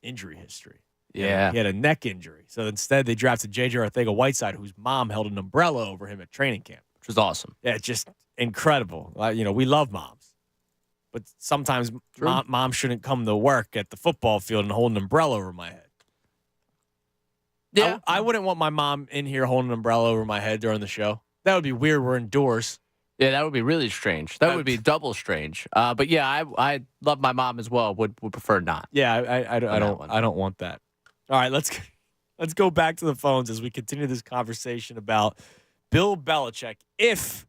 injury history. Yeah. He had a neck injury. So instead, they drafted J.J. Arcega-Whiteside, whose mom held an umbrella over him at training camp. Which was awesome. Yeah, just incredible. We love moms. But sometimes mom shouldn't come to work at the football field and hold an umbrella over my head. Yeah. I wouldn't want my mom in here holding an umbrella over my head during the show. That would be weird. We're indoors. Yeah, that would be really strange. That would be double strange. But yeah, I love my mom as well. Would prefer not. Yeah, I don't want that. All right, let's go back to the phones as we continue this conversation about Bill Belichick if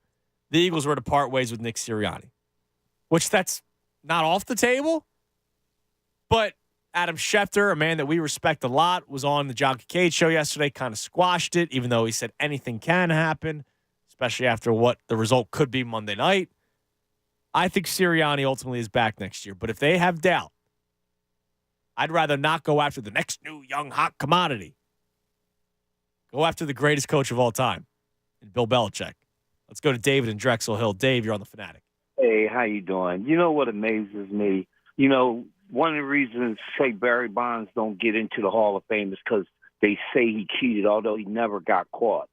the Eagles were to part ways with Nick Sirianni, which that's not off the table. But Adam Schefter, a man that we respect a lot, was on the John Kincaid show yesterday, kind of squashed it, even though he said anything can happen, especially after what the result could be Monday night. I think Sirianni ultimately is back next year. But if they have doubt, I'd rather not go after the next new young hot commodity. Go after the greatest coach of all time, Bill Belichick. Let's go to David in Drexel Hill. Dave, you're on the Fanatic. Hey, how you doing? You know what amazes me? One of the reasons, say, Barry Bonds don't get into the Hall of Fame is because they say he cheated, although he never got caught.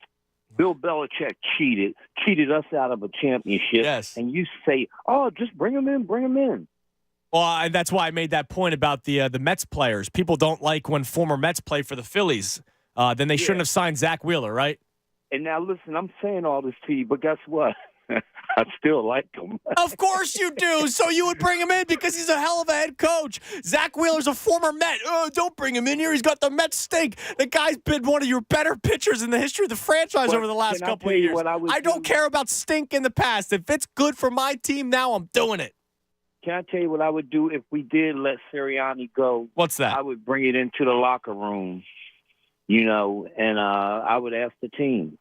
Bill Belichick cheated us out of a championship. Yes. And you say, oh, just bring him in. Well, that's why I made that point about the Mets players. People don't like when former Mets play for the Phillies. Then they shouldn't have signed Zach Wheeler, right? And now, listen, I'm saying all this to you, but guess what? I still like him. Of course you do. So you would bring him in because he's a hell of a head coach. Zach Wheeler's a former Met. Oh, don't bring him in here. He's got the Met stink. The guy's been one of your better pitchers in the history of the franchise over the last couple of years. I don't care about stink in the past. If it's good for my team now, I'm doing it. Can I tell you what I would do if we did let Sirianni go? What's that? I would bring it into the locker room, and I would ask the team.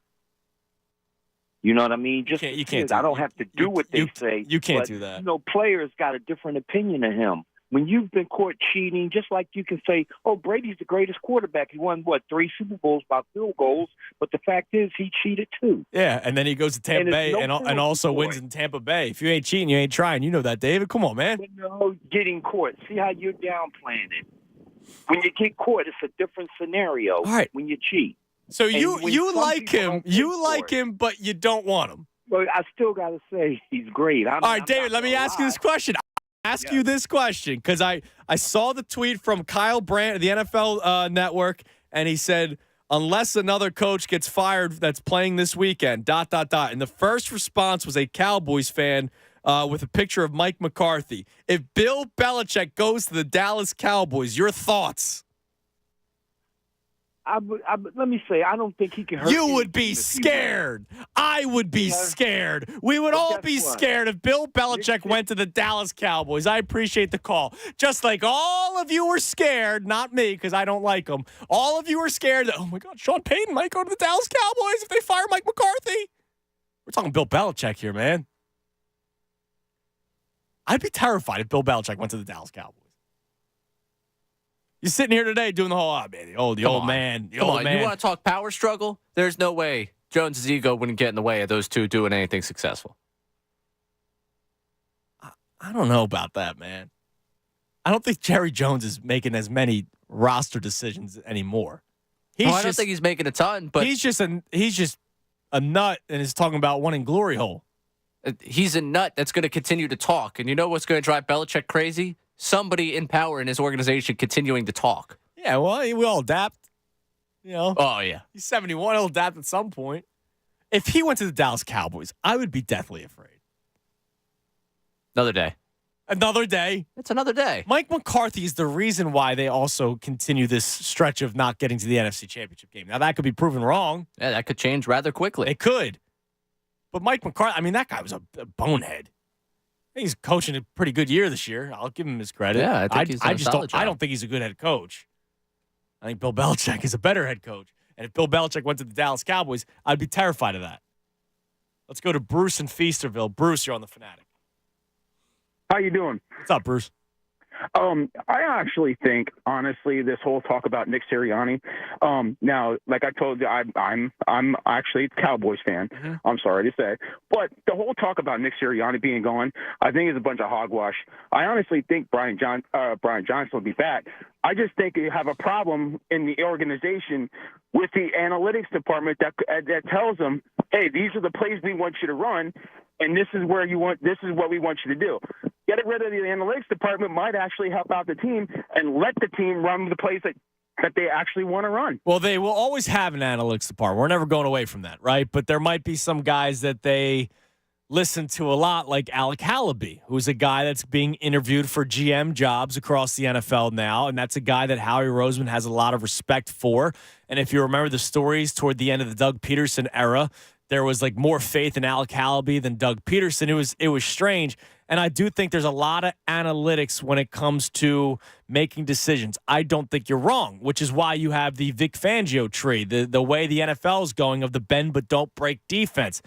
You know what I mean? Just you can't. I don't have to do what they say. You can't do that. Players got a different opinion of him. When you've been caught cheating, just like you can say, "Oh, Brady's the greatest quarterback. He won 3 Super Bowls by field goals," but the fact is, he cheated too. Yeah, and then he goes to Tampa Bay and also wins in Tampa Bay. If you ain't cheating, you ain't trying. You know that, David. Come on, man. Getting caught. See how you're downplaying it. When you get caught, it's a different scenario. All right. When you cheat. So you like him, but you don't want him. But I still got to say he's great. All right, David, let me ask you this question. You this question because I saw the tweet from Kyle Brandt of the NFL Network, and he said, unless another coach gets fired that's playing this weekend, ... And the first response was a Cowboys fan with a picture of Mike McCarthy. If Bill Belichick goes to the Dallas Cowboys, your thoughts? Let me say, I don't think he can hurt you. Would be scared. I would be scared. We would all be scared if Bill Belichick went to the Dallas Cowboys. I appreciate the call. Just like all of you were scared, not me because I don't like them. All of you were scared that, oh my God, Sean Payton might go to the Dallas Cowboys if they fire Mike McCarthy. We're talking Bill Belichick here, man. I'd be terrified if Bill Belichick went to the Dallas Cowboys. You're sitting here today doing the whole, the old man. You want to talk power struggle? There's no way Jones' ego wouldn't get in the way of those two doing anything successful. I don't know about that, man. I don't think Jerry Jones is making as many roster decisions anymore. I don't think he's making a ton, but he's just a nut and is talking about winning glory hole. He's a nut that's going to continue to talk. And you know what's going to drive Belichick crazy? Somebody in power in his organization continuing to talk. Yeah, well, we all adapt. Oh, yeah. He's 71. He'll adapt at some point. If he went to the Dallas Cowboys, I would be deathly afraid. Another day. It's another day. Mike McCarthy is the reason why they also continue this stretch of not getting to the NFC Championship game. Now, that could be proven wrong. Yeah, that could change rather quickly. It could. But Mike McCarthy, that guy was a bonehead. He's coaching a pretty good year this year. I'll give him his credit. Yeah, I think he's done a solid job. I don't think he's a good head coach. I think Bill Belichick is a better head coach. And if Bill Belichick went to the Dallas Cowboys, I'd be terrified of that. Let's go to Bruce in Feasterville. Bruce, you're on the Fanatic. How you doing? What's up, Bruce? I actually think, honestly, this whole talk about Nick Sirianni. Now, like I told you, I'm actually a Cowboys fan. Mm-hmm. I'm sorry to say, but the whole talk about Nick Sirianni being gone, I think is a bunch of hogwash. I honestly think Brian Johnson will be back. I just think you have a problem in the organization with the analytics department that tells them, hey, these are the plays we want you to run, and this is what we want you to do. Getting rid of the analytics department might actually help out the team and let the team run the plays that they actually want to run. Well, they will always have an analytics department. We're never going away from that, right? But there might be some guys that they listen to a lot, like Alec Hallaby, who's a guy that's being interviewed for GM jobs across the NFL now, and that's a guy that Howie Roseman has a lot of respect for. And if you remember the stories toward the end of the Doug Peterson era, there was like more faith in Alec Hallaby than Doug Peterson. It was strange. And I do think there's a lot of analytics when it comes to making decisions. I don't think you're wrong, which is why you have the Vic Fangio tree, the way the NFL is going of the bend but don't break defense.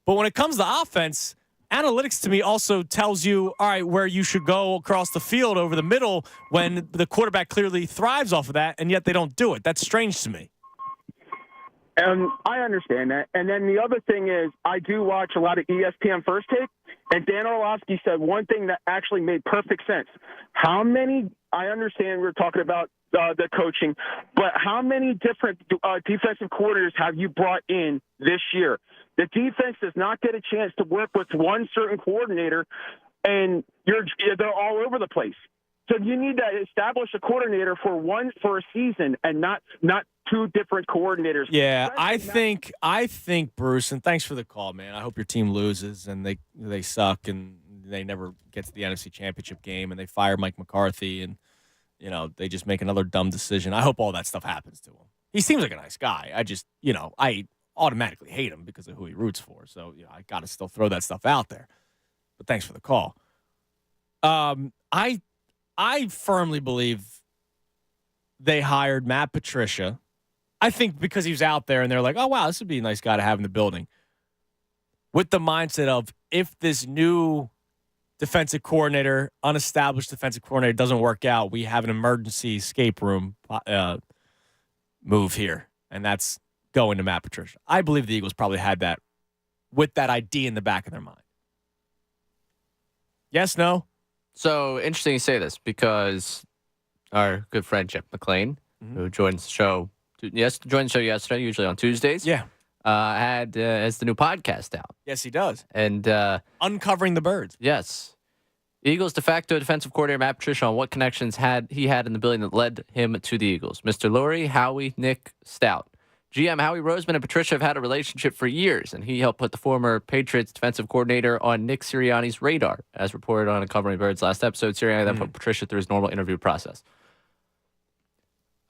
But when it comes to offense, analytics to me also tells you, all right, where you should go across the field over the middle when the quarterback clearly thrives off of that, and yet they don't do it. That's strange to me. I understand that. And then the other thing is I do watch a lot of ESPN First Take, and Dan Orlovsky said one thing that actually made perfect sense. I understand we're talking about the coaching, but how many different defensive coordinators have you brought in this year? The defense does not get a chance to work with one certain coordinator, and they're all over the place. So you need to establish a coordinator for a season and not two different coordinators. Yeah, I think Bruce, and thanks for the call, man. I hope your team loses and they suck and they never get to the NFC Championship game and they fire Mike McCarthy and they just make another dumb decision. I hope all that stuff happens to him. He seems like a nice guy. I just, I automatically hate him because of who he roots for. So, I got to still throw that stuff out there. But thanks for the call. I firmly believe they hired Matt Patricia. I think because he was out there and they're like, oh, wow, this would be a nice guy to have in the building. With the mindset of if this new defensive coordinator, unestablished defensive coordinator doesn't work out, we have an emergency escape room move here. And that's going to Matt Patricia. I believe the Eagles probably had that with that idea in the back of their mind. Yes, no? So interesting you say this because our good friend Jeff McClain, who joins the show yesterday, usually on Tuesdays, had as the new podcast out. Yes, he does. And Uncovering the Birds. Yes. Eagles de facto defensive coordinator Matt Patricia on what connections he had in the building that led him to the Eagles. Mr. Lurie, Howie, Nick, Stout. GM Howie Roseman and Patricia have had a relationship for years, and he helped put the former Patriots defensive coordinator on Nick Sirianni's radar, as reported on Uncovering Birds last episode. Sirianni then put Patricia through his normal interview process.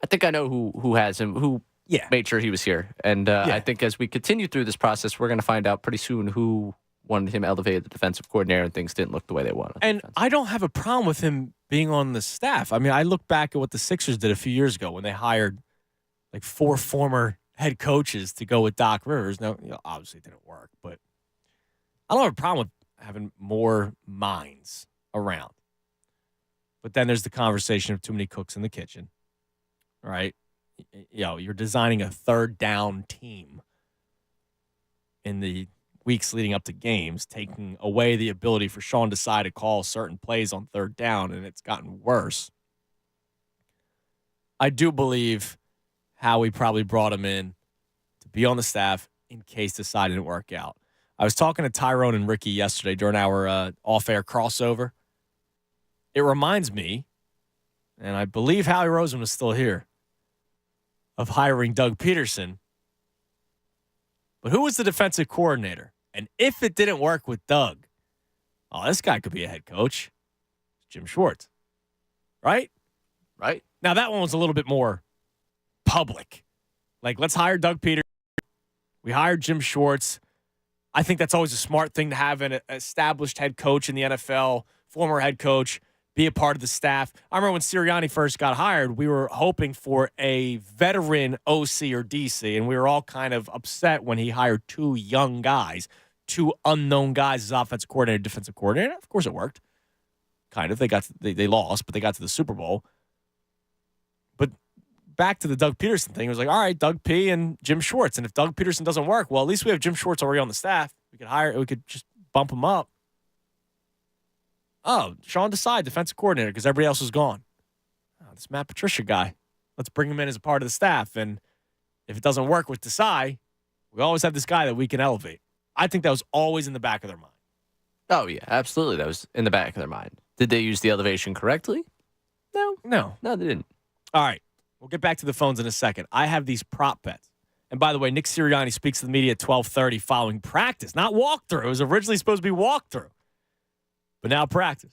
I think I know who has him, who made sure he was here. And I think as we continue through this process, we're going to find out pretty soon who wanted him elevated the defensive coordinator and things didn't look the way they wanted. And I don't have a problem with him being on the staff. I mean, I look back at what the Sixers did a few years ago when they hired like 4 former head coaches to go with Doc Rivers. Now, obviously it didn't work, but I don't have a problem with having more minds around. But then there's the conversation of too many cooks in the kitchen, right? You're designing a third down team in the weeks leading up to games, taking away the ability for Sean Desai to call certain plays on third down, and it's gotten worse. I do believe Howie probably brought him in to be on the staff in case Desai didn't work out. I was talking to Tyrone and Ricky yesterday during our off-air crossover. It reminds me, and I believe Howie Roseman is still here, of hiring Doug Peterson. But who was the defensive coordinator? And if it didn't work with Doug, this guy could be a head coach. Jim Schwartz. Right? Right. Now, that one was a little bit more public. Like, let's hire Doug Peterson. We hired Jim Schwartz. I think that's always a smart thing to have an established head coach in the NFL, former head coach, be a part of the staff. I remember when Sirianni first got hired, we were hoping for a veteran OC or DC, and we were all kind of upset when he hired 2 young guys, 2 unknown guys as offensive coordinator, defensive coordinator. Of course, it worked. Kind of. They lost, but they got to the Super Bowl. But back to the Doug Peterson thing, it was like, all right, Doug P. and Jim Schwartz. And if Doug Peterson doesn't work, well, at least we have Jim Schwartz already on the staff. We could just bump him up. Oh, Sean Desai, defensive coordinator, because everybody else was gone. This Matt Patricia guy. Let's bring him in as a part of the staff. And if it doesn't work with Desai, we always have this guy that we can elevate. I think that was always in the back of their mind. Oh, yeah, absolutely. That was in the back of their mind. Did they use the elevation correctly? No, they didn't. All right. We'll get back to the phones in a second. I have these prop bets. And by the way, Nick Sirianni speaks to the media at 12:30 following practice, not walkthrough. It was originally supposed to be walkthrough, but now practice.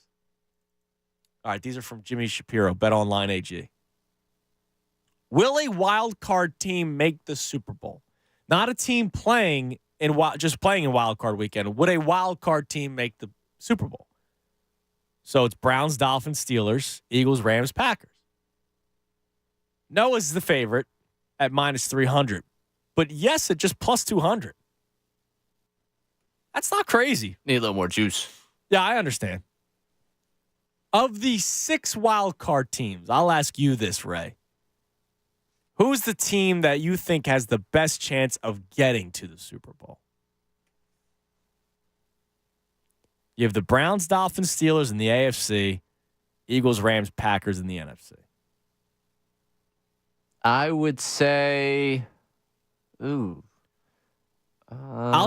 All right, these are from Jimmy Shapiro, Bet Online AG. Will a wild card team make the Super Bowl? Not a team playing just playing in wild card weekend. Would a wild card team make the Super Bowl? So it's Browns, Dolphins, Steelers, Eagles, Rams, Packers. Noah's the favorite at minus 300. But yes, at just plus 200. That's not crazy. Need a little more juice. Yeah, I understand. Of the 6 wild card teams, I'll ask you this, Ray. Who's the team that you think has the best chance of getting to the Super Bowl? You have the Browns, Dolphins, Steelers in the AFC, Eagles, Rams, Packers in the NFC. I would say, I'll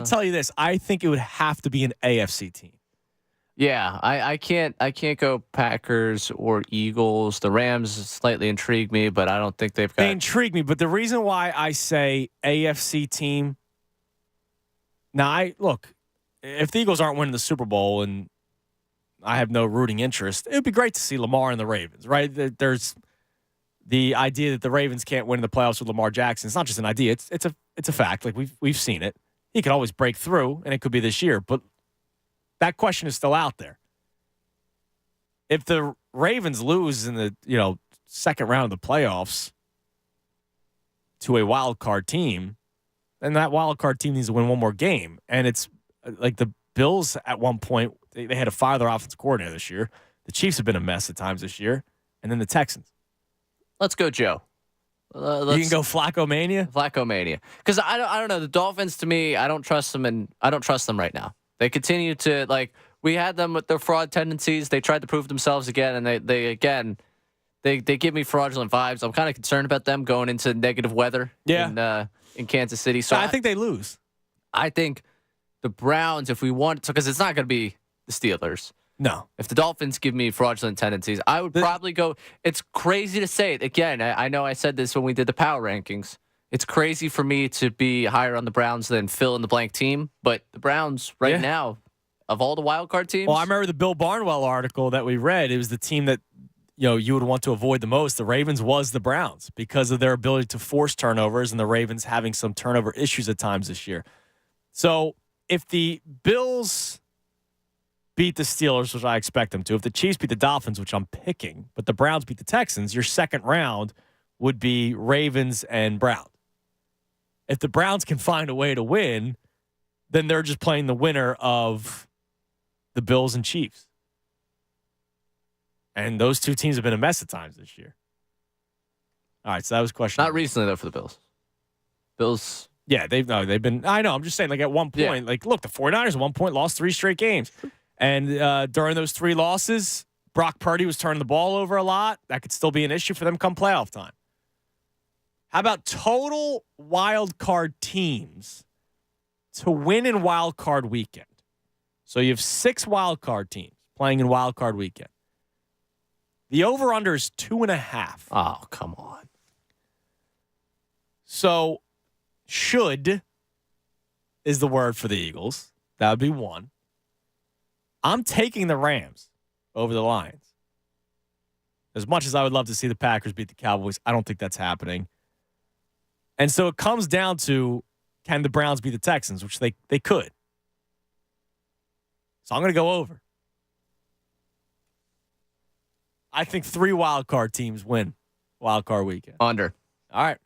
tell you this. I think it would have to be an AFC team. Yeah, I can't go Packers or Eagles. The Rams slightly intrigue me, but I don't think they've got. They intrigue me, but the reason why I say AFC team. Now, look, if the Eagles aren't winning the Super Bowl and I have no rooting interest, it would be great to see Lamar and the Ravens, right? There's the idea that the Ravens can't win in the playoffs with Lamar Jackson. It's not just an idea; it's a fact. Like we've seen it. He could always break through, and it could be this year, but. That question is still out there. If the Ravens lose in the second round of the playoffs to a wild card team, then that wild card team needs to win one more game. And it's like the Bills at one point, they had to fire their offensive coordinator this year. The Chiefs have been a mess at times this year. And then the Texans. Let's go, Joe. You can go Flacco Mania? Flacco Mania. Because I don't know. The Dolphins, to me, I don't trust them, and I don't trust them right now. They continue to, we had them with their fraud tendencies. They tried to prove themselves again, and they give me fraudulent vibes. I'm kind of concerned about them going into negative weather in Kansas City. So I think they lose. I think the Browns, if we want to, because it's not going to be the Steelers. No. If the Dolphins give me fraudulent tendencies, I would probably go. It's crazy to say it. Again, I know I said this when we did the power rankings. It's crazy for me to be higher on the Browns than fill in the blank team, but the Browns right now, of all the wild card teams. Well, I remember the Bill Barnwell article that we read. It was the team that you would want to avoid the most. The Ravens was the Browns because of their ability to force turnovers and the Ravens having some turnover issues at times this year. So if the Bills beat the Steelers, which I expect them to, if the Chiefs beat the Dolphins, which I'm picking, but the Browns beat the Texans, your second round would be Ravens and Browns. If the Browns can find a way to win, then they're just playing the winner of the Bills and Chiefs. And those two teams have been a mess at times this year. All right, so that was question. Not recently, though, for the Bills. Bills. Yeah, they've been. I know. I'm just saying, at one point, look, the 49ers at one point lost 3 straight games. And during those 3 losses, Brock Purdy was turning the ball over a lot. That could still be an issue for them come playoff time. How about total wild card teams to win in wild card weekend? So you have 6 wild card teams playing in wild card weekend. The over-under is 2.5. Oh, come on. So should is the word for the Eagles. That would be 1. I'm taking the Rams over the Lions. As much as I would love to see the Packers beat the Cowboys, I don't think that's happening. And so it comes down to, can the Browns beat the Texans, which they could. So I'm going to go over. I think 3 wild card teams win wild card weekend. Under. All right.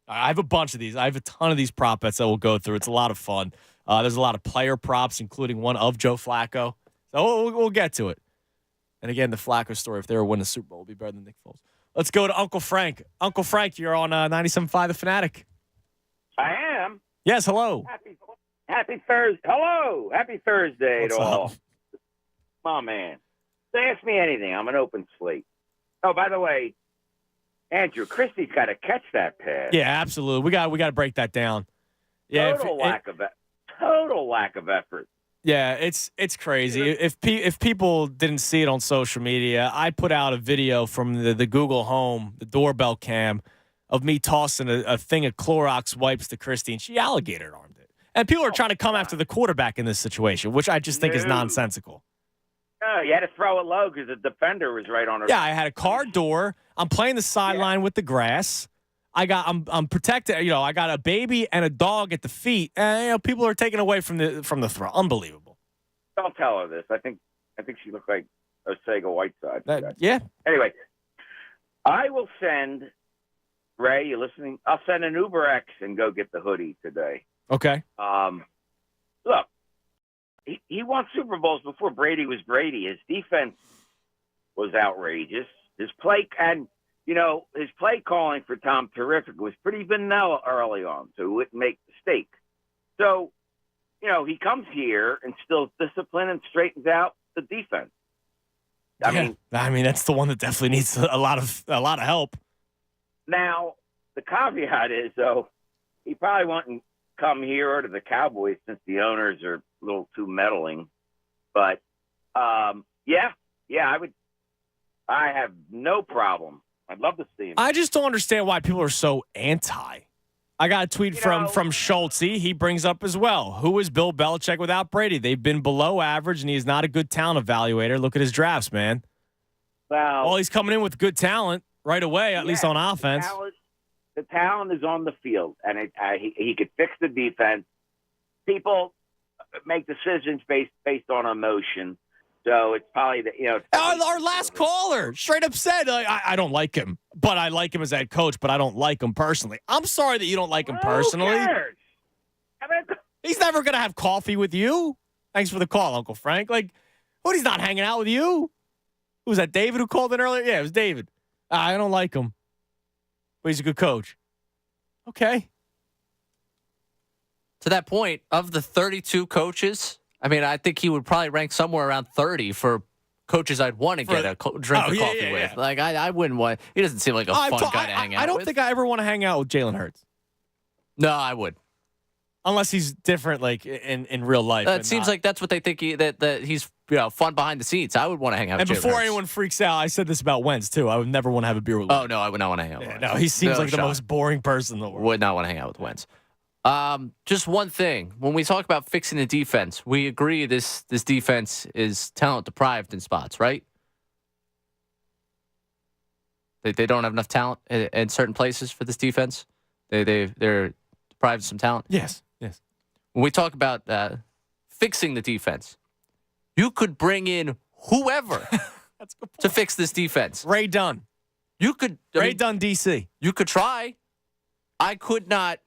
I have a bunch of these. I have a ton of these prop bets that we'll go through. It's a lot of fun. There's a lot of player props, including one of Joe Flacco. So we'll get to it. And again, the Flacco story, if they were winning the Super Bowl, would be better than Nick Foles. Let's go to Uncle Frank. Uncle Frank, you're on 97.5 The Fanatic. I am. Yes, hello. Happy Thursday. Hello. Happy Thursday What's to all. up? My man. Say ask me anything. I'm an open slate. Oh, by the way, Andrew, Christie's got to catch that pass. Yeah, absolutely. We got to break that down. Yeah, Total lack of effort. Yeah, it's crazy. If people didn't see it on social media, I put out a video from the Google Home, the doorbell cam, of me tossing a thing of Clorox wipes to Christy, and she alligator armed it. And people are trying to come after the quarterback in this situation, which I just think is nonsensical. No, you had to throw it low because the defender was right on her. Yeah, I had a car door. I'm playing the sideline with the grass. I'm protected. I got a baby and a dog at the feet, and people are taking away from the throw. Unbelievable. Don't tell her this. I think she looked like a Sega Whiteside. Yeah. Anyway, I will send Ray. You listening? I'll send an Uber X and go get the hoodie today. Okay. Look, he won Super Bowls before Brady was Brady. His defense was outrageous. His play his play calling for Tom Terrific was pretty vanilla early on, so he wouldn't make mistakes. So, he comes here and instills discipline and straightens out the defense. I mean, that's the one that definitely needs a lot of help. Now, the caveat is, though, he probably wouldn't come here or to the Cowboys since the owners are a little too meddling. But I have no problem. I'd love to see him. I just don't understand why people are so anti. I got a tweet from Schultz. He brings up as well. Who is Bill Belichick without Brady? They've been below average, and he is not a good talent evaluator. Look at his drafts, man. Well, he's coming in with good talent right away, at least on offense. The talent is on the field, and he could fix the defense. People make decisions based on emotion. So it's probably our last caller straight up said, I don't like him, but I like him as head coach, but I don't like him personally. I'm sorry that you don't like him personally. Who cares? He's never going to have coffee with you. Thanks for the call, Uncle Frank. He's not hanging out with you. Who was that, David, who called in earlier? Yeah, it was David. I don't like him, but he's a good coach. Okay. To that point, of the 32 coaches, I think he would probably rank somewhere around 30 for coaches I'd want to get a drink of coffee with. I wouldn't want. He doesn't seem like a fun guy to hang out with. I don't think I ever want to hang out with Jalen Hurts. No, I would. Unless he's different, in real life. It seems like that's what they think that he's fun behind the scenes. I would want to hang out with Jalen Hurts. And before anyone freaks out, I said this about Wentz, too. I would never want to have a beer with Wentz. Oh, no, I would not want to hang out with Wentz. No, he seems like the most boring person in the world. Would not want to hang out with Wentz. Just one thing. When we talk about fixing the defense, we agree this defense is talent deprived in spots, right? They don't have enough talent in certain places for this defense. They're deprived of some talent. Yes. When we talk about fixing the defense, you could bring in whoever to fix this defense. Ray Dunn. You could Ray Dunn, DC. You could try. I could not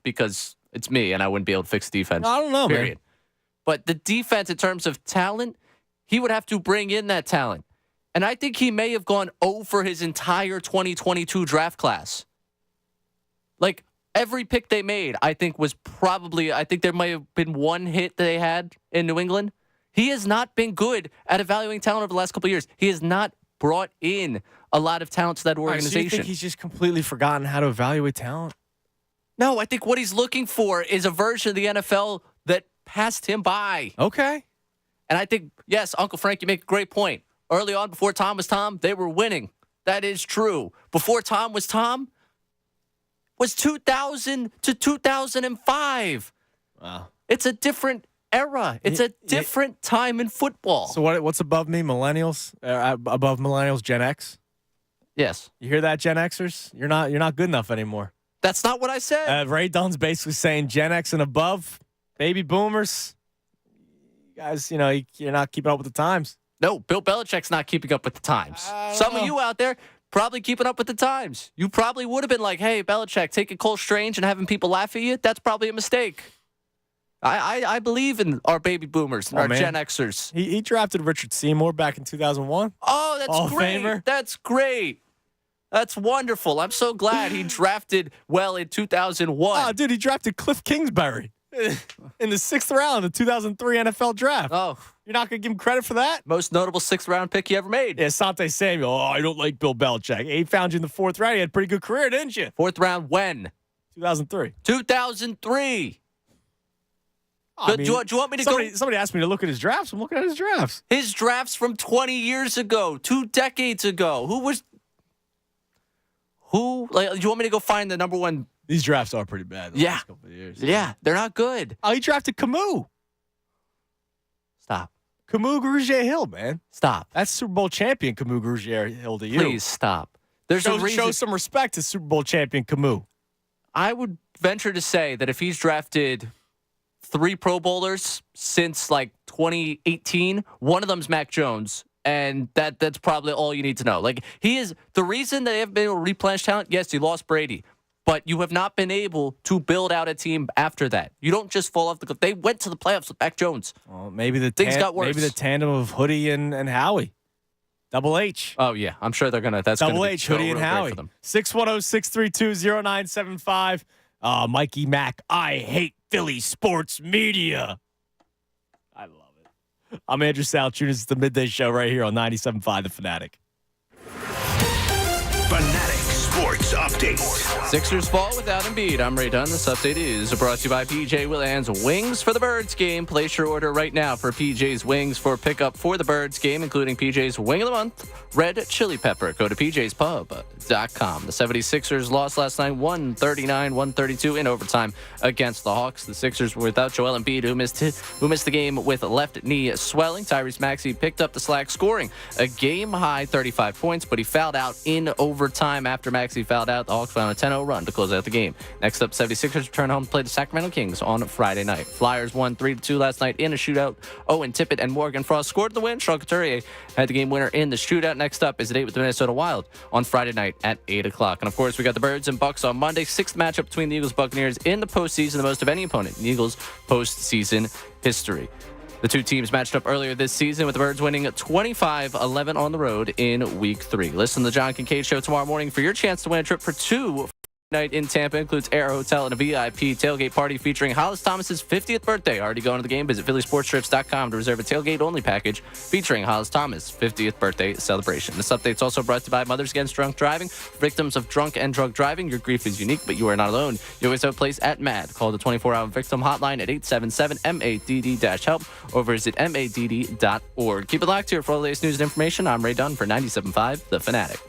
because it's me and I wouldn't be able to fix defense. I don't know, period. man. But the defense, in terms of talent, he would have to bring in that talent. And I think he may have gone over his entire 2022 draft class. Every pick they made, I think there might have been one hit that they had in New England. He has not been good at evaluating talent over the last couple of years. He has not brought in a lot of talent to that organization. So you think he's just completely forgotten how to evaluate talent? No, I think what he's looking for is a version of the NFL that passed him by. Okay. And I think, yes, Uncle Frank, you make a great point. Early on, before Tom was Tom, they were winning. That is true. Before Tom was Tom, was 2000 to 2005. Wow. It's a different era. It's a different time in football. So what's above me? Millennials? Above millennials, Gen X? Yes. You hear that, Gen Xers? You're not good enough anymore. That's not what I said. Ray Dunn's basically saying Gen X and above, baby boomers, you guys, you're not keeping up with the times. No, Bill Belichick's not keeping up with the times. Some of you out there probably keeping up with the times. You probably would have been like, hey, Belichick, taking Cole Strange and having people laugh at you, that's probably a mistake. I believe in our baby boomers and our Gen Xers. He drafted Richard Seymour back in 2001. Oh, that's great. Famer. That's great. That's wonderful. I'm so glad he drafted well in 2001. Oh, dude, he drafted Cliff Kingsbury in the 6th round of the 2003 NFL draft. Oh. You're not going to give him credit for that? Most notable 6th-round pick he ever made. Yeah, Sante Samuel. Oh, I don't like Bill Belichick. He found you in the 4th round. You had a pretty good career, didn't you? 4th round when? 2003. 2003. Do you want me to go? Somebody asked me to look at his drafts. I'm looking at his drafts. His drafts from 20 years ago, 2 decades ago. Do you want me to go find the number one? These drafts are pretty bad. The last couple of years. Yeah, they're not good. Oh, he drafted Camus. Stop. Camus Grugier Hill, man. Stop. That's Super Bowl champion Camus Grugier Hill to you. Please stop. There's a reason. Show some respect to Super Bowl champion Camus. I would venture to say that if he's drafted 3 Pro Bowlers since 2018, one of them's Mac Jones, and that's probably all you need to know. He is the reason they have been able to replenish talent. Yes, you lost Brady, but you have not been able to build out a team after that. You don't just fall off the cliff. They went to the playoffs with Mac Jones. Well, maybe things got worse. Maybe the tandem of Hoodie and Howie. Double H. Oh, yeah. I'm sure they're going to. That's Double H, Hoodie and Howie. 610-632-0975. Mikey Mack, I hate Philly sports media. I love it. I'm Andrew Salchunas. It's the Midday Show right here on 97.5 The Fanatic. Fanatic Sports News Update. Sixers fall without Embiid. I'm Ray Dunn. This update is brought to you by PJ Williams. Wings for the Birds game. Place your order right now for PJ's Wings for pickup for the Birds game, including PJ's Wing of the Month, Red Chili Pepper. Go to pjspub.com. The 76ers lost last night 139-132 in overtime against the Hawks. The Sixers were without Joel Embiid, who missed the game with left knee swelling. Tyrese Maxey picked up the slack, scoring a game-high 35 points, but he fouled out in overtime. After Maxey fouled out, the Hawks found a 10-0 run to close out the game. Next up, 76ers return home to play the Sacramento Kings on Friday night. Flyers won 3-2 last night in a shootout. Owen Tippett and Morgan Frost scored the win. Sean Couturier had the game winner in the shootout. Next up is a date with the Minnesota Wild on Friday night at 8 o'clock. And of course, we got the Birds and Bucks on Monday. Sixth matchup between the Eagles and Buccaneers in the postseason, the most of any opponent in the Eagles' postseason history. The two teams matched up earlier this season, with the Birds winning 25-11 on the road in Week 3. Listen to the John Kincaid Show tomorrow morning for your chance to win a trip for two. Night in Tampa includes Air Hotel and a VIP tailgate party featuring Hollis Thomas's 50th birthday. Already going to the game? Visit PhillySportsTrips.com to reserve a tailgate-only package featuring Hollis Thomas' 50th birthday celebration. This update's also brought to you by Mothers Against Drunk Driving. Victims of drunk and drug driving, your grief is unique, but you are not alone. You always have a place at MADD. Call the 24-hour victim hotline at 877-MADD-HELP or visit MADD.org. Keep it locked here for all the latest news and information. I'm Ray Dunn for 97.5 The Fanatic.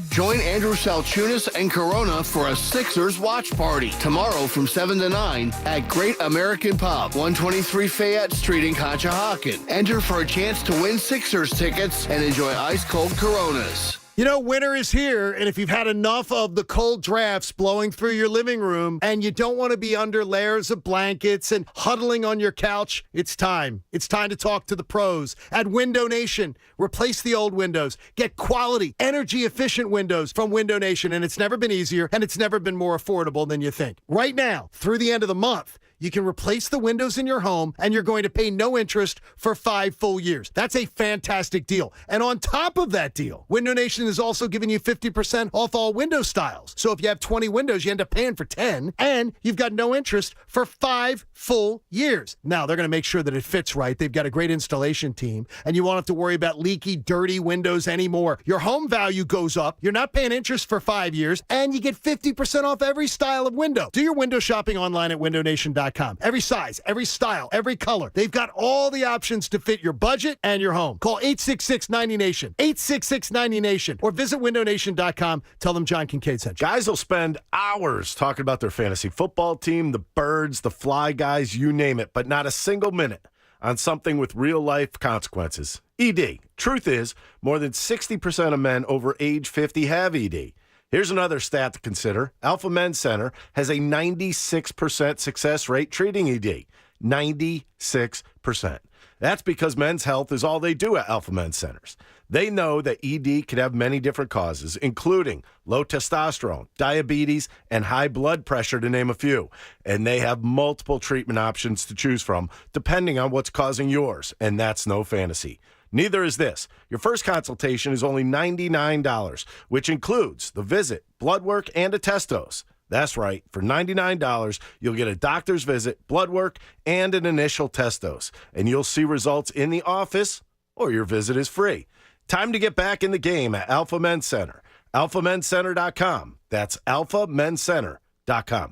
Join Andrew Salchunas and Corona for a Sixers watch party tomorrow from 7 to 9 at Great American Pub, 123 Fayette Street in Conshohocken. Enter for a chance to win Sixers tickets and enjoy ice-cold Coronas. You know, winter is here, and if you've had enough of the cold drafts blowing through your living room and you don't want to be under layers of blankets and huddling on your couch, it's time. It's time to talk to the pros at Window Nation. Replace the old windows. Get quality, energy-efficient windows from Window Nation, and it's never been easier, and it's never been more affordable than you think. Right now, through the end of the month, you can replace the windows in your home, and you're going to pay no interest for 5 full years. That's a fantastic deal. And on top of that deal, Window Nation is also giving you 50% off all window styles. So if you have 20 windows, you end up paying for 10, and you've got no interest for 5 full years. Now, they're going to make sure that it fits right. They've got a great installation team, and you won't have to worry about leaky, dirty windows anymore. Your home value goes up. You're not paying interest for 5 years, and you get 50% off every style of window. Do your window shopping online at windownation.com. Every size, every style, every color. They've got all the options to fit your budget and your home. Call 866-90-NATION, 866-90-NATION, or visit windownation.com. Tell them John Kincaid sent you. Guys will spend hours talking about their fantasy football team, the Birds, the Fly Guys, you name it, but not a single minute on something with real-life consequences. ED. Truth is, more than 60% of men over age 50 have ED. Here's another stat to consider. Alpha Men's Center has a 96% success rate treating ED. 96%. That's because men's health is all they do at Alpha Men's Centers. They know that ED can have many different causes, including low testosterone, diabetes, and high blood pressure, to name a few. And they have multiple treatment options to choose from, depending on what's causing yours. And that's no fantasy. Neither is this. Your first consultation is only $99, which includes the visit, blood work, and a test dose. That's right. For $99, you'll get a doctor's visit, blood work, and an initial test dose. And you'll see results in the office, or your visit is free. Time to get back in the game at Alpha Men's Center. AlphaMen'sCenter.com. That's AlphaMen'sCenter.com.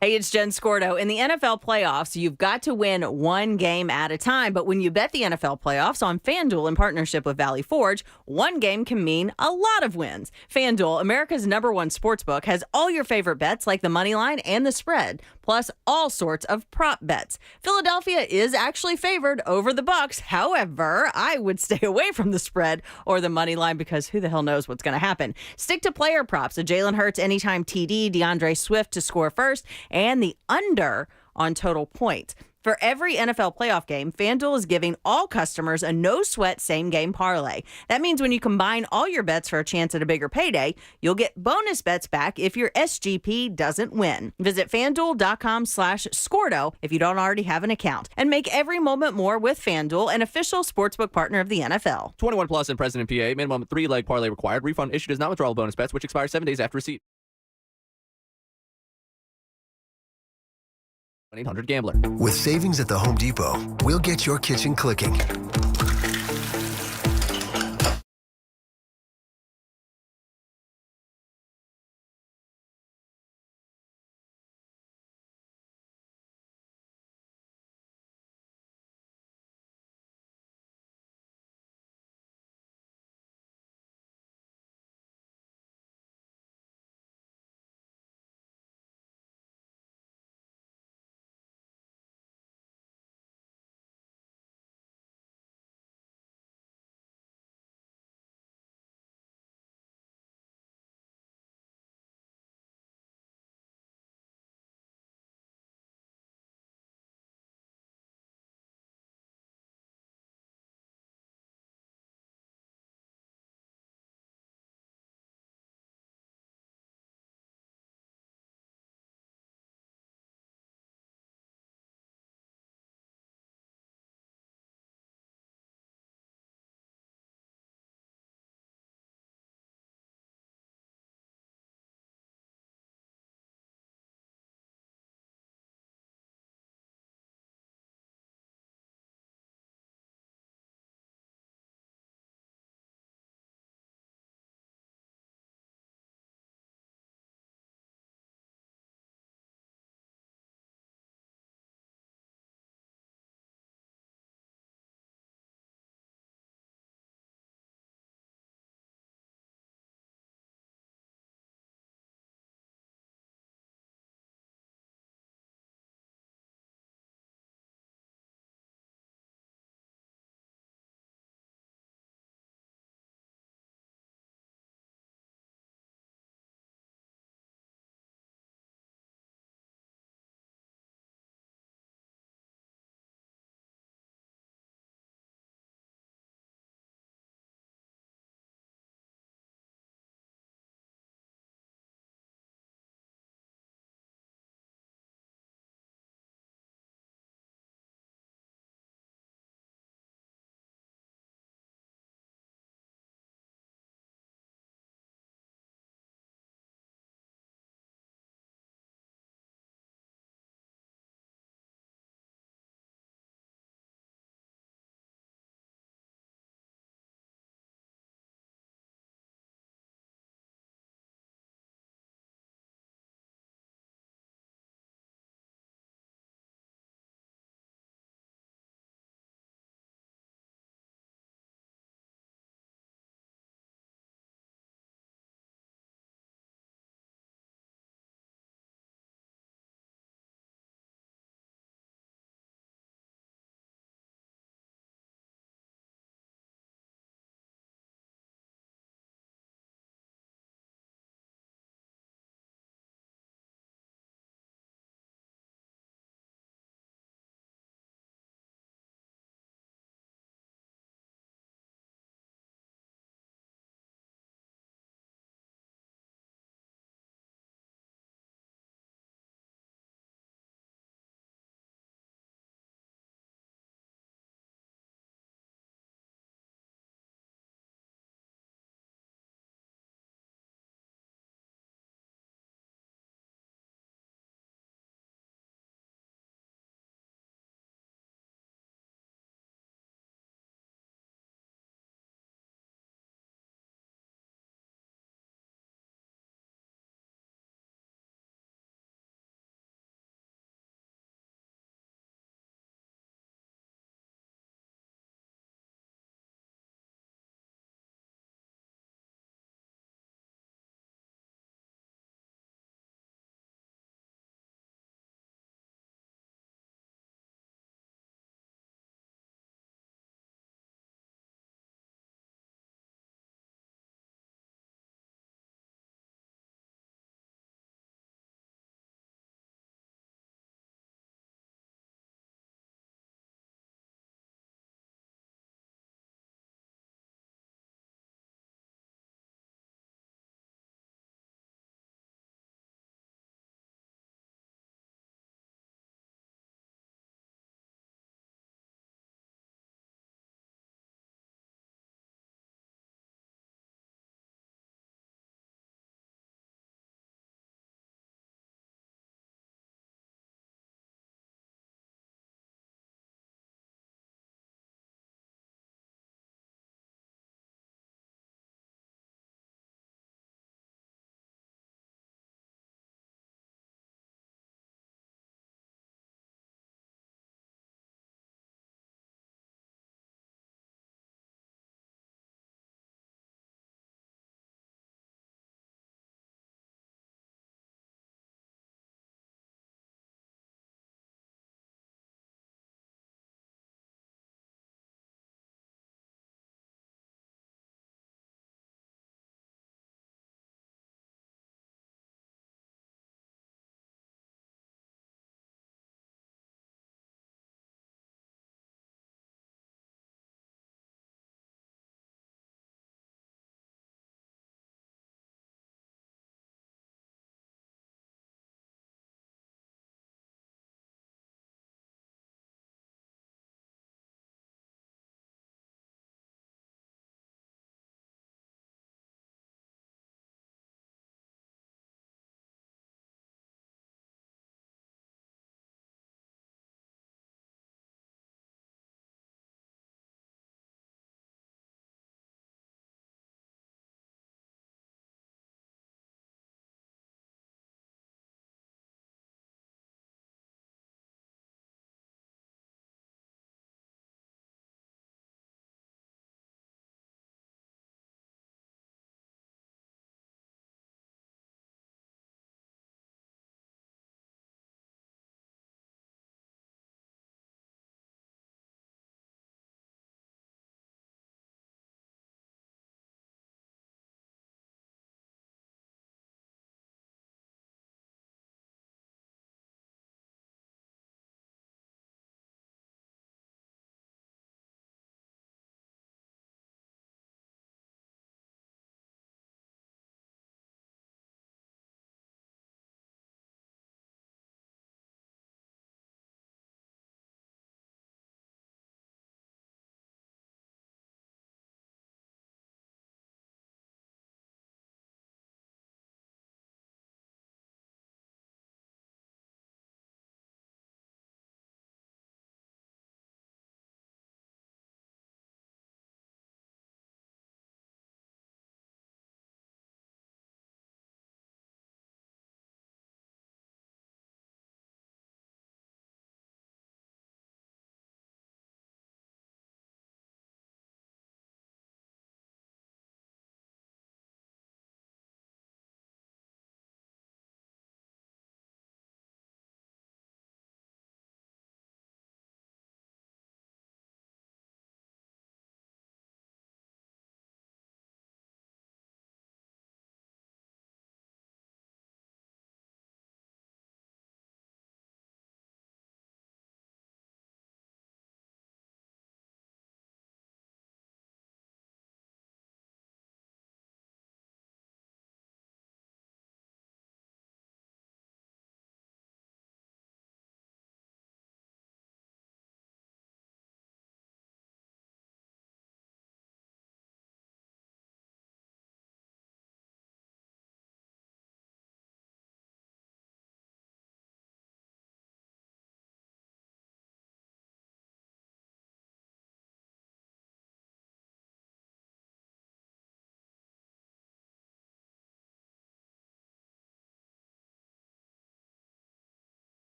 Hey, it's Jen Scordo. In the NFL playoffs, you've got to win one game at a time. But when you bet the NFL playoffs on FanDuel in partnership with Valley Forge, one game can mean a lot of wins. FanDuel, America's #1 sportsbook, has all your favorite bets like the money line and the spread, plus all sorts of prop bets. Philadelphia is actually favored over the Bucs. However, I would stay away from the spread or the money line because who the hell knows what's going to happen. Stick to player props. A Jalen Hurts anytime TD, DeAndre Swift to score first, and the under on total points. For every NFL playoff game, FanDuel is giving all customers a no-sweat same-game parlay. That means when you combine all your bets for a chance at a bigger payday, you'll get bonus bets back if your SGP doesn't win. Visit FanDuel.com/Scordo if you don't already have an account. And make every moment more with FanDuel, an official sportsbook partner of the NFL. 21 plus and present in PA. Minimum 3-leg parlay required. Refund issued as not withdrawal bonus bets, which expire 7 days after receipt. 1-800-GAMBLER. With savings at the Home Depot, we'll get your kitchen clicking.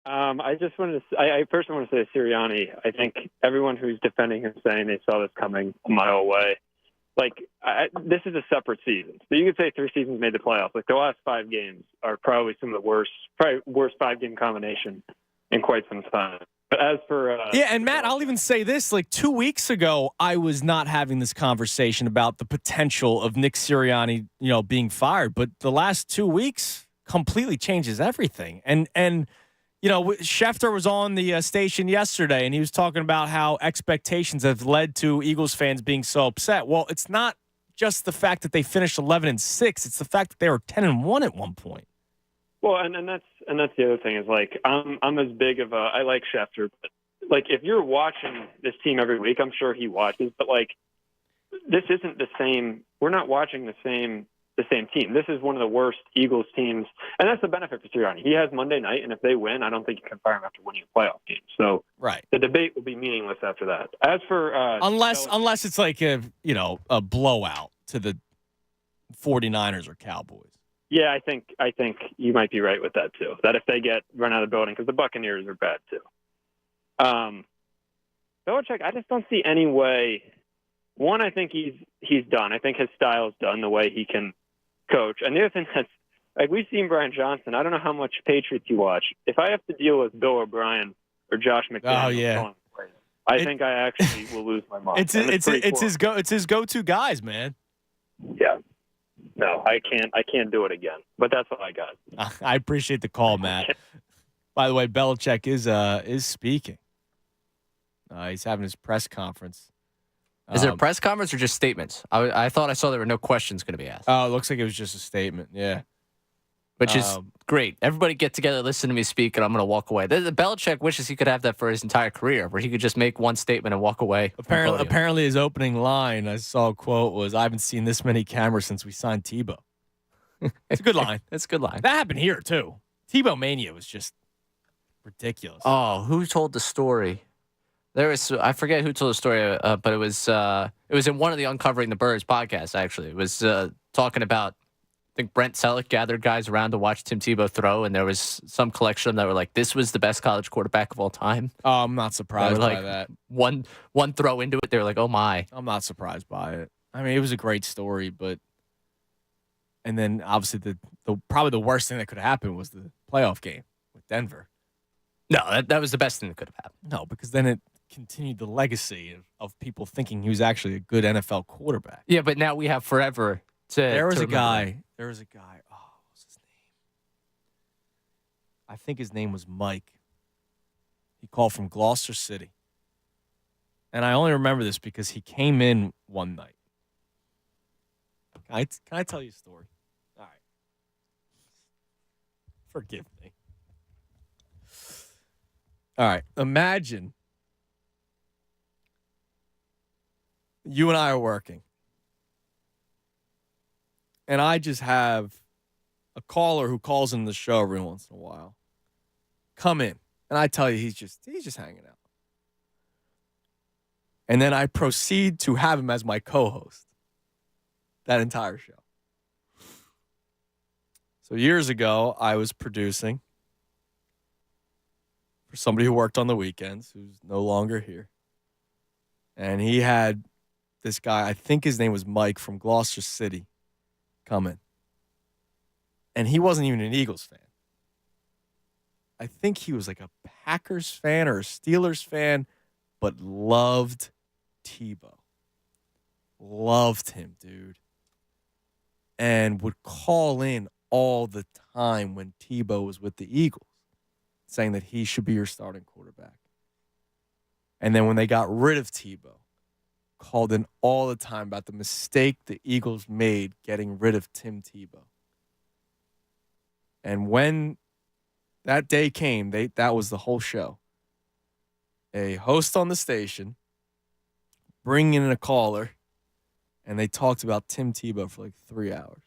I just wanted to. I first want to say Sirianni. I think everyone who's defending him saying they saw this coming a mile away. Like this is a separate season. So you could say 3 seasons made the playoffs. Like the last 5 games are probably some of the worst 5-game combination in quite some time. But as for yeah, and Matt, I'll even say this: like 2 weeks ago, I was not having this conversation about the potential of Nick Sirianni, being fired. But the last 2 weeks completely changes everything. And Schefter was on the station yesterday, and he was talking about how expectations have led to Eagles fans being so upset. Well, it's not just the fact that they finished 11-6; it's the fact that they were 10-1 at one point. Well, and that's the other thing is like I'm as big of I like Schefter, but like if you're watching this team every week, I'm sure he watches, but like this isn't the same. We're not watching the same team. This is one of the worst Eagles teams, and that's the benefit for Sirianni. He has Monday night, and if they win, I don't think you can fire him after winning a playoff game. So right, the debate will be meaningless after that. As for unless it's like a blowout to the 49ers or Cowboys. Yeah, I think you might be right with that too. That if they get run out of the building, because the Buccaneers are bad too. Belichick, I just don't see any way. One, I think he's done. I think his style is done the way he can coach. And the other thing that's like we've seen Brian Johnson. I don't know how much Patriots you watch. If I have to deal with Bill O'Brien or Josh McDaniels, I think I actually will lose my mind. It's his go-to guys, man. Yeah. No, I can't do it again. But that's all I got. I appreciate the call, Matt. By the way, Belichick is speaking. He's having his press conference. Is it a press conference or just statements? I thought I saw there were no questions going to be asked. Oh, it looks like it was just a statement. Yeah. Which is great. Everybody get together, listen to me speak, and I'm going to walk away. The Belichick wishes he could have that for his entire career, where he could just make one statement and walk away. Apparently his opening line, I saw a quote, was, "I haven't seen this many cameras since we signed Tebow." It's a good line. It's a good line. That happened here, too. Tebow mania was just ridiculous. Oh, who told the story? I forget who told the story, but it was in one of the Uncovering the Birds podcasts, actually. It was talking about, I think Brent Selleck gathered guys around to watch Tim Tebow throw, and there was some collection of them that were like, this was the best college quarterback of all time. Oh, I'm not surprised by that. One throw into it, they were like, oh, my. I'm not surprised by it. I mean, it was a great story, but... And then, obviously, the probably the worst thing that could happen was the playoff game with Denver. No, that was the best thing that could have happened. No, because then it continued the legacy of people thinking he was actually a good NFL quarterback. Yeah, but now we have forever to. There was a guy. Oh, what was his name? I think his name was Mike. He called from Gloucester City. And I only remember this because he came in one night. Can I tell you a story? All right. Forgive me. All right. Imagine you and I are working, and I just have a caller who calls in the show every once in a while come in, and I tell you he's just hanging out. And then I proceed to have him as my co-host that entire show. So years ago, I was producing for somebody who worked on the weekends, who's no longer here. And he had this guy, I think his name was Mike from Gloucester City, come in. And he wasn't even an Eagles fan. I think he was like a Packers fan or a Steelers fan, but loved Tebow. Loved him, dude. And would call in all the time when Tebow was with the Eagles, saying that he should be your starting quarterback. And then when they got rid of Tebow, called in all the time about the mistake the Eagles made getting rid of Tim Tebow. And when that day came, that was the whole show. A host on the station, bringing in a caller, and they talked about Tim Tebow for like 3 hours.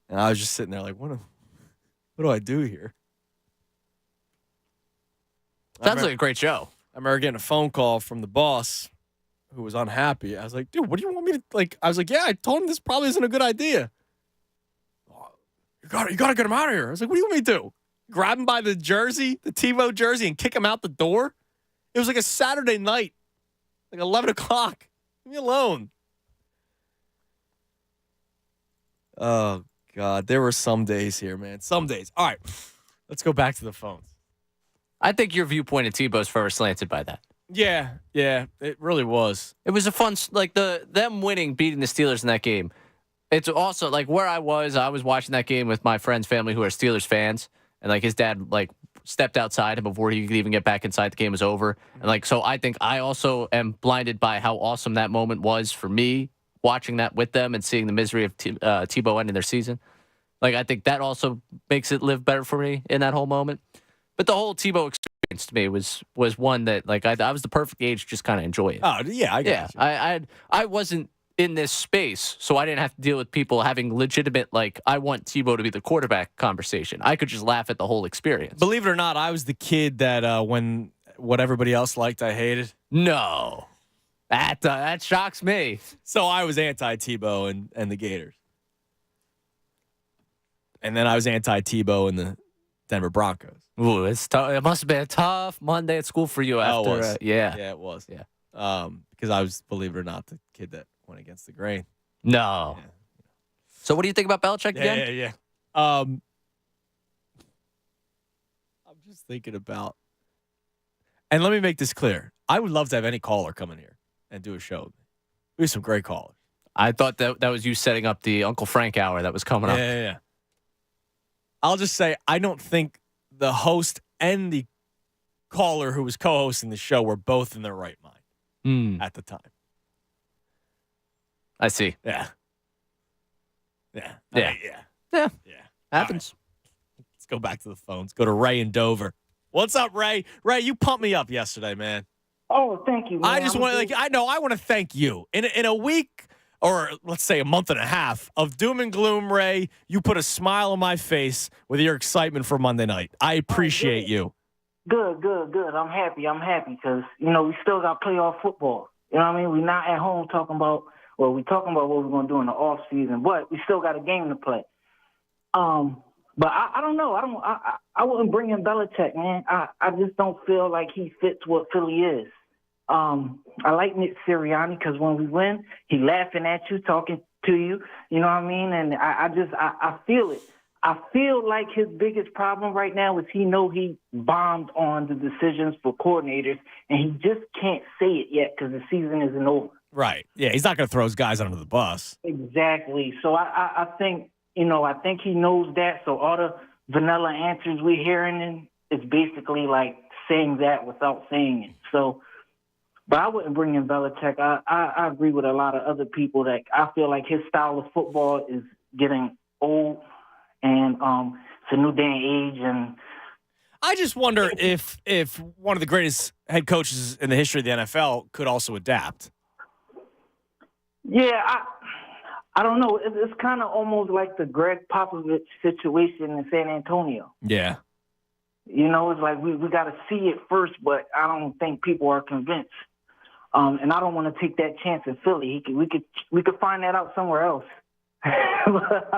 And I was just sitting there like, what do I do here? Sounds like a great show. I remember getting a phone call from the boss who was unhappy. I was like, dude, what do you want me to, like, I was like, yeah, I told him this probably isn't a good idea. Oh, you gotta get him out of here. I was like, what do you want me to do? grab him by the jersey, the Tebow jersey, and kick him out the door. It was like a Saturday night, like 11 o'clock. Leave me alone. Oh, God. There were some days here, man. Some days. All right. Let's go back to the phones. I think your viewpoint of Tebow's forever slanted by that. Yeah, it really was. It was a fun, like them winning, beating the Steelers in that game. It's also like where I was watching that game with my friend's family who are Steelers fans, and like his dad like stepped outside him before he could even get back inside. The game was over, and like so I think I also am blinded by how awesome that moment was for me watching that with them and seeing the misery of Tebow ending their season. Like I think that also makes it live better for me in that whole moment. But the whole Tebow experience to me was one that like I was the perfect age to just kind of enjoy it. Oh yeah, I get you. I wasn't in this space, so I didn't have to deal with people having legitimate like I want Tebow to be the quarterback conversation. I could just laugh at the whole experience. Believe it or not, I was the kid that when what everybody else liked, I hated. No, that shocks me. So I was anti-Tebow and the Gators, and then I was anti-Tebow and the Denver Broncos. Ooh, it's tough. It must have been a tough Monday at school for you after. It was. Yeah, it was. Yeah, because I was, believe it or not, the kid that went against the grain. No. Yeah. So what do you think about Belichick again? Yeah. I'm just thinking about, and let me make this clear. I would love to have any caller come in here and do a show with me. We have some great callers. I thought that was you setting up the Uncle Frank hour that was coming up. Yeah. I'll just say I don't think the host and the caller who was co-hosting the show were both in their right mind at the time. I see. Yeah. Happens. Right. Let's go back to the phones. Go to Ray in Dover. What's up, Ray? Ray, you pumped me up yesterday, man. Oh, thank you, man. I just want to, I want to thank you. In a week, or let's say a month and a half of doom and gloom, Ray, you put a smile on my face with your excitement for Monday night. I appreciate you. Good. I'm happy because, we still got playoff football. You know what I mean? We're not at home talking about what we're going to do in the off season, but we still got a game to play. But I don't know. I wouldn't bring in Belichick, man. I just don't feel like he fits what Philly is. I like Nick Sirianni because when we win, he laughing at you, talking to you. You know what I mean? And I feel it. I feel like his biggest problem right now is he bombed on the decisions for coordinators, and he just can't say it yet because the season isn't over. Right. Yeah, he's not going to throw his guys under the bus. Exactly. So I think, I think he knows that. So all the vanilla answers we're hearing, it's basically like saying that without saying it. So, but I wouldn't bring in Belichick. I agree with a lot of other people that I feel like his style of football is getting old, and it's a new day and age. And I just wonder if one of the greatest head coaches in the history of the NFL could also adapt. Yeah, I don't know. It's kind of almost like the Greg Popovich situation in San Antonio. Yeah. It's like we got to see it first, but I don't think people are convinced. And I don't want to take that chance in Philly. We could find that out somewhere else. But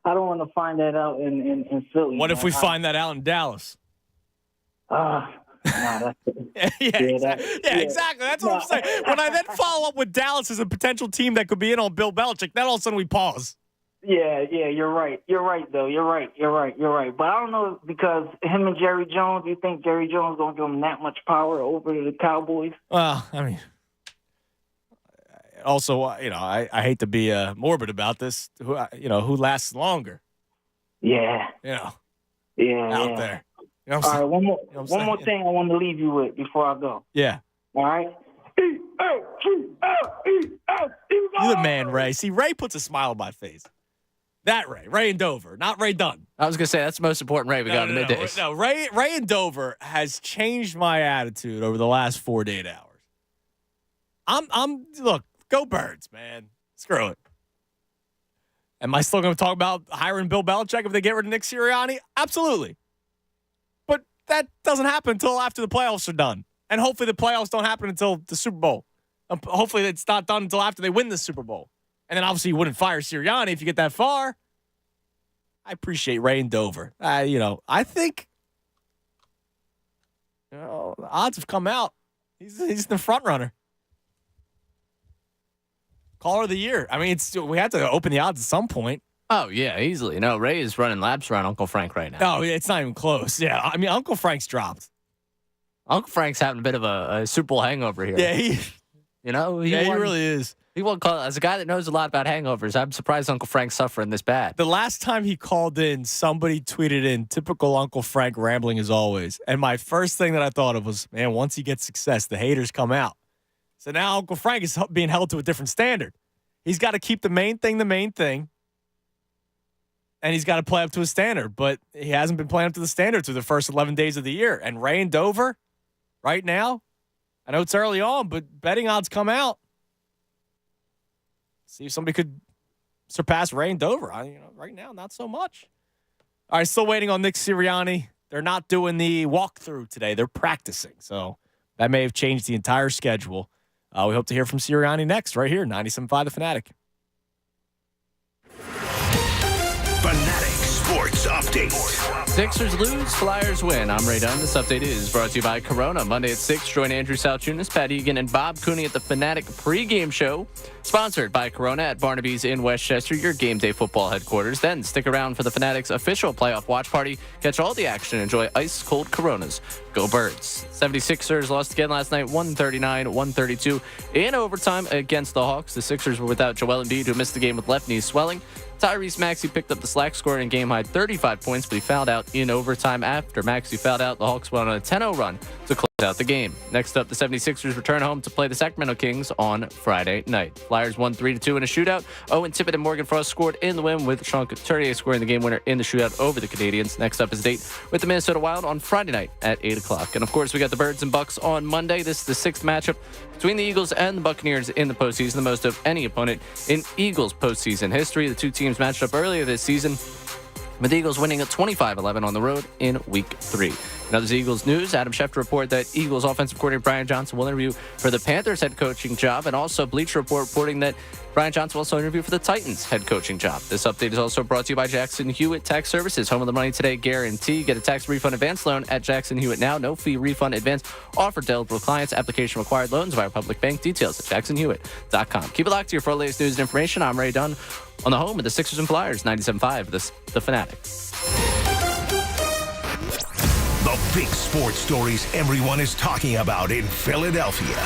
I don't want to find that out in Philly. What if we find that out in Dallas? Exactly. That's what I'm saying. When I then follow up with Dallas as a potential team that could be in on Bill Belichick, then all of a sudden we pause. Yeah, you're right. You're right, though. You're right. But I don't know, because him and Jerry Jones, you think Jerry Jones going to give him that much power over the Cowboys? Well, I mean, also, I hate to be morbid about this. Who lasts longer? Yeah. Out Yeah. there. All right, one more thing I want to leave you with before I go. Yeah. All right? You're the man, Ray. See, Ray puts a smile on my face. That Ray in Dover, not Ray Dunn. I was going to say, that's the most important Ray we got in the middays. No, Ray in Dover has changed my attitude over the last 4 to 8 hours. Look, go Birds, man. Screw it. Am I still going to talk about hiring Bill Belichick if they get rid of Nick Sirianni? Absolutely. But that doesn't happen until after the playoffs are done. And hopefully the playoffs don't happen until the Super Bowl. Hopefully it's not done until after they win the Super Bowl. And then obviously you wouldn't fire Sirianni if you get that far. I appreciate Ray and Dover. I think the odds have come out. He's the front runner. Caller of the year. I mean, we had to open the odds at some point. Oh, yeah, easily. No, Ray is running laps around Uncle Frank right now. No, it's not even close. Yeah, I mean, Uncle Frank's dropped. Uncle Frank's having a bit of a Super Bowl hangover here. Yeah, he really is. He won't call as a guy that knows a lot about hangovers. I'm surprised Uncle Frank's suffering this bad. The last time he called in, somebody tweeted in, typical Uncle Frank rambling as always. And my first thing that I thought of was, man, once he gets success, the haters come out. So now Uncle Frank is being held to a different standard. He's got to keep the main thing, and he's got to play up to his standard. But he hasn't been playing up to the standard through the first 11 days of the year. And Ray and Dover, right now, I know it's early on, but betting odds come out. See if somebody could surpass Ray and Dover. Right now, not so much. All right, still waiting on Nick Sirianni. They're not doing the walkthrough today. They're practicing. So that may have changed the entire schedule. We hope to hear from Sirianni next, right here, 97.5 The Fanatic. Fanatic Sports Update. Sixers lose, Flyers win. I'm Ray Dunn. This update is brought to you by Corona. Monday at 6, join Andrew Salchunas, Pat Egan, and Bob Cooney at the Fanatic pregame show. Sponsored by Corona at Barnaby's in Westchester, your game day football headquarters. Then stick around for the Fanatic's official playoff watch party. Catch all the action. Enjoy ice-cold Coronas. Go Birds. 76ers lost again last night, 139-132 in overtime against the Hawks. The Sixers were without Joel Embiid, who missed the game with left knee swelling. Tyrese Maxey picked up the slack, scoring a game-high 35 points, but he fouled out in overtime. After Maxey fouled out, the Hawks went on a 10-0 run to close out the game. Next up, the 76ers return home to play the Sacramento Kings on Friday night. Flyers won 3-2 in a shootout. Owen Tippett and Morgan Frost scored in the win, with Sean Couturier scoring the game winner in the shootout over the Canadians. Next up is a date with the Minnesota Wild on Friday night at 8 o'clock. And, of course, we got the Birds and Bucks on Monday. This is the sixth matchup between the Eagles and the Buccaneers in the postseason, the most of any opponent in Eagles postseason history. The two teams matched up earlier this season, with the Eagles winning at 25-11 on the road in Week 3. In other Eagles news, Adam Schefter reported that Eagles offensive coordinator Brian Johnson will interview for the Panthers head coaching job, and also Bleacher Report reporting that Brian Johnson will also interview for the Titans head coaching job. This update is also brought to you by Jackson Hewitt Tax Services, home of the money today guarantee. Get a tax refund advance loan at Jackson Hewitt now. No fee refund advance offered to eligible clients. Application required. Loans via public bank. Details at jacksonhewitt.com. Keep it locked here for the latest news and information. I'm Ray Dunn on the home of the Sixers and Flyers, 97.5 The Fanatic. The big sports stories everyone is talking about in Philadelphia.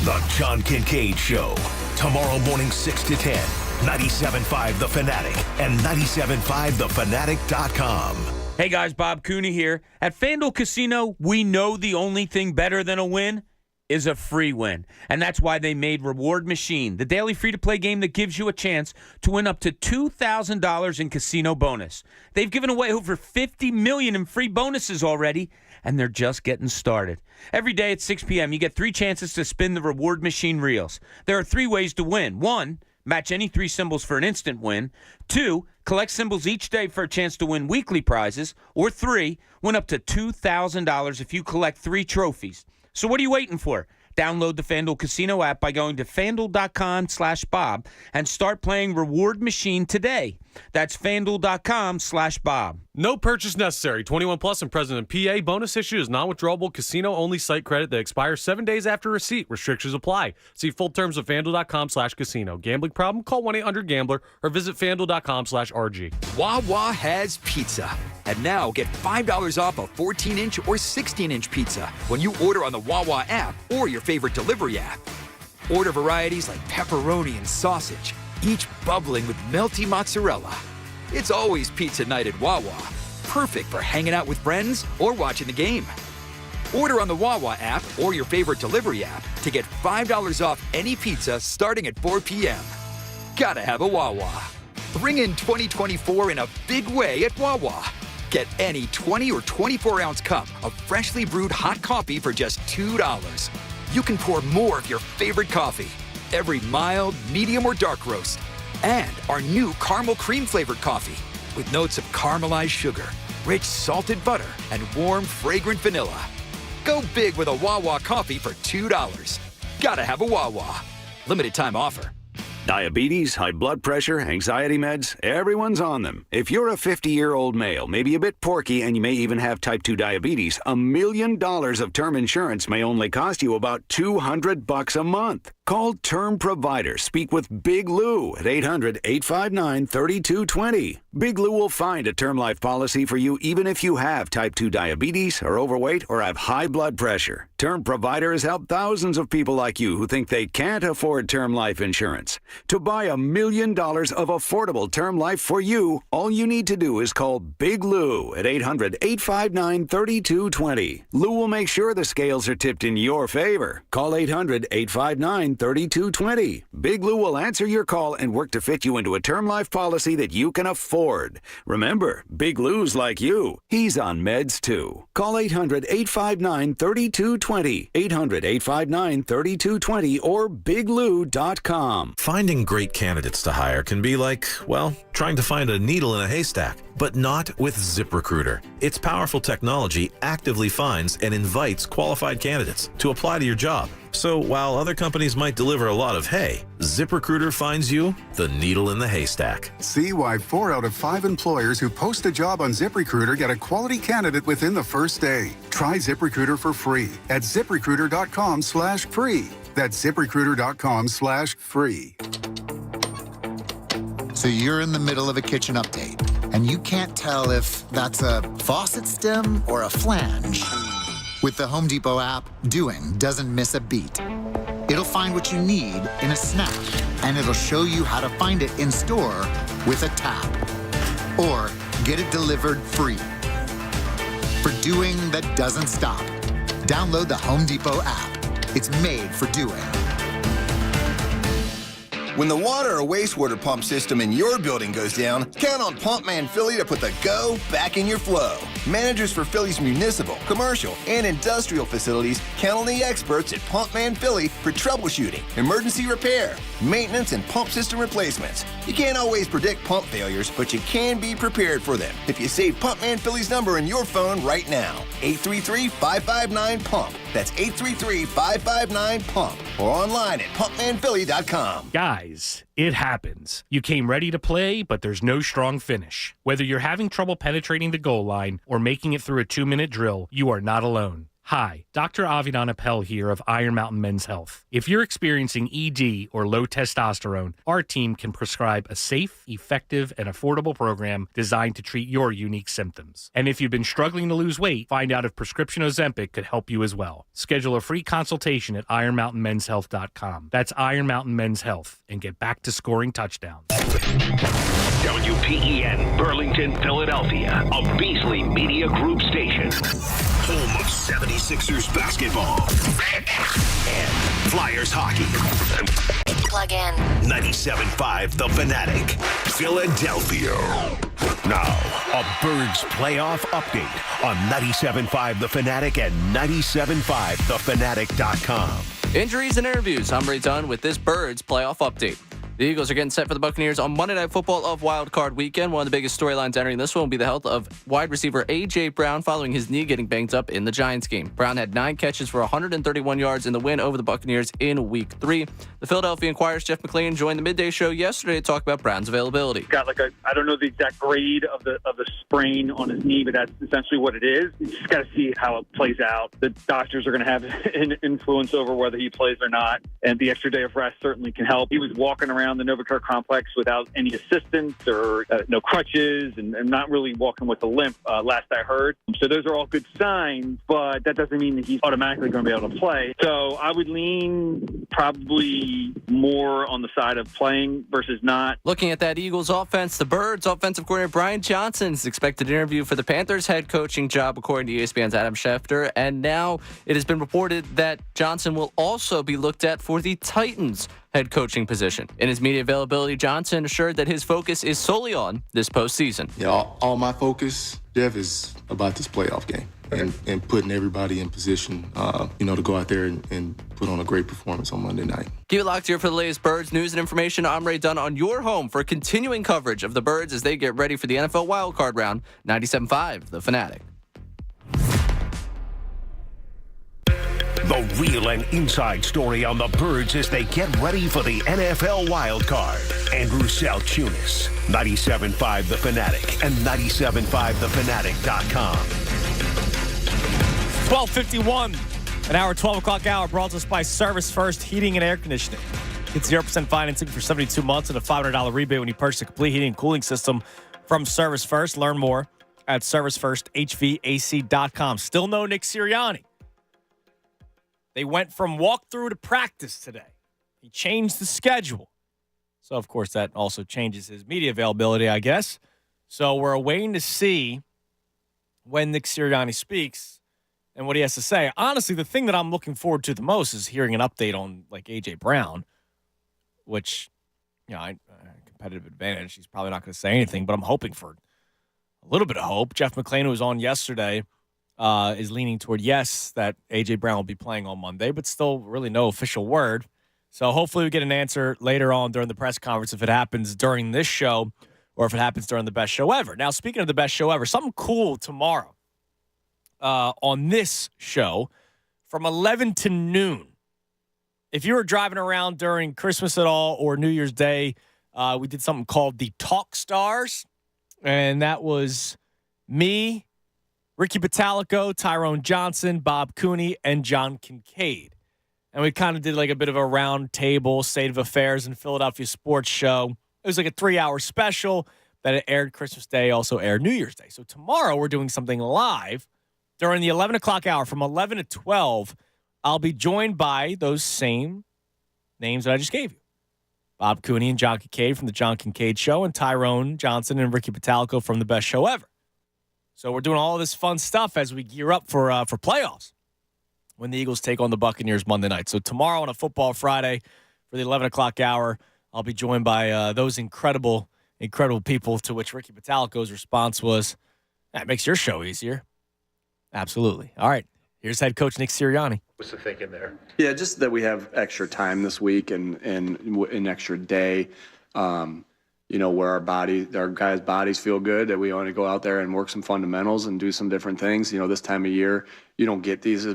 The John Kincaid Show. Tomorrow morning 6 to 10. 97.5 The Fanatic and 97.5thefanatic.com. Hey guys, Bob Cooney here. At FanDuel Casino, we know the only thing better than a win is a free win. And that's why they made Reward Machine, the daily free-to-play game that gives you a chance to win up to $2,000 in casino bonus. They've given away over $50 million in free bonuses already, and they're just getting started. Every day at 6 p.m., you get 3 chances to spin the Reward Machine reels. There are 3 ways to win. 1, match any 3 symbols for an instant win. 2, collect symbols each day for a chance to win weekly prizes. Or 3, win up to $2,000 if you collect 3 trophies. So what are you waiting for? Download the FanDuel Casino app by going to FanDuel.com/Bob and start playing Reward Machine today. That's FanDuel.com/Bob. No purchase necessary. 21 plus and present in PA. Bonus issue is non-withdrawable casino-only site credit that expires 7 days after receipt. Restrictions apply. See full terms at FanDuel.com/casino. Gambling problem? Call 1-800-GAMBLER or visit FanDuel.com/RG. Wawa has pizza. And now get $5 off a 14-inch or 16-inch pizza when you order on the Wawa app or your favorite delivery app. Order varieties like pepperoni and sausage, each bubbling with melty mozzarella. It's always pizza night at Wawa. Perfect for hanging out with friends or watching the game. Order on the Wawa app or your favorite delivery app to get $5 off any pizza starting at 4 p.m. Gotta have a Wawa. Bring in 2024 in a big way at Wawa. Get any 20 or 24-ounce cup of freshly brewed hot coffee for just $2. You can pour more of your favorite coffee, every mild, medium, or dark roast, and our new caramel cream-flavored coffee with notes of caramelized sugar, rich salted butter, and warm, fragrant vanilla. Go big with a Wawa coffee for $2. Gotta have a Wawa. Limited time offer. Diabetes, high blood pressure, anxiety meds, everyone's on them. If you're a 50-year-old male, maybe a bit porky, and you may even have type 2 diabetes, $1 million of term insurance may only cost you about $200 a month. Call Term Provider. Speak with Big Lou at 800-859-3220. Big Lou will find a term life policy for you even if you have type 2 diabetes, are overweight, or have high blood pressure. Term Provider has helped thousands of people like you who think they can't afford term life insurance. To buy $1 million of affordable term life for you, all you need to do is call Big Lou at 800-859-3220. Lou will make sure the scales are tipped in your favor. Call 800-859-3220. Big Lou will answer your call and work to fit you into a term life policy that you can afford. Remember, Big Lou's like you. He's on meds too. Call 800-859-3220. 800-859-3220 or biglou.com. Finding great candidates to hire can be like, well, trying to find a needle in a haystack, but not with ZipRecruiter. Its powerful technology actively finds and invites qualified candidates to apply to your job. So while other companies might deliver a lot of hay, ZipRecruiter finds you the needle in the haystack. See why 4 out of 5 employers who post a job on ZipRecruiter get a quality candidate within the first day. Try ZipRecruiter for free at ZipRecruiter.com/free. That's ZipRecruiter.com/free. So you're in the middle of a kitchen update, and you can't tell if that's a faucet stem or a flange. With the Home Depot app, doing doesn't miss a beat. It'll find what you need in a snap, and it'll show you how to find it in store with a tap. Or get it delivered free. For doing that doesn't stop, download the Home Depot app. It's made for doing. When the water or wastewater pump system in your building goes down, count on Pumpman Philly to put the go back in your flow. Managers for Philly's municipal, commercial, and industrial facilities count on the experts at Pumpman Philly for troubleshooting, emergency repair, maintenance, and pump system replacements. You can't always predict pump failures, but you can be prepared for them if you save Pumpman Philly's number in your phone right now. 833-559-PUMP. That's 833-559-PUMP. Or online at pumpmanphilly.com. Guys, it happens. You came ready to play, but there's no strong finish. Whether you're having trouble penetrating the goal line or making it through a 2-minute drill, you are not alone. Hi, Dr. Avidan Appel here of Iron Mountain Men's Health. If you're experiencing ED or low testosterone, our team can prescribe a safe, effective, and affordable program designed to treat your unique symptoms. And if you've been struggling to lose weight, find out if prescription Ozempic could help you as well. Schedule a free consultation at ironmountainmenshealth.com. That's Iron Mountain Men's Health, and get back to scoring touchdowns. WPEN, Burlington, Philadelphia, a Beasley Media Group station. Home of 76ers basketball and Flyers hockey. Plug in. 97.5 The Fanatic, Philadelphia. Now, a Birds playoff update on 97.5 The Fanatic and 97.5thefanatic.com. Injuries and interviews. I'm Ray Dunn with this Birds playoff update. The Eagles are getting set for the Buccaneers on Monday Night Football of Wild Card Weekend. One of the biggest storylines entering this one will be the health of wide receiver A.J. Brown following his knee getting banged up in the Giants game. Brown had 9 catches for 131 yards in the win over the Buccaneers in Week 3. The Philadelphia Inquirer's Jeff McLean joined the Midday Show yesterday to talk about Brown's availability. Got I don't know the exact grade of the sprain on his knee, but that's essentially what it is. You just got to see how it plays out. The doctors are going to have an influence over whether he plays or not, and the extra day of rest certainly can help. He was walking around the Novichok complex without any assistance or no crutches and not really walking with a limp last I heard. So those are all good signs, but that doesn't mean that he's automatically going to be able to play. So I would lean probably more on the side of playing versus not. Looking at that Eagles offense, the Birds offensive coordinator Brian Johnson is expected to interview for the Panthers head coaching job, according to ESPN's Adam Schefter. And now it has been reported that Johnson will also be looked at for the Titans head coaching position. In his media availability, Johnson assured that his focus is solely on this postseason. Yeah, all my focus, Jeff, is about this playoff game and putting everybody in position, to go out there and put on a great performance on Monday night. Keep it locked here for the latest Birds news and information. I'm Ray Dunn on your home for continuing coverage of the Birds as they get ready for the NFL wildcard round. 97.5, The Fanatic. The real and inside story on the Birds as they get ready for the NFL wild card. Andrew Salchunas, 97.5 The Fanatic and 97.5thefanatic.com. 12:51, an hour, 12 o'clock hour, brought to us by Service First Heating and Air Conditioning. Get 0% financing for 72 months and a $500 rebate when you purchase a complete heating and cooling system from Service First. Learn more at ServiceFirstHVAC.com. Still no Nick Sirianni. They went from walkthrough to practice today. He changed the schedule. So, of course, that also changes his media availability, I guess. So we're waiting to see when Nick Sirianni speaks and what he has to say. Honestly, the thing that I'm looking forward to the most is hearing an update on, like, A.J. Brown, which, you know, competitive advantage. He's probably not going to say anything, but I'm hoping for a little bit of hope. Jeff McClain, who was on yesterday, is leaning toward yes, that A.J. Brown will be playing on Monday, but still really no official word. So hopefully we get an answer later on during the press conference if it happens during this show or if it happens during the best show ever. Now, speaking of the best show ever, something cool tomorrow on this show from 11 to noon. If you were driving around during Christmas at all or New Year's Day, we did something called the Talk Stars, and that was me, Ricky Batalico, Tyrone Johnson, Bob Cooney, and John Kincaid. And we kind of did like a bit of a round table, state of affairs in Philadelphia sports show. It was like a 3-hour special that it aired Christmas Day, also aired New Year's Day. So tomorrow we're doing something live during the 11 o'clock hour from 11 to 12. I'll be joined by those same names that I just gave you. Bob Cooney and John Kincaid from The John Kincaid Show, and Tyrone Johnson and Ricky Batalico from The Best Show Ever. So we're doing all of this fun stuff as we gear up for playoffs when the Eagles take on the Buccaneers Monday night. So tomorrow on a Football Friday for the 11 o'clock hour, I'll be joined by those incredible people, to which Ricky Batalico's response was, that makes your show easier. Absolutely. All right. Here's head coach Nick Sirianni. What's the thinking there? Yeah, just that we have extra time this week and an extra day, where our guys' bodies feel good, that we want to go out there and work some fundamentals and do some different things. This time of year, you don't get these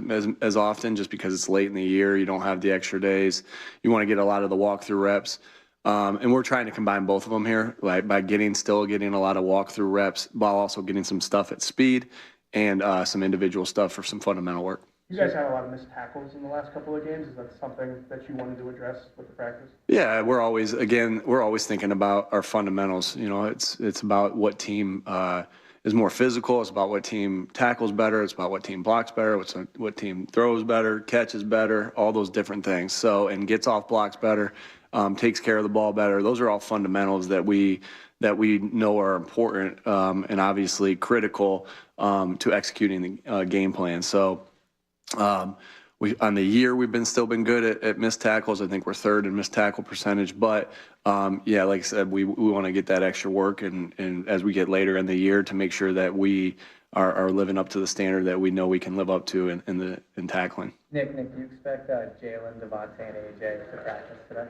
as often just because it's late in the year. You don't have the extra days. You want to get a lot of the walkthrough reps. And we're trying to combine both of them here, like by getting a lot of walkthrough reps while also getting some stuff at speed and some individual stuff for some fundamental work. You guys had a lot of missed tackles in the last couple of games. Is that something that you wanted to address with the practice? Yeah, we're always thinking about our fundamentals. It's about what team is more physical. It's about what team tackles better. It's about what team blocks better. What team throws better, catches better, all those different things. So, and gets off blocks better, takes care of the ball better. Those are all fundamentals that we know are important and obviously critical to executing the game plan. So on the year, we've still been good at missed tackles. I think we're third in missed tackle percentage. But like I said, we want to get that extra work and as we get later in the year to make sure that we are living up to the standard that we know we can live up to in tackling. Nick, do you expect Jalen, Devontae, and AJ to practice today?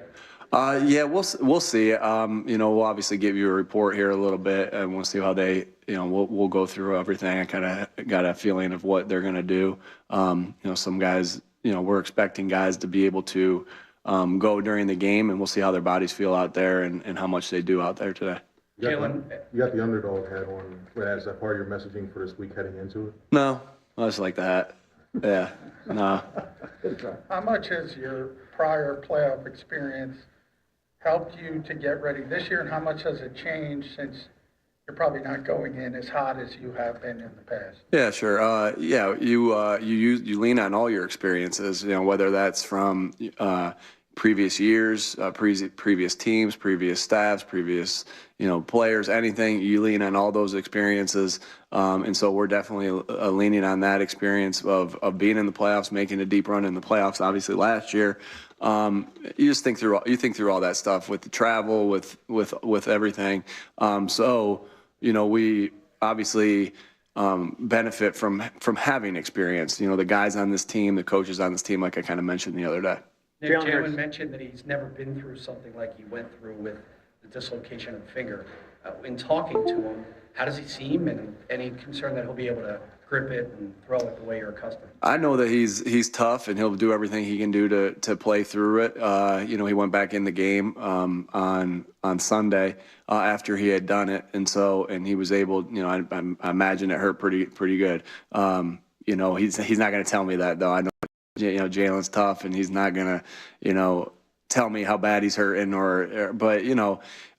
Yeah, we'll see. We'll obviously give you a report here a little bit, and we'll see how they. We'll go through everything. I kind of got a feeling of what they're going to do. Some guys. We're expecting guys to be able to go during the game, and we'll see how their bodies feel out there and how much they do out there today. You got the underdog hat on. Is that part of your messaging for this week heading into it? No, I just like the hat. Yeah, no. How much has your prior playoff experience helped you to get ready this year, and how much has it changed since you're probably not going in as hot as you have been in the past? Yeah, sure. You lean on all your experiences. Whether that's from previous years, previous teams, previous staffs, previous players, anything. You lean on all those experiences, and so we're definitely leaning on that experience of being in the playoffs, making a deep run in the playoffs. Obviously, last year. You just think through all that stuff with the travel, with everything. We obviously benefit from having experience. The guys on this team, the coaches on this team, like I kind of mentioned the other day. Nick, Jalen mentioned that he's never been through something like he went through with the dislocation of the finger. In talking to him, how does he seem, and any concern that he'll be able to grip it and throw it the way you're accustomed? I know that he's tough and he'll do everything he can do to play through it. He went back in the game on Sunday after he had done it, and he was able. I imagine it hurt pretty good. He's not going to tell me that though. I know Jalen's tough and he's not going to tell me how bad he's hurting but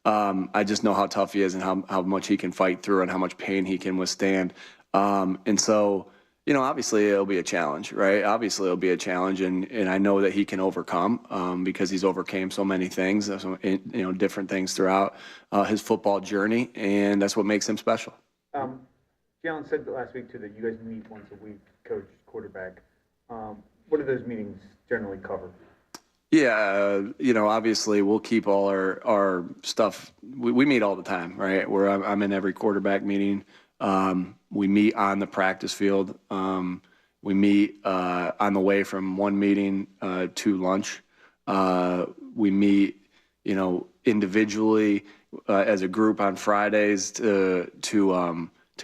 I just know how tough he is and how much he can fight through and how much pain he can withstand. Obviously it'll be a challenge, right? Obviously it'll be a challenge, and I know that he can overcome because he's overcame so many things, different things throughout his football journey, and that's what makes him special. Jalen said last week too that you guys meet once a week, coach, quarterback. What do those meetings generally cover? Yeah, obviously we'll keep all our stuff. We meet all the time, right? Where I'm in every quarterback meeting. We meet on the practice field. We meet on the way from one meeting to lunch. We meet, individually as a group on Fridays to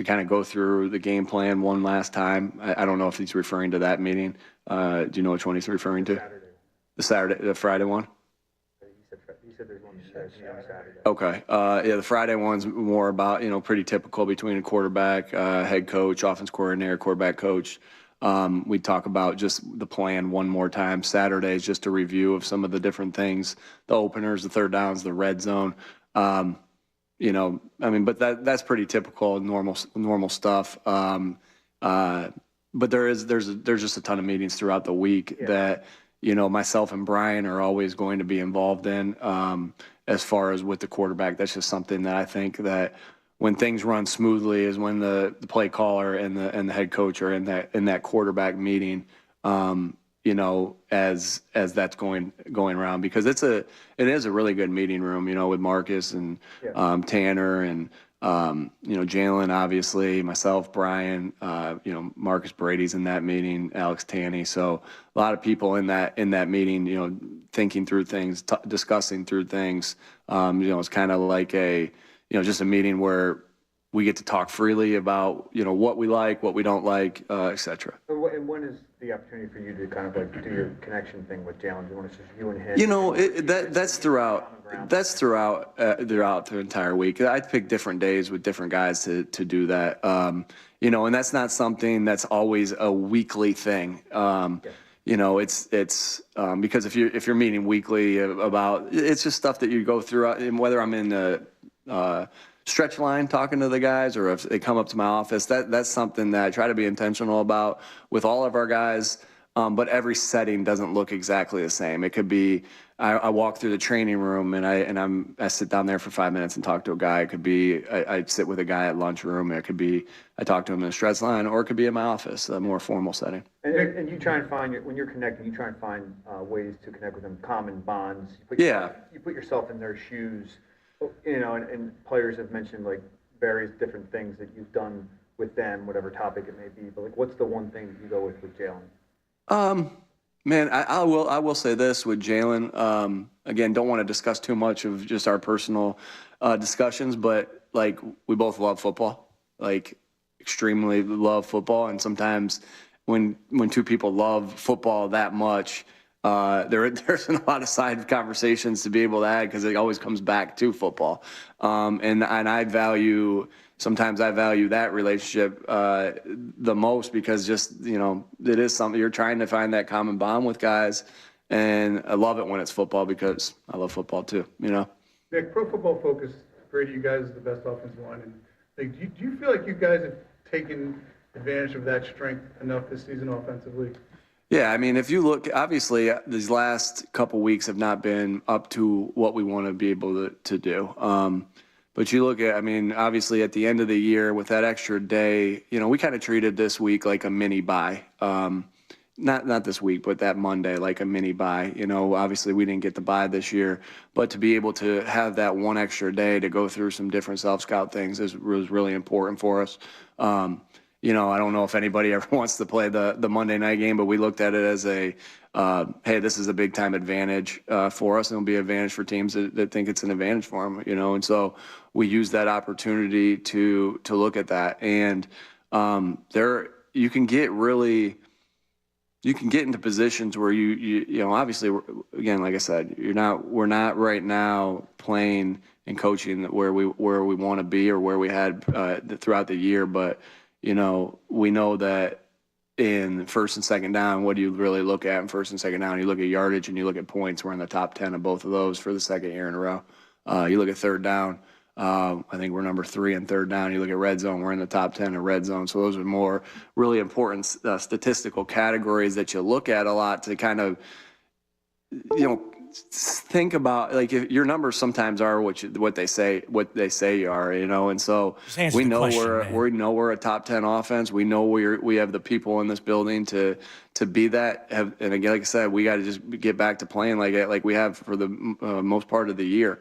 kind of go through the game plan one last time. I don't know if he's referring to that meeting. Do you know which one he's referring to? The Friday one? He said there's one on Saturday. Okay. The Friday one's more about, pretty typical between a quarterback, head coach, offense coordinator, quarterback coach. We talk about just the plan one more time. Saturday is just a review of some of the different things, the openers, the third downs, the red zone. But that's pretty typical, normal stuff. But there's just a ton of meetings throughout the week that, myself and Brian are always going to be involved in as far as with the quarterback. That's just something that I think that when things run smoothly is when the play caller and the head coach are in that quarterback meeting, as that's going around, because it is a really good meeting room, with Marcus and Tanner and Jalen, obviously, myself, Brian, Marcus Brady's in that meeting, Alex Tanney. So a lot of people in that meeting, thinking through things, discussing through things. It's kind of like just a meeting where we get to talk freely about, what we like, what we don't like, et cetera. And when is the opportunity for you to kind of do your connection thing with Jalen? Do you want to just you and him? That's throughout the entire week. I pick different days with different guys to do that. And that's not something that's always a weekly thing. It's because if you're meeting weekly about, it's just stuff that you go through, and whether I'm in the stretch line talking to the guys or if they come up to my office, that's something that I try to be intentional about with all of our guys. But every setting doesn't look exactly the same. It could be I walk through the training room and I sit down there for 5 minutes and talk to a guy. It could be I sit with a guy at lunchroom. It could be I talk to him in the stretch line, or it could be in my office, a more formal setting. And you try and find, when you're connecting, you try and find ways to connect with them, common bonds. You put yourself in their shoes. And players have mentioned various different things that you've done with them, whatever topic it may be. But what's the one thing that you go with Jalen? Man, I will say this with Jalen. Again, don't want to discuss too much of just our personal discussions, but we both love football, extremely love football, and sometimes when two people love football that much. There's a lot of side conversations to be able to add because it always comes back to football. And I value that relationship the most because it is something you're trying to find that common bond with guys. And I love it when it's football because I love football too, Nick, Pro Football Focus graded you guys as the best offensive line. And do you feel like you guys have taken advantage of that strength enough this season offensively? Yeah, I mean, if you look, obviously, these last couple weeks have not been up to what we want to be able to do. But you look at, obviously, at the end of the year with that extra day, we kind of treated this week like a mini bye. Not this week, but that Monday, like a mini bye. Obviously, we didn't get the bye this year, but to be able to have that one extra day to go through some different self-scout things was really important for us. I don't know if anybody ever wants to play the Monday night game, but we looked at it as hey, this is a big time advantage for us, and it'll be an advantage for teams that think it's an advantage for them, and so we use that opportunity to look at that. And you can get into positions where you know, obviously, again, like I said, we're not right now playing and coaching where we want to be or where we had throughout the year. But, you know, we know that in first and second down, what do you really look at in first and second down? You look at yardage and you look at points. We're in the top 10 of both of those for the second year in a row. You look at third down. I think we're number 3 in third down. You look at red zone, we're in the top 10 in red zone. So those are more really important statistical categories that you look at a lot to kind of, you know, think about, like, if your numbers sometimes are what they say you are, you know. And so we know we're a top 10 offense. We know we have the people in this building to be that. And again, like I said, we got to just get back to playing like we have for the most part of the year.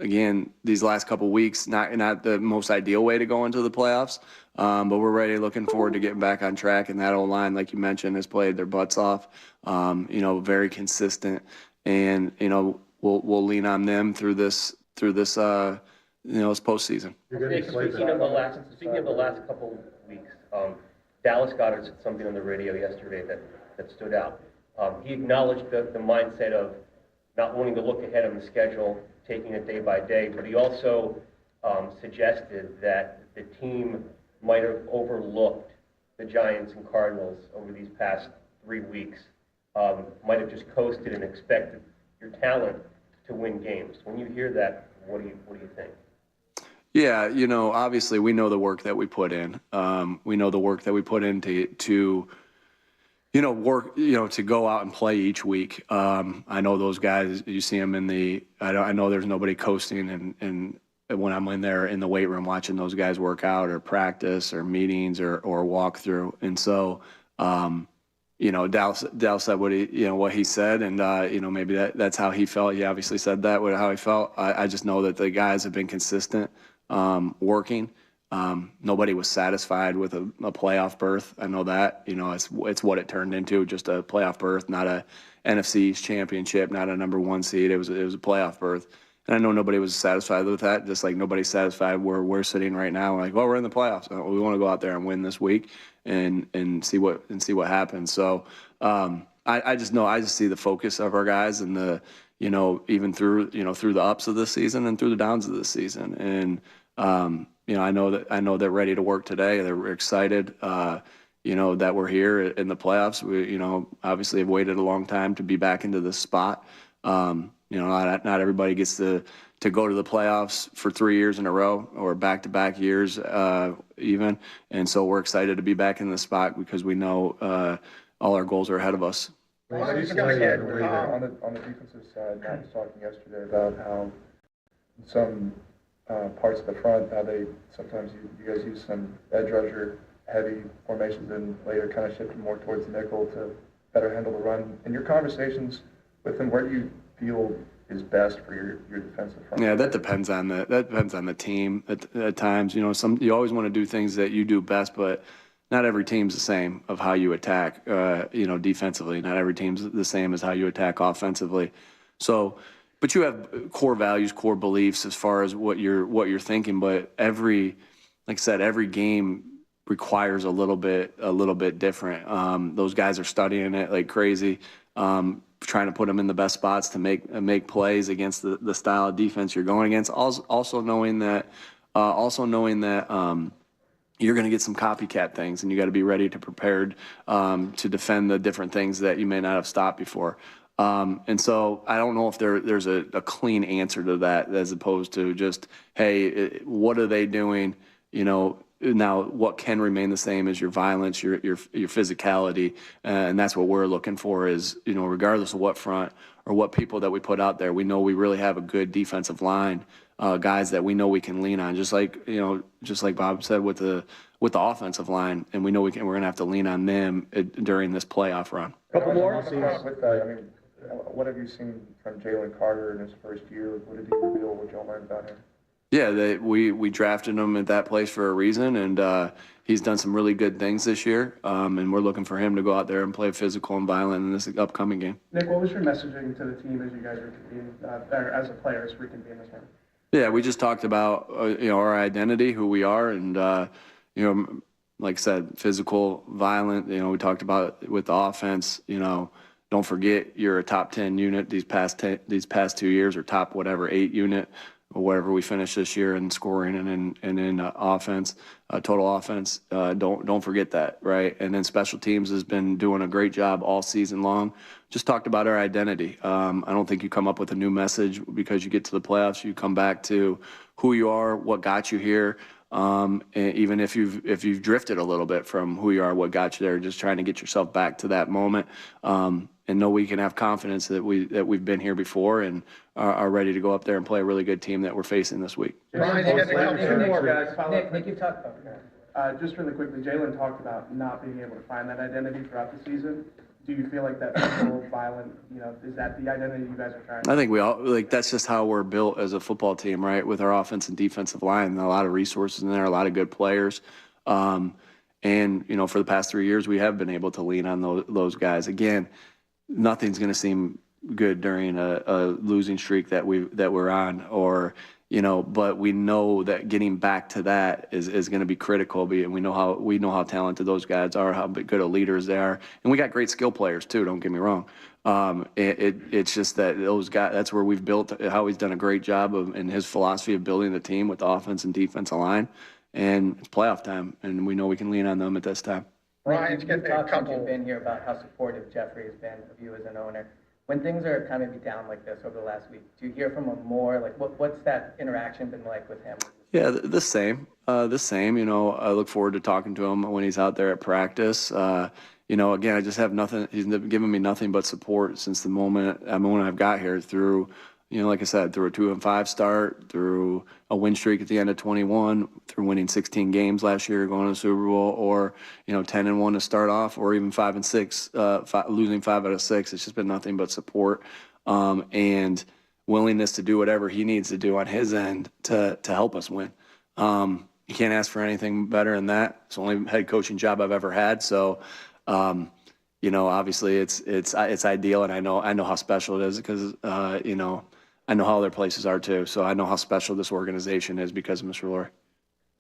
Again, these last couple weeks, not the most ideal way to go into the playoffs, but we're ready, looking forward to getting back on track. And that O-line, like you mentioned, has played their butts off. You know, very consistent, and you know we'll lean on them through this you know, this postseason. Speaking of the last couple weeks, Dallas Goddard said something on the radio yesterday that stood out. He acknowledged the mindset of not wanting to look ahead on the schedule, taking it day by day, but he also suggested that the team might have overlooked the Giants and Cardinals over these past 3 weeks, might have just coasted and expected your talent to win games. When you hear that, what do you think? Yeah, you know, obviously we know the work that we put in. We know the work that we put in to you know, work, you know, to go out and play each week. I know those guys, you see them I know there's nobody coasting and when I'm in there in the weight room watching those guys work out or practice or meetings or walk through. And so, you know, Dal said what he said, and you know, maybe that's how he felt. He obviously said that, how he felt. I just know that the guys have been consistent, working. Nobody was satisfied with a playoff berth. I know that. You know, it's what it turned into, just a playoff berth, not a NFC East championship, not a number 1 seed. It was a playoff berth. And I know nobody was satisfied with that, just like nobody's satisfied where we're sitting right now. We're like, well, we're in the playoffs. We want to go out there and win this week and see what happens. So I just see the focus of our guys and the, you know, even through the ups of this season and through the downs of this season. And you know, I know they're ready to work today. They're excited, you know, that we're here in the playoffs. We, you know, obviously have waited a long time to be back into this spot. You know, not everybody gets to go to the playoffs for 3 years in a row or back-to-back years even. And so we're excited to be back in the spot because we know all our goals are ahead of us. On the defensive side, Matt was talking yesterday about how some parts of the front, how they sometimes you guys use some edge rusher heavy formations and later kind of shifted more towards nickel to better handle the run. In your conversations with them, where do you feel is best for your defensive front? Yeah, that depends on the team at times. You know, you always want to do things that you do best, but not every team's the same of how you attack. You know, defensively, not every team's the same as how you attack offensively. So, but you have core values, core beliefs as far as what you're thinking. But like I said, every game requires a little bit different. Those guys are studying it like crazy, trying to put them in the best spots to make plays against the style of defense you're going against. Also knowing that you're going to get some copycat things, and you got to be ready to prepared to defend the different things that you may not have stopped before. And so I don't know if there's a clean answer to that, as opposed to just, hey, what are they doing? You know, now what can remain the same is your violence, your physicality, and that's what we're looking for. Is, you know, regardless of what front or what people that we put out there, we know we really have a good defensive line, guys that we know we can lean on, just like Bob said with the offensive line, and we know we're going to have to lean on them during this playoff run. Couple more. With that, I mean, what have you seen from Jalen Carter in his first year? What did he reveal? What y'all learned about him? Yeah, we drafted him at that place for a reason, and he's done some really good things this year, and we're looking for him to go out there and play physical and violent in this upcoming game. Nick, what was your messaging to the team as you guys reconvened, as a player, as reconvened this one? Yeah, we just talked about you know, our identity, who we are, and you know, like I said, physical, violent. We talked about it with the offense. Don't forget you're a top 10 unit these past 2 years, or top whatever 8 unit, or whatever we finished this year in scoring and in offense, total offense. Don't forget that, right? And then special teams has been doing a great job all season long. Just talked about our identity. I don't think you come up with a new message because you get to the playoffs. You come back to who you are, what got you here. And even if you've drifted a little bit from who you are, what got you there, just trying to get yourself back to that moment. And know we can have confidence that we've been here before and are ready to go up there and play a really good team that we're facing this week. Nick, you've talked about just really quickly, Jalen talked about not being able to find that identity throughout the season. Do you feel like that physical, violent, is that the identity you guys are trying to? I think we all, that's just how we're built as a football team, right? With our offense and defensive line, and a lot of resources in there, a lot of good players. And, for the past 3 years, we have been able to lean on those guys. Again, nothing's going to seem good during a losing streak that we're on, or but we know that getting back to that is going to be critical. And we know how talented those guys are, how good of leaders they are, and we got great skill players too. Don't get me wrong. It's just that those guys, that's where we've built. Howie's done a great job in his philosophy of building the team with the offense and defensive line, and it's playoff time, and we know we can lean on them at this time. Ryan's getting a couple. You've been here about how supportive Jeffrey has been of you as an owner. When things are kind of down like this over the last week, do you hear from him more? Like, what's that interaction been like with him? Yeah, the same. I look forward to talking to him when he's out there at practice. Again, I just have nothing. He's given me nothing but support since the moment I've got here through, like I said, through a 2-5 start, through a win streak at the end of 21, through winning 16 games last year, going to the Super Bowl, or 10-1 to start off, or even 5-6, losing 5 out of 6. It's just been nothing but support and willingness to do whatever he needs to do on his end to help us win. You can't ask for anything better than that. It's the only head coaching job I've ever had. So, obviously it's ideal, and I know how special it is because I know how other places are too. So I know how special this organization is because of Mr. Lurie.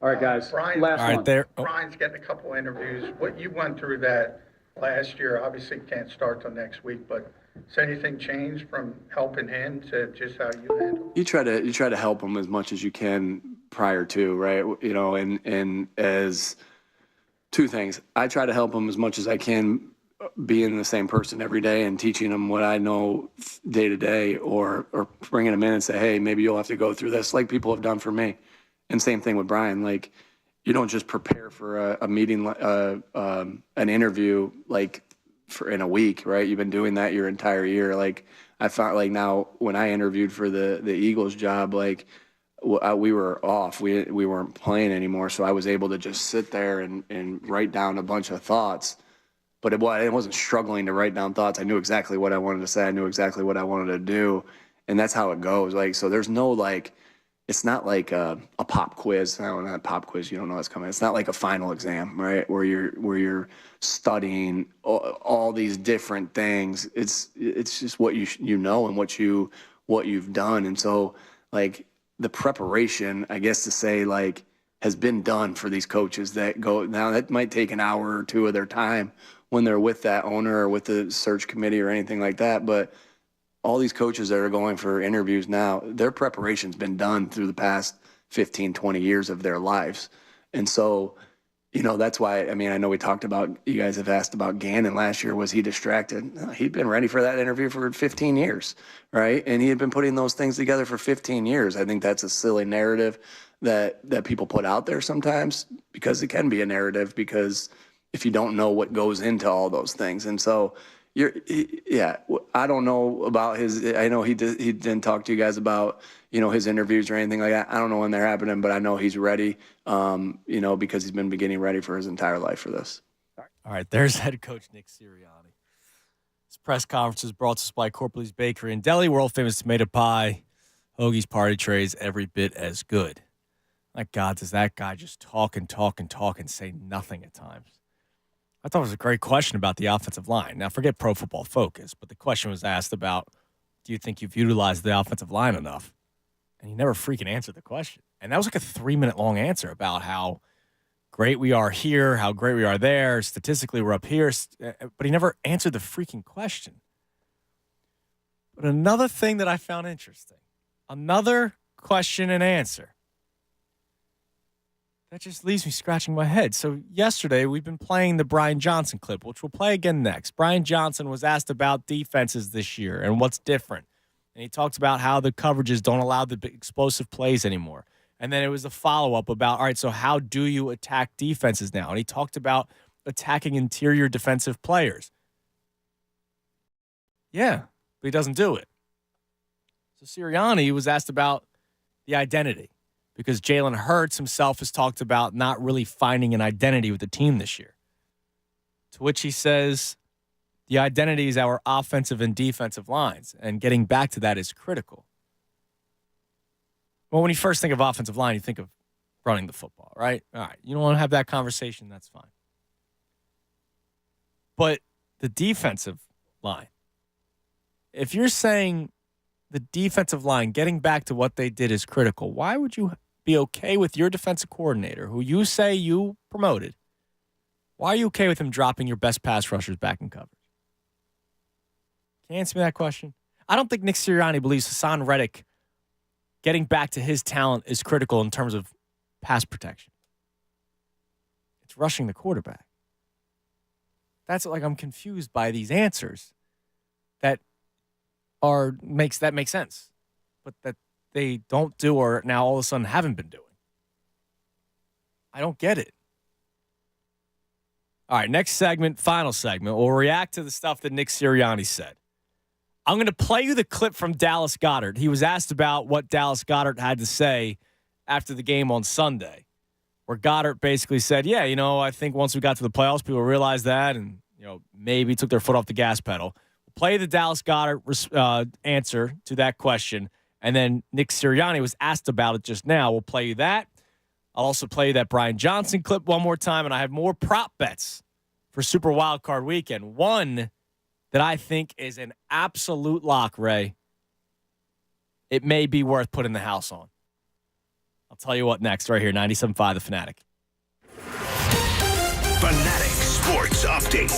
All right, guys. Brian's getting a couple interviews. What you went through that last year, obviously can't start till next week, but has anything changed from helping him to just how you handle it? You try to help him as much as you can prior to, right? And as two things. I try to help him as much as I can, being the same person every day and teaching them what I know day to day, or bringing them in and say, hey, maybe you'll have to go through this, like people have done for me. And same thing with Brian. Like, you don't just prepare for a meeting, an interview, in a week, right? You've been doing that your entire year. Like, I found, now when I interviewed for the Eagles job, we were off. We weren't playing anymore. So I was able to just sit there and write down a bunch of thoughts. But it wasn't struggling to write down thoughts. I knew exactly what I wanted to say. I knew exactly what I wanted to do. And that's how it goes. So there's no, it's not like a pop quiz. No, not a pop quiz. You don't know what's coming. It's not like a final exam, right? Where you're studying all these different things. It's just what you know and what you've done. And so, the preparation, I guess to say, has been done for these coaches that go. Now, that might take an hour or two of their time when they're with that owner or with the search committee or anything like that. But all these coaches that are going for interviews now, their preparation's been done through the past 15, 20 years of their lives. And so, that's why, I know we talked about, you guys have asked about Gannon last year. Was he distracted? No, he'd been ready for that interview for 15 years, right? And he had been putting those things together for 15 years. I think that's a silly narrative that people put out there sometimes, because it can be a narrative, because if you don't know what goes into all those things. And so I don't know about I know he didn't talk to you guys about, his interviews or anything like that. I don't know when they're happening, but I know he's ready, because he's been getting ready for his entire life for this. All right, there's head coach Nick Sirianni. His press conference is brought to us by Corporal's Bakery and Deli, world-famous tomato pie, hoagies, party trays, every bit as good. My God, does that guy just talk and say nothing at times. I thought it was a great question about the offensive line. Now, forget Pro Football Focus, but the question was asked about, do you think you've utilized the offensive line enough? And he never freaking answered the question. And that was like a 3-minute long answer about how great we are here, how great we are there. Statistically, we're up here. But he never answered the freaking question. But another thing that I found interesting, another question and answer, that just leaves me scratching my head. So yesterday, we've been playing the Brian Johnson clip, which we'll play again next. Brian Johnson was asked about defenses this year and what's different. And he talked about how the coverages don't allow the big explosive plays anymore. And then it was a follow-up about, all right, so how do you attack defenses now? And he talked about attacking interior defensive players. Yeah, but he doesn't do it. So Sirianni was asked about the identity because Jalen Hurts himself has talked about not really finding an identity with the team this year. To which he says the identity is our offensive and defensive lines, and getting back to that is critical. Well, when you first think of offensive line, you think of running the football, right? All right, you don't want to have that conversation, that's fine. But the defensive line, if you're saying the defensive line, getting back to what they did is critical, why would you be okay with your defensive coordinator, who you say you promoted? Why are you okay with him dropping your best pass rushers back in coverage? Can you answer me that question? I don't think Nick Sirianni believes Hassan Reddick getting back to his talent is critical in terms of pass protection. It's rushing the quarterback. That's like I'm confused by these answers that makes sense, but that they don't do or now all of a sudden haven't been doing. I don't get it. All right, next segment, final segment. We'll react to the stuff that Nick Sirianni said. I'm going to play you the clip from Dallas Goddard. He was asked about what Dallas Goddard had to say after the game on Sunday, where Goddard basically said, yeah, I think once we got to the playoffs, people realized that and, maybe took their foot off the gas pedal. We'll play the Dallas Goddard answer to that question, and then Nick Sirianni was asked about it just now. We'll play you that. I'll also play you that Brian Johnson clip one more time, and I have more prop bets for Super Wildcard Weekend. One that I think is an absolute lock, Ray. It may be worth putting the house on. I'll tell you what next, right here, 97.5 The Fanatic. Fanatic Sports Update.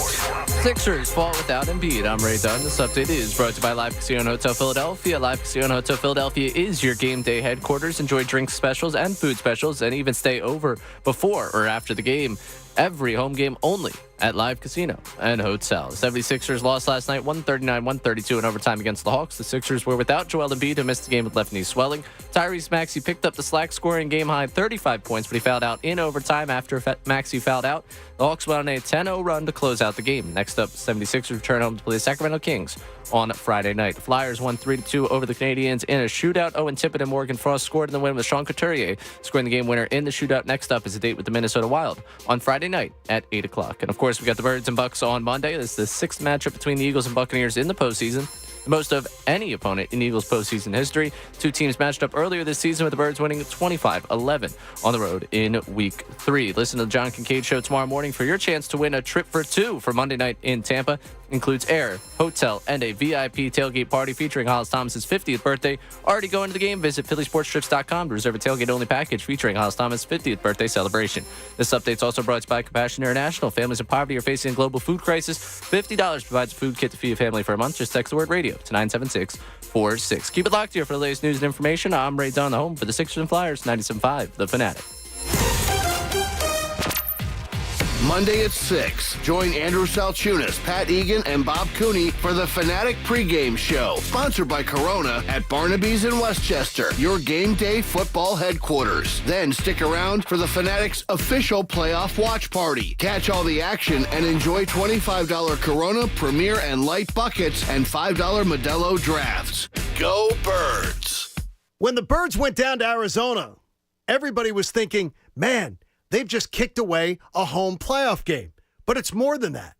Sixers fall without Embiid. I'm Ray Dunn. This update is brought to you by Live Casino and Hotel Philadelphia. Live Casino and Hotel Philadelphia is your game day headquarters. Enjoy drink specials and food specials and even stay over before or after the game. Every home game only at Live Casino and Hotel. The 76ers lost last night 139-132 in overtime against the Hawks. The Sixers were without Joel Embiid, who missed the game with left knee swelling. Tyrese Maxey picked up the slack, scoring game-high 35 points, but he fouled out in overtime after Maxey fouled out. The Hawks went on a 10-0 run to close out the game. Next up, 76ers return home to play the Sacramento Kings on Friday night. The Flyers won 3-2 over the Canadians in a shootout. Owen Tippett and Morgan Frost scored in the win with Sean Couturier scoring the game winner in the shootout. Next up is a date with the Minnesota Wild on Friday night at 8 o'clock. And of course, we got the Birds and Bucks on Monday. This is the 6th matchup between the Eagles and Buccaneers in the postseason. The most of any opponent in Eagles postseason history. Two teams matched up earlier this season with the Birds winning 25-11 on the road in Week 3. Listen to the John Kincaid Show tomorrow morning for your chance to win a trip for two for Monday night in Tampa. Includes air, hotel, and a VIP tailgate party featuring Hollis Thomas's 50th birthday. Already going to the game? Visit PhillySportsTrips.com to reserve a tailgate-only package featuring Hollis Thomas' 50th birthday celebration. This update's also brought to you by Compassion International. Families in poverty are facing a global food crisis. $50 provides a food kit to feed a family for a month. Just text the word radio to 97646. Keep it locked here for the latest news and information. I'm Ray Dunn, the home for the Sixers and Flyers, 97.5 The Fanatic. Monday at 6. Join Andrew Salchunas, Pat Egan, and Bob Cooney for the Fanatic pregame show. Sponsored by Corona at Barnaby's in Westchester, your game day football headquarters. Then stick around for the Fanatic's official playoff watch party. Catch all the action and enjoy $25 Corona, Premier, and Light buckets and $5 Modelo drafts. Go Birds! When the Birds went down to Arizona, everybody was thinking, man, they've just kicked away a home playoff game. But it's more than that.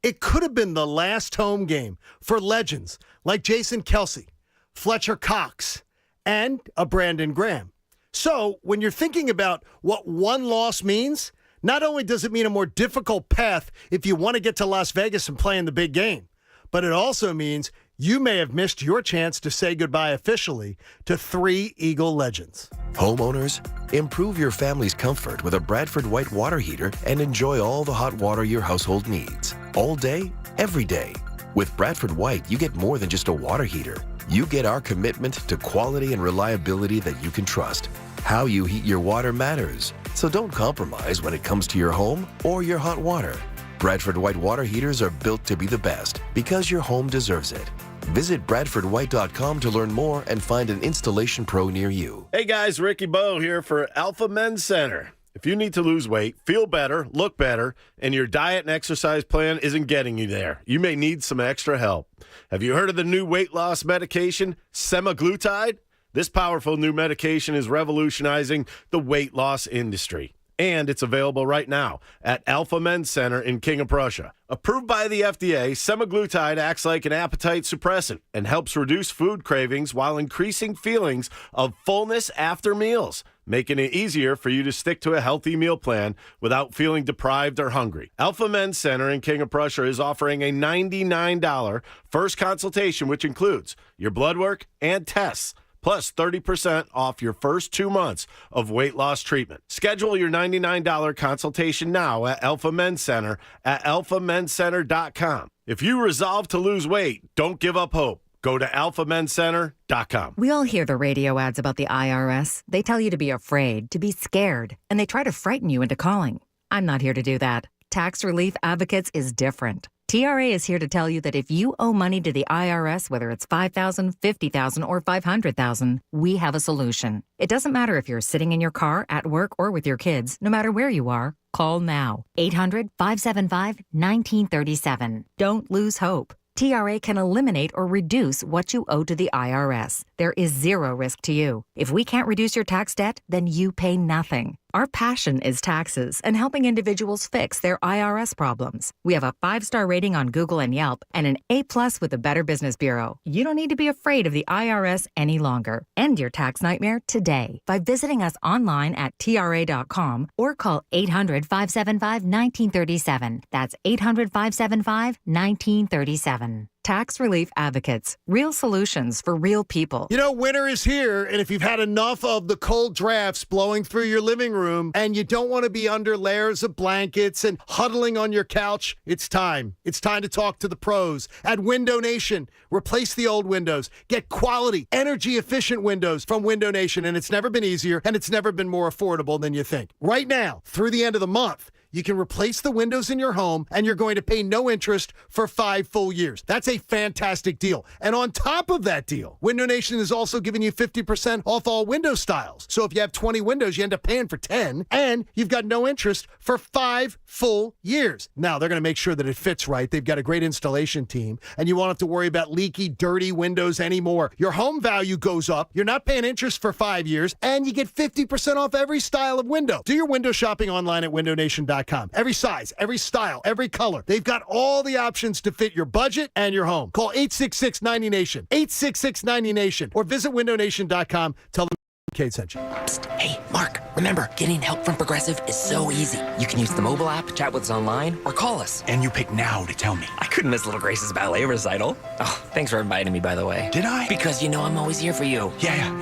It could have been the last home game for legends like Jason Kelce, Fletcher Cox, and a Brandon Graham. So when you're thinking about what one loss means, not only does it mean a more difficult path if you want to get to Las Vegas and play in the big game, but it also means you may have missed your chance to say goodbye officially to 3 Eagle legends. Homeowners, improve your family's comfort with a Bradford White water heater and enjoy all the hot water your household needs. All day, every day. With Bradford White, you get more than just a water heater. You get our commitment to quality and reliability that you can trust. How you heat your water matters, so don't compromise when it comes to your home or your hot water. Bradford White water heaters are built to be the best because your home deserves it. Visit BradfordWhite.com to learn more and find an installation pro near you. Hey guys, Ricky Bo here for Alpha Men's Center. If you need to lose weight, feel better, look better, and your diet and exercise plan isn't getting you there, you may need some extra help. Have you heard of the new weight loss medication, semaglutide? This powerful new medication is revolutionizing the weight loss industry. And it's available right now at Alpha Men's Center in King of Prussia. Approved by the FDA, semaglutide acts like an appetite suppressant and helps reduce food cravings while increasing feelings of fullness after meals, making it easier for you to stick to a healthy meal plan without feeling deprived or hungry. Alpha Men's Center in King of Prussia is offering a $99 first consultation, which includes your blood work and tests, plus 30% off your first 2 months of weight loss treatment. Schedule your $99 consultation now at Alpha Men's Center at alphamenscenter.com. If you resolve to lose weight, don't give up hope. Go to alphamenscenter.com. We all hear the radio ads about the IRS. They tell you to be afraid, to be scared, and they try to frighten you into calling. I'm not here to do that. Tax Relief Advocates is different. TRA is here to tell you that if you owe money to the IRS, whether it's $5,000, $50,000, or $500,000, we have a solution. It doesn't matter if you're sitting in your car, at work, or with your kids. No matter where you are, call now. 800-575-1937. Don't lose hope. TRA can eliminate or reduce what you owe to the IRS. There is zero risk to you. If we can't reduce your tax debt, then you pay nothing. Our passion is taxes and helping individuals fix their IRS problems. We have a 5-star rating on Google and Yelp and an A+ with the Better Business Bureau. You don't need to be afraid of the IRS any longer. End your tax nightmare today by visiting us online at TRA.com or call 800-575-1937. That's 800-575-1937. Tax Relief Advocates. Real solutions for real people. You know, winter is here, and if you've had enough of the cold drafts blowing through your living room and you don't want to be under layers of blankets and huddling on your couch, it's time. It's time to talk to the pros at Window Nation. Replace the old windows. Get quality, energy-efficient windows from Window Nation, and it's never been easier, and it's never been more affordable than you think. Right now, through the end of the month, you can replace the windows in your home, and you're going to pay no interest for 5 full years. That's a fantastic deal. And on top of that deal, Window Nation is also giving you 50% off all window styles. So if you have 20 windows, you end up paying for 10, and you've got no interest for 5 full years. Now, they're going to make sure that it fits right. They've got a great installation team, and you won't have to worry about leaky, dirty windows anymore. Your home value goes up. You're not paying interest for 5 years, and you get 50% off every style of window. Do your window shopping online at windownation.com. Every size, every style, every color. They've got all the options to fit your budget and your home. Call 866-90NATION, 866-90NATION, or visit windownation.com. Tell them Kate sent you. Psst. Hey, Mark, remember, getting help from Progressive is so easy. You can use the mobile app, chat with us online, or call us. And you pick now to tell me. I couldn't miss Little Grace's ballet recital. Oh, thanks for inviting me, by the way. Did I? Because you know I'm always here for you. Yeah.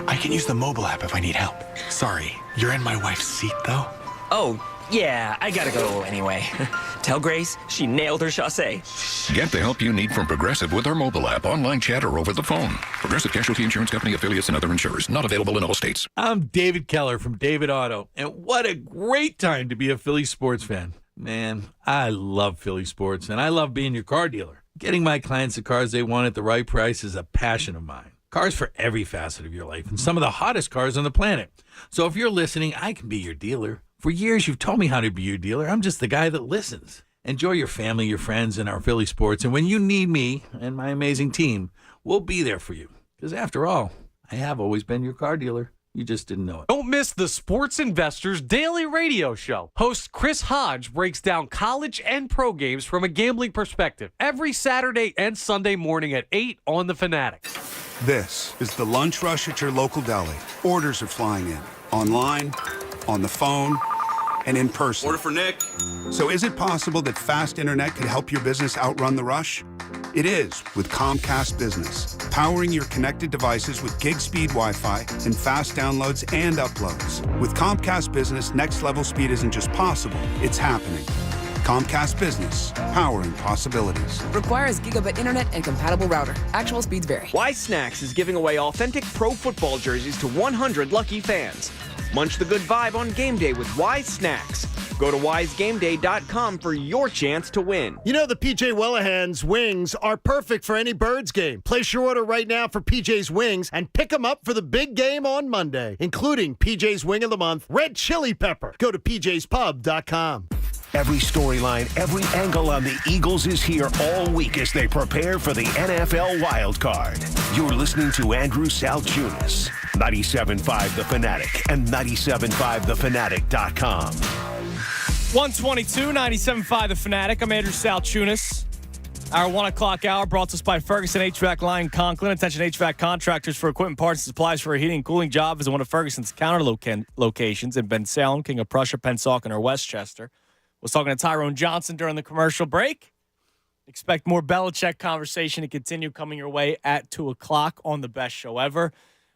I can use the mobile app if I need help. Sorry, you're in my wife's seat, though? Oh, yeah, I gotta go anyway. Tell Grace she nailed her chassé. Get the help you need from Progressive with our mobile app, online chat, or over the phone. Progressive Casualty Insurance Company, affiliates, and other insurers. Not available in all states. I'm David Keller from David Auto, and what a great time to be a Philly sports fan. Man, I love Philly sports, and I love being your car dealer. Getting my clients the cars they want at the right price is a passion of mine. Cars for every facet of your life, and some of the hottest cars on the planet. So if you're listening, I can be your dealer. For years, you've told me how to be your dealer. I'm just the guy that listens. Enjoy your family, your friends, and our Philly sports. And when you need me and my amazing team, we'll be there for you. Because after all, I have always been your car dealer. You just didn't know it. Don't miss the Sports Investors Daily Radio Show. Host Chris Hodge breaks down college and pro games from a gambling perspective every Saturday and Sunday morning at 8 on The Fanatic. This is the lunch rush at your local deli. Orders are flying in. Online, on the phone, and in person. Order for Nick. So is it possible that fast internet could help your business outrun the rush? It is with Comcast Business, powering your connected devices with gig speed Wi-Fi and fast downloads and uploads. With Comcast Business, next level speed isn't just possible, it's happening. Comcast Business, powering possibilities. Requires gigabit internet and compatible router. Actual speeds vary. Wise Snacks is giving away authentic pro football jerseys to 100 lucky fans. Munch the good vibe on game day with Wise Snacks. Go to wisegameday.com for your chance to win. You know, the PJ Wellahans wings are perfect for any Birds game. Place your order right now for PJ's Wings and pick them up for the big game on Monday, including PJ's Wing of the Month, Red Chili Pepper. Go to pjspub.com. Every storyline, every angle on the Eagles is here all week as they prepare for the NFL Wild Card. You're listening to Andrew Salchunas, 97.5 The Fanatic and 97.5thefanatic.com. 122, 97.5 The Fanatic. I'm Andrew Salchunas. Our 1 o'clock hour brought to us by Ferguson HVAC Line Conklin. Attention HVAC contractors for equipment, parts, and supplies for a heating and cooling job is one of Ferguson's counter locations in Ben Salem, King of Prussia, Pennsauken, or Westchester. Was talking to Tyrone Johnson during the commercial break. Expect more Belichick conversation to continue coming your way at 2 o'clock on the best show ever.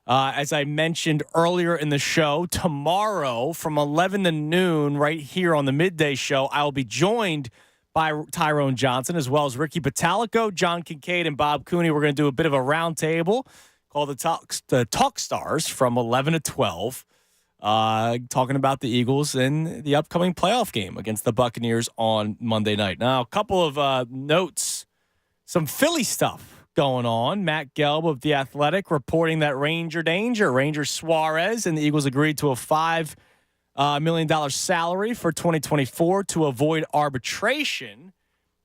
As I mentioned earlier in the show, tomorrow from 11 to noon right here on the Midday Show, I will be joined by Tyrone Johnson as well as Ricky Batalico, John Kincaid, and Bob Cooney. We're going to do a bit of a roundtable called the Talk Stars from 11 to 12. Talking about the Eagles and the upcoming playoff game against the Buccaneers on Monday night. Now, a couple of notes, some Philly stuff going on. Matt Gelb of The Athletic reporting that Ranger Suarez and the Eagles agreed to a $5 million salary for 2024 to avoid arbitration.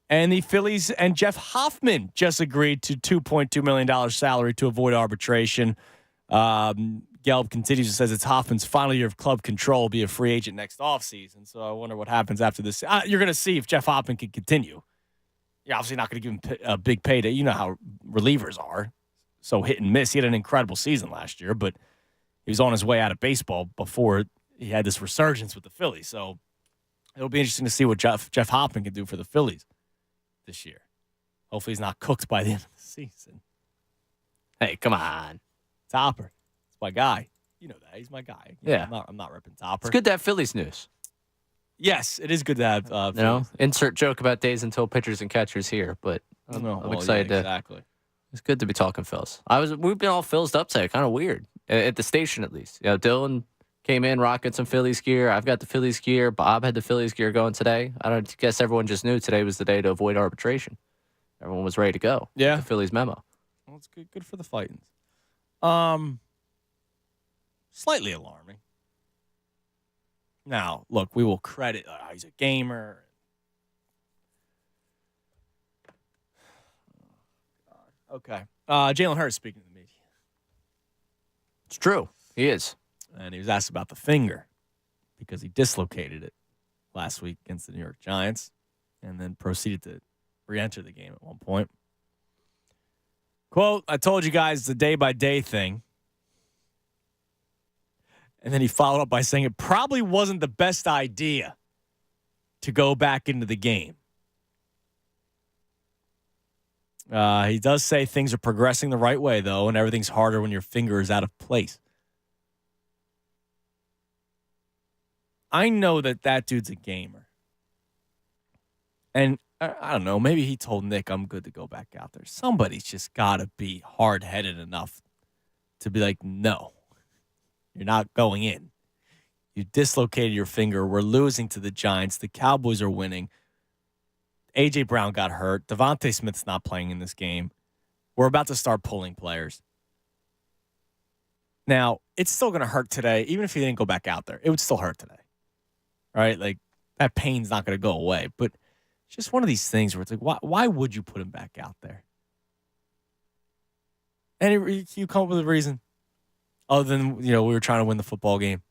And the Phillies and Jeff Hoffman just agreed to $2.2 million salary to avoid arbitration. Gelb continues and says it's Hoffman's final year of club control, will be a free agent next offseason. So I wonder what happens after this. You're going to see if Jeff Hoffman can continue. You're obviously not going to give him a big payday. You know how relievers are. So hit and miss. He had an incredible season last year, but he was on his way out of baseball before he had this resurgence with the Phillies. So it'll be interesting to see what Jeff Hoffman can do for the Phillies this year. Hopefully he's not cooked by the end of the season. Hey, come on. Topper. My guy. You know that. He's my guy. Yeah. I'm not ripping Topper. It's good to have Phillies news. Yes, it is good to have insert joke about days until pitchers and catchers here, but I'm excited exactly. It's good to be talking Phils. We've been all Phils up today. Kind of weird. At the station, at least. You know, Dylan came in rocking some Phillies gear. I've got the Phillies gear. Bob had the Phillies gear going today. I guess everyone just knew today was the day to avoid arbitration. Everyone was ready to go. Yeah. The Phillies memo. Well, it's good for the Fightins. Slightly alarming. Now, look, we will credit he's a gamer. Okay. Jalen Hurts speaking to the media. It's true. He is. And he was asked about the finger because he dislocated it last week against the New York Giants and then proceeded to re-enter the game at one point. Quote, I told you guys it's a day-by-day thing. And then he followed up by saying it probably wasn't the best idea to go back into the game. He does say things are progressing the right way, though, and everything's harder when your finger is out of place. I know that dude's a gamer. And I don't know, maybe he told Nick I'm good to go back out there. Somebody's just got to be hard-headed enough to be like, no. You're not going in. You dislocated your finger. We're losing to the Giants. The Cowboys are winning. A.J. Brown got hurt. Devontae Smith's not playing in this game. We're about to start pulling players. Now, it's still going to hurt today. Even if he didn't go back out there, it would still hurt today. Right? Like, that pain's not going to go away. But it's just one of these things where it's like, why would you put him back out there? And you come up with a reason. Other than, we were trying to win the football game.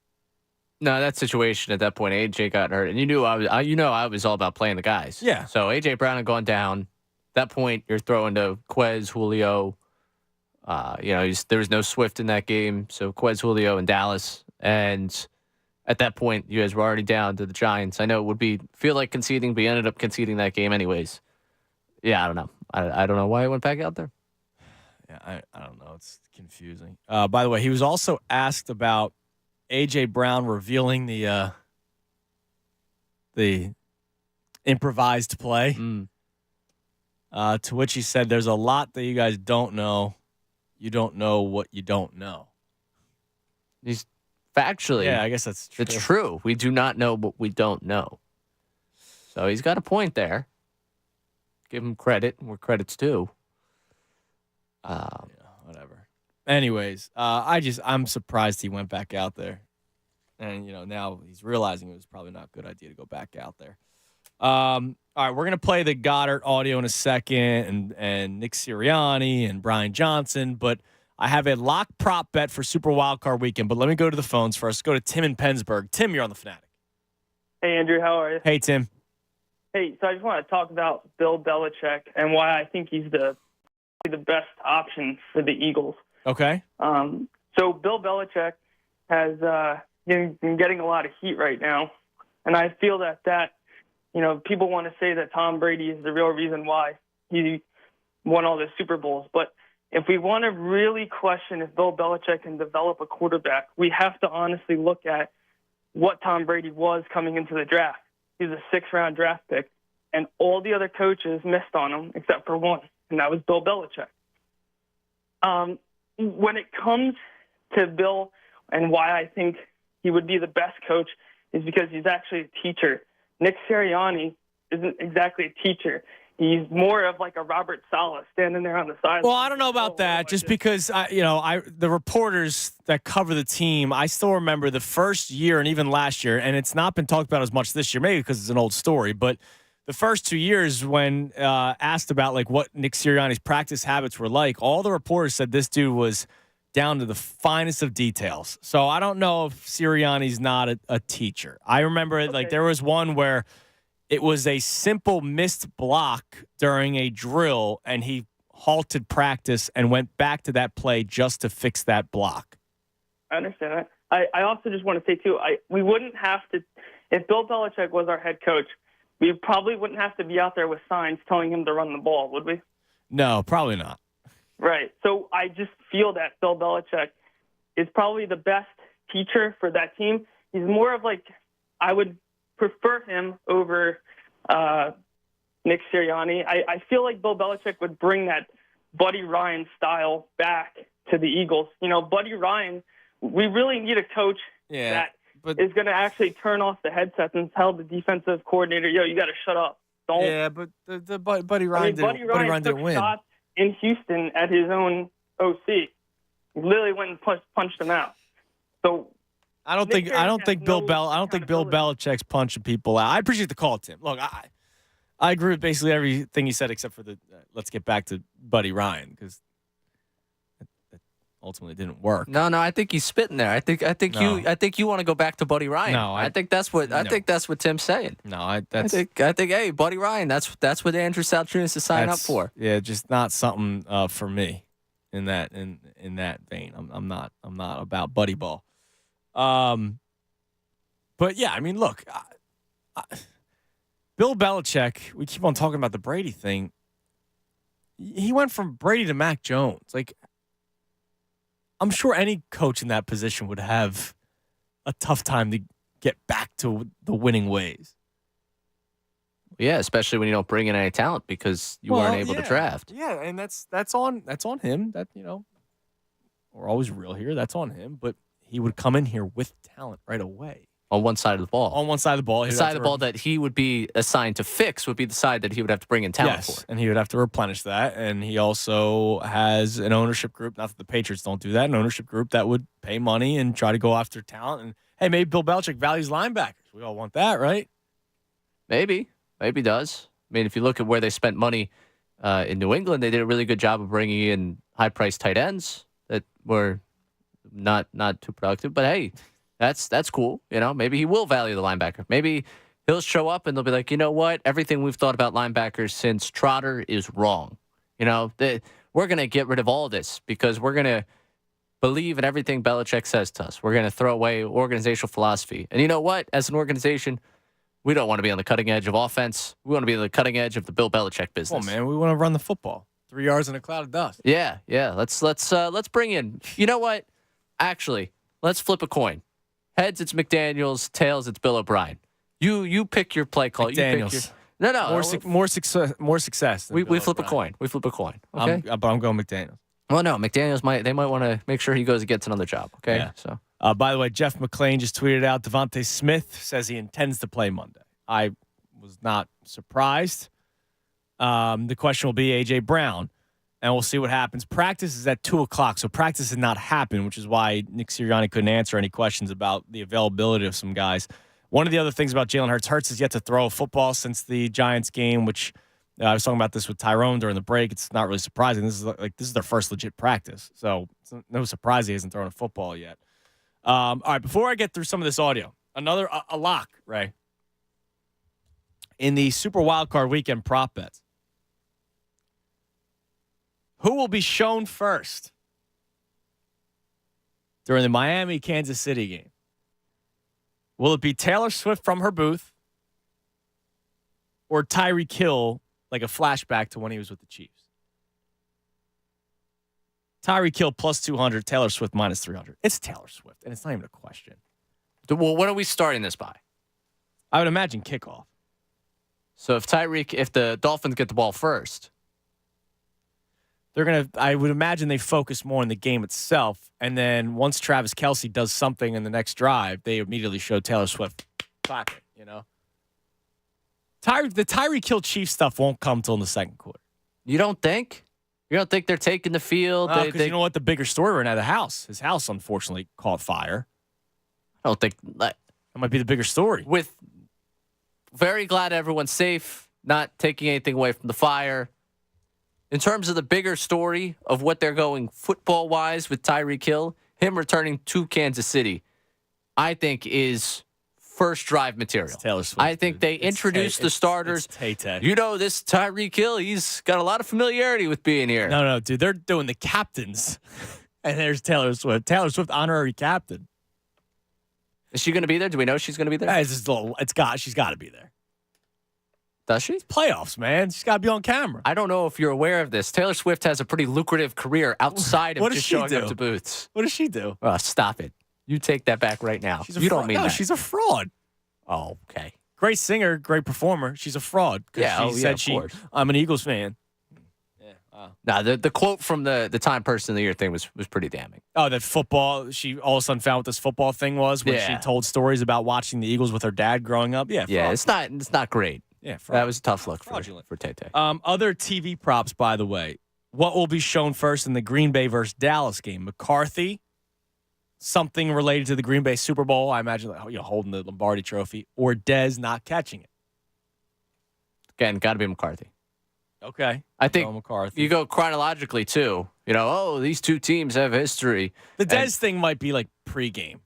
No, that situation at that point, AJ got hurt, and you knew I was all about playing the guys. Yeah. So AJ Brown had gone down. At that point, you're throwing to Quez, Julio. There was no Swift in that game, so Quez, Julio, and Dallas. And at that point, you guys were already down to the Giants. I know it would feel like conceding, but you ended up conceding that game anyways. Yeah, I don't know. I don't know why he went back out there. Yeah, I don't know. It's confusing. By the way, he was also asked about A.J. Brown revealing the improvised play, to which he said, "There's a lot that you guys don't know. You don't know what you don't know." He's factually. Yeah, I guess that's true. It's true. We do not know what we don't know. So he's got a point there. Give him credit where credit's due. Whatever. Anyways, I'm surprised he went back out there. And, now he's realizing it was probably not a good idea to go back out there. All right, we're going to play the Goddard audio in a second and Nick Sirianni and Brian Johnson. But I have a lock prop bet for Super Wildcard Weekend. But let me go to the phones first. Go to Tim in Pennsburg. Tim, you're on the Fanatic. Hey, Andrew, how are you? Hey, Tim. Hey, so I just want to talk about Bill Belichick and why I think he's the best option for the Eagles. Okay. So Bill Belichick has been getting a lot of heat right now, and I feel that people want to say that Tom Brady is the real reason why he won all the Super Bowls. But if we want to really question if Bill Belichick can develop a quarterback, we have to honestly look at what Tom Brady was coming into the draft. He was a 6th-round draft pick, and all the other coaches missed on him except for one, and that was Bill Belichick. When it comes to Bill and why I think he would be the best coach is because he's actually a teacher. Nick Sirianni isn't exactly a teacher. He's more of like a Robert Saleh standing there on the side. Well, I don't know about that, just because the reporters that cover the team, I still remember the first year and even last year, and it's not been talked about as much this year, maybe because it's an old story, but the first 2 years when asked about like what Nick Sirianni's practice habits were like, all the reporters said this dude was down to the finest of details. So I don't know if Sirianni's not a teacher. I remember like there was one where it was a simple missed block during a drill, and he halted practice and went back to that play just to fix that block. I understand that. I also just want to say, too, we wouldn't have to – if Bill Belichick was our head coach, we probably wouldn't have to be out there with signs telling him to run the ball, would we? No, probably not. Right. So I just feel that Bill Belichick is probably the best teacher for that team. He's more of like – I would – prefer him over Nick Sirianni. I feel like Bill Belichick would bring that Buddy Ryan style back to the Eagles. Buddy Ryan, we really need a coach that is going to actually turn off the headsets and tell the defensive coordinator, yo, you got to shut up. Don't. Yeah, but the Buddy Ryan didn't win. Shots in Houston at his own OC. He literally went and punched him out. So I don't think Bill Belichick's punching people out. I appreciate the call, Tim. Look, I agree with basically everything he said except for the let's get back to Buddy Ryan, because it ultimately didn't work. No, I think he's spitting there. I think you want to go back to Buddy Ryan. No, I think that's what Tim's saying. No, I think hey, Buddy Ryan, that's what Andrew Salchunas is signing up for. Yeah, just not something for me in that vein. I'm not about buddy ball. But yeah, I mean, look, Bill Belichick, we keep on talking about the Brady thing. He went from Brady to Mac Jones. Like, I'm sure any coach in that position would have a tough time to get back to the winning ways. Yeah, especially when you don't bring in any talent because you weren't able to draft. Yeah, and that's on him. That, we're always real here. That's on him, but he would come in here with talent right away. On one side of the ball. On one side of the ball. The side of the ball that he would be assigned to fix would be the side that he would have to bring in talent for. And he would have to replenish that. And he also has an ownership group, not that the Patriots don't do that, an ownership group that would pay money and try to go after talent. And, hey, maybe Bill Belichick values linebackers. We all want that, right? Maybe he does. I mean, if you look at where they spent money in New England, they did a really good job of bringing in high-priced tight ends that were not too productive. But, hey, that's cool. Maybe he will value the linebacker. Maybe he'll show up and they'll be like, you know what? Everything we've thought about linebackers since Trotter is wrong. We're going to get rid of all this because we're going to believe in everything Belichick says to us. We're going to throw away organizational philosophy. And you know what? As an organization, We don't want to be on the cutting edge of offense. We want to be on the cutting edge of the Bill Belichick business. Come on, man. We want to run the football. 3 yards in a cloud of dust. Yeah. Let's bring in. You know what? Actually, let's flip a coin. Heads, it's McDaniels. Tails, it's Bill O'Brien. You pick your play call. McDaniels. More success. We flip a coin. We flip a coin. Okay. But I'm going McDaniels. Well, no, McDaniels might want to make sure he goes and gets another job. Okay. Yeah. So. By the way, Jeff McClain just tweeted out Devontae Smith says he intends to play Monday. I was not surprised. The question will be A.J. Brown, and we'll see what happens. Practice is at 2 o'clock, so practice did not happen, which is why Nick Sirianni couldn't answer any questions about the availability of some guys. One of the other things about Jalen Hurts, Hurts has yet to throw a football since the Giants game, which I was talking about this with Tyrone during the break. It's not really surprising. This is their first legit practice, so it's no surprise he hasn't thrown a football yet. All right, before I get through some of this audio, a lock, Ray. In the Super Wildcard Weekend prop bets, who will be shown first during the Miami-Kansas City game? Will it be Taylor Swift from her booth or Tyreek Hill, like a flashback to when he was with the Chiefs? Tyreek Hill plus 200, Taylor Swift minus 300. It's Taylor Swift, and it's not even a question. Well, what are we starting this by? I would imagine kickoff. So if the Dolphins get the ball first, I would imagine they focus more on the game itself, and then once Travis Kelce does something in the next drive, they immediately show Taylor Swift clapping, The Tyreek Hill Chiefs stuff won't come till in the second quarter. You don't think? You don't think they're taking the field? Because you know what? The bigger story right now, the house. His house, unfortunately, caught fire. I don't think that might be the bigger story. With very glad everyone's safe, not taking anything away from the fire. In terms of the bigger story of what they're going football-wise with Tyreek Hill, him returning to Kansas City, I think is first drive material. Taylor Swift, I think they introduced the starters. Tay-Tay. This Tyreek Hill, he's got a lot of familiarity with being here. No, dude, they're doing the captains. And there's Taylor Swift. Taylor Swift, honorary captain. Is she going to be there? Do we know she's going to be there? She's got to be there. Does she? It's playoffs, man. She's got to be on camera. I don't know if you're aware of this. Taylor Swift has a pretty lucrative career outside of just showing up to booths. What does she do? Oh, stop it. You take that back right now. You don't mean that. She's a fraud. Oh, okay. Great singer, great performer. She's a fraud. Yeah, she said I'm an Eagles fan. Yeah. Wow. Nah, the quote from the Time Person of the Year thing was pretty damning. Oh, that football. She all of a sudden found what this football thing was when she told stories about watching the Eagles with her dad growing up. Yeah. Yeah, fraud. it's not great. Yeah, fraud. That was a tough look for Tay-Tay. Other TV props, by the way. What will be shown first in the Green Bay versus Dallas game? McCarthy, something related to the Green Bay Super Bowl. I imagine holding the Lombardi Trophy, or Dez not catching it. Again, got to be McCarthy. Okay, I think McCarthy. You go chronologically too. These two teams have history. The Dez thing might be like pregame.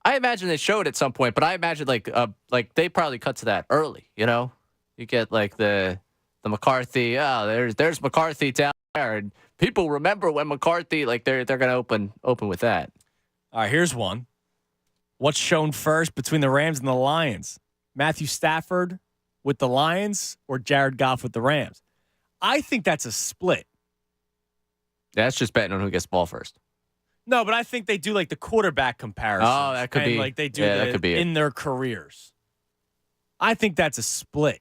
I imagine they showed at some point, but I imagine like they probably cut to that early. You get like the McCarthy. Oh, there's McCarthy down there, and people remember when McCarthy they're gonna open with that. All right, here's one. What's shown first between the Rams and the Lions? Matthew Stafford with the Lions or Jared Goff with the Rams? I think that's a split. That's just betting on who gets the ball first. No, but I think they do like the quarterback comparison. Oh, that could be. Like they do that could be in their careers. I think that's a split.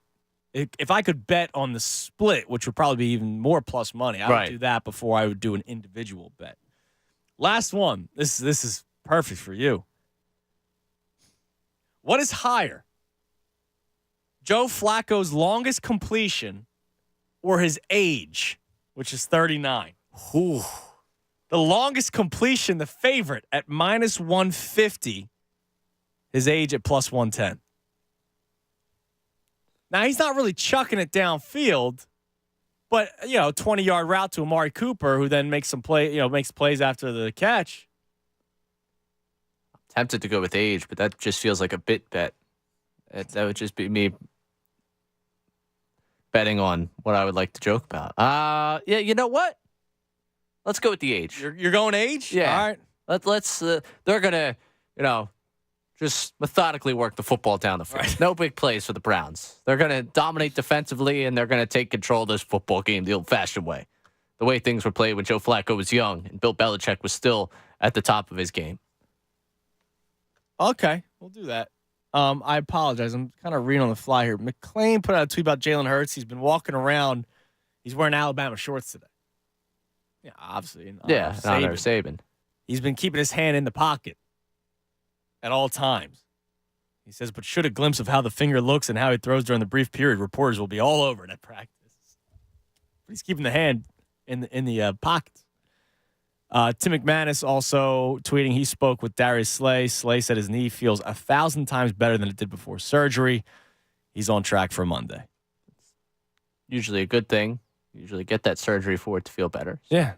If I could bet on the split, which would probably be even more plus money, I would do that before I would do an individual bet. Last one. This is perfect for you. What is higher? Joe Flacco's longest completion or his age, which is 39? Ooh. The longest completion, the favorite, at minus 150. His age at plus 110. Now, he's not really chucking it downfield, but, 20-yard route to Amari Cooper, who then makes makes plays after the catch. I'm tempted to go with age, but that just feels like a bit bet. That would just be me betting on what I would like to joke about. Yeah, you know what? Let's go with the age. You're going age? Yeah. All right. Let's. They're gonna, just methodically work the football down the field. Right. No big plays for the Browns. They're going to dominate defensively, and they're going to take control of this football game the old-fashioned way. The way things were played when Joe Flacco was young and Bill Belichick was still at the top of his game. Okay, we'll do that. I apologize. I'm kind of reading on the fly here. McClain put out a tweet about Jalen Hurts. He's been walking around. He's wearing Alabama shorts today. Yeah, obviously. In honor of Saban. He's been keeping his hand in the pocket at all times. He says, but should a glimpse of how the finger looks and how he throws during the brief period, reporters will be all over it at practice. But he's keeping the hand in the pockets. Tim McManus also tweeting he spoke with Darius Slay. Slay said his knee feels 1,000 times better than it did before surgery. He's on track for Monday. Usually a good thing. Usually get that surgery for it to feel better. So. Yeah.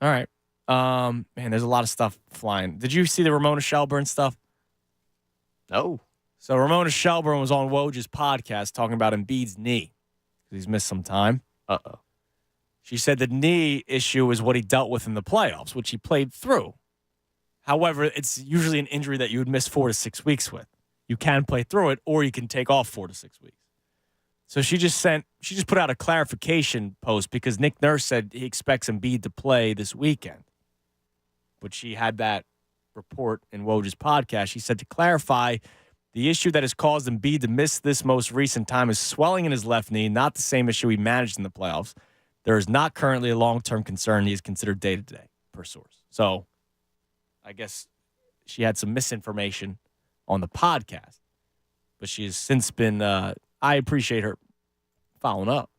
All right. Man, there's a lot of stuff flying. Did you see the Ramona Shelburne stuff? No. So Ramona Shelburne was on Woj's podcast talking about Embiid's knee. He's missed some time. Uh-oh. She said the knee issue is what he dealt with in the playoffs, which he played through. However, it's usually an injury that you would miss 4 to 6 weeks with. You can play through it, or you can take off 4 to 6 weeks. So she just put out a clarification post because Nick Nurse said he expects Embiid to play this weekend. But she had that report in Woj's podcast. She said to clarify, the issue that has caused Embiid to miss this most recent time is swelling in his left knee, not the same issue he managed in the playoffs. There is not currently a long-term concern. He is considered day-to-day, per source. So I guess she had some misinformation on the podcast. But she has since been, I appreciate her following up.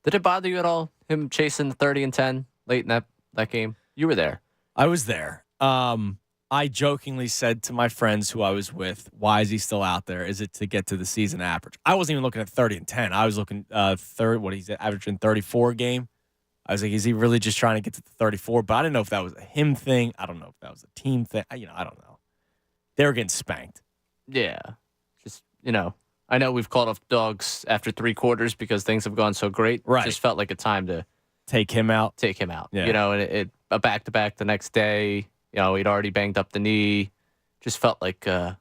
Did it bother you at all, him chasing the 30 and 10 late in that game? You were there. I was there. I jokingly said to my friends who I was with, why is he still out there? Is it to get to the season average? I wasn't even looking at 30 and 10. I was looking he's averaging 34 a game. I was like, is he really just trying to get to the 34? But I didn't know if that was a him thing. I don't know if that was a team thing. I don't know. They were getting spanked. Yeah. Just, I know we've called off dogs after 3 quarters because things have gone so great. Right. It just felt like a time to take him out. Yeah. And a back-to-back the next day. He'd already banged up the knee. Just felt like a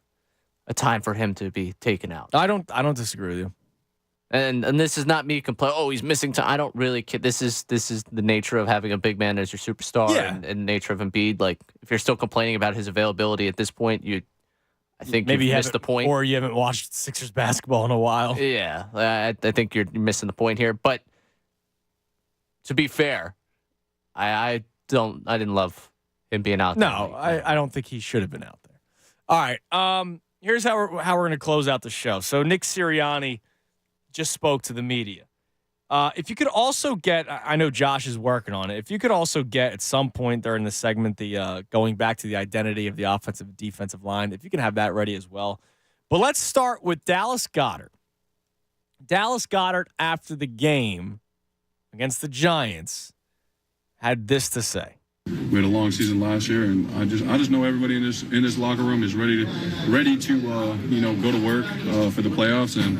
time for him to be taken out. I don't disagree with you. And this is not me complaining. Oh, he's missing time. I don't really care. This is the nature of having a big man as your superstar, and the nature of Embiid. Like, if you're still complaining about his availability at this point, I think maybe you missed the point, or you haven't watched Sixers basketball in a while. Yeah, I think you're missing the point here. But to be fair, I didn't love him being out there. No, I don't think he should have been out there. All right. Here's how we're going to close out the show. So Nick Sirianni just spoke to the media. If you could also get, I know Josh is working on it. If you could also get at some point during the segment, the going back to the identity of the offensive and defensive line, if you can have that ready as well. But let's start with Dallas Goddard. Dallas Goddard, after the game against the Giants, had this to say. We had a long season last year, and I just know everybody in this locker room is ready to go to work for the playoffs. And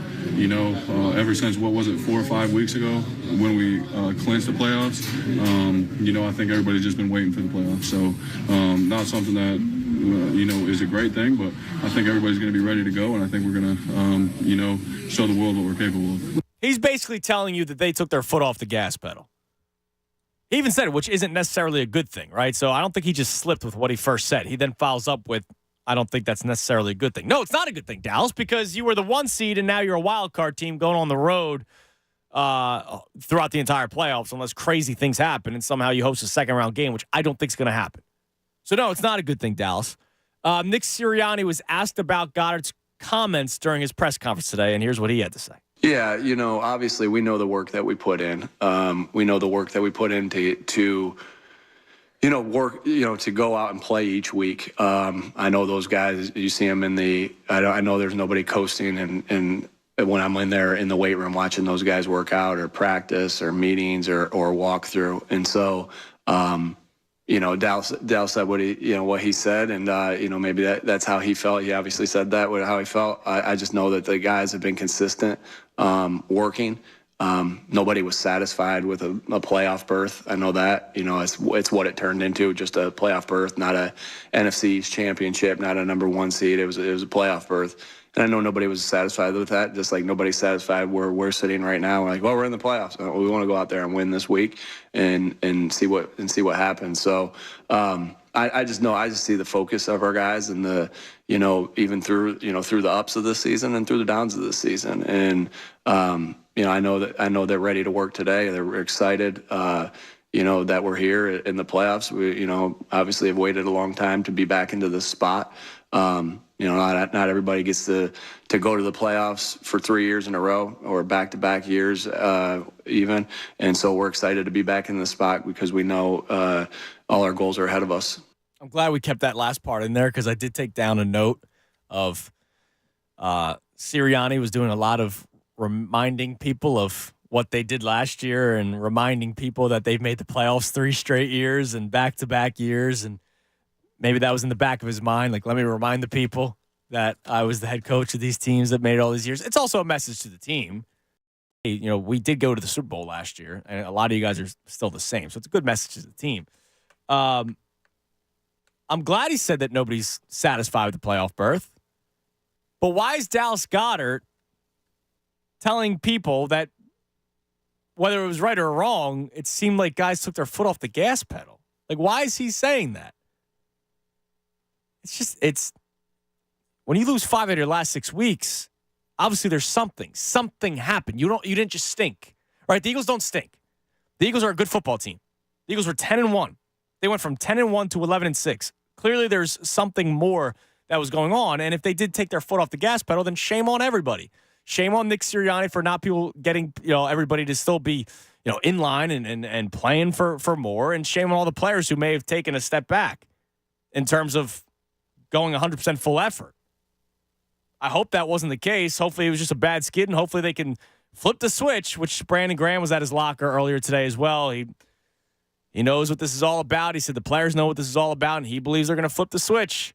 ever since 4 or 5 weeks ago when we clinched the playoffs, I think everybody's just been waiting for the playoffs. So not something that is a great thing, but I think everybody's going to be ready to go, and I think we're going to show the world what we're capable of. He's basically telling you that they took their foot off the gas pedal. He even said it, which isn't necessarily a good thing, right? So I don't think he just slipped with what he first said. He then follows up with, I don't think that's necessarily a good thing. No, it's not a good thing, Dallas, because you were the 1 seed and now you're a wild card team going on the road throughout the entire playoffs unless crazy things happen and somehow you host a second-round game, which I don't think is going to happen. So, no, it's not a good thing, Dallas. Nick Sirianni was asked about Goddard's comments during his press conference today, and here's what he had to say. Yeah, obviously we know the work that we put in. We know the work that we put in to work, to go out and play each week. I know those guys, you see them I know there's nobody coasting and when I'm in there in the weight room watching those guys work out or practice or meetings or walk through. And so, Dallas said what he said, and maybe that's how he felt. He obviously said that how he felt. I just know that the guys have been consistent, working, nobody was satisfied with a playoff berth. I know that. It's what it turned into, just a playoff berth, not a NFC East championship, not a number 1 seed. It was a playoff berth. And I know nobody was satisfied with that, just like nobody's satisfied where we're sitting right now. We're like, well, we're in the playoffs. We want to go out there and win this week and see what happens. So I just see the focus of our guys and even through the ups of this season and through the downs of this season. And I know they're ready to work today. They're excited. That we're here in the playoffs. We, obviously have waited a long time to be back into this spot. Not everybody gets to go to the playoffs for 3 years in a row or back-to-back years even. And so we're excited to be back in the spot because we know all our goals are ahead of us. I'm glad we kept that last part in there because I did take down a note of Sirianni was doing a lot of reminding people of what they did last year and reminding people that they've made the playoffs 3 straight years and back-to-back years. And maybe that was in the back of his mind. Like, let me remind the people that I was the head coach of these teams that made it all these years. It's also a message to the team. Hey, we did go to the Super Bowl last year, and a lot of you guys are still the same. So it's a good message to the team. I'm glad he said that nobody's satisfied with the playoff berth. But why is Dallas Goddard telling people that whether it was right or wrong, it seemed like guys took their foot off the gas pedal? Like, why is he saying that? It's when you lose 5 out of your last 6 weeks, obviously there's something happened. You didn't just stink, right? The Eagles don't stink. The Eagles are a good football team. The Eagles were 10-1. They went from 10-1 to 11-6. Clearly there's something more that was going on. And if they did take their foot off the gas pedal, then shame on everybody. Shame on Nick Sirianni for not people getting, everybody to still be, in line and playing for more. And shame on all the players who may have taken a step back in terms of going 100% full effort. I hope that wasn't the case. Hopefully it was just a bad skid, and hopefully they can flip the switch, which Brandon Graham was at his locker earlier today as well. He knows what this is all about. He said the players know what this is all about, and he believes they're going to flip the switch.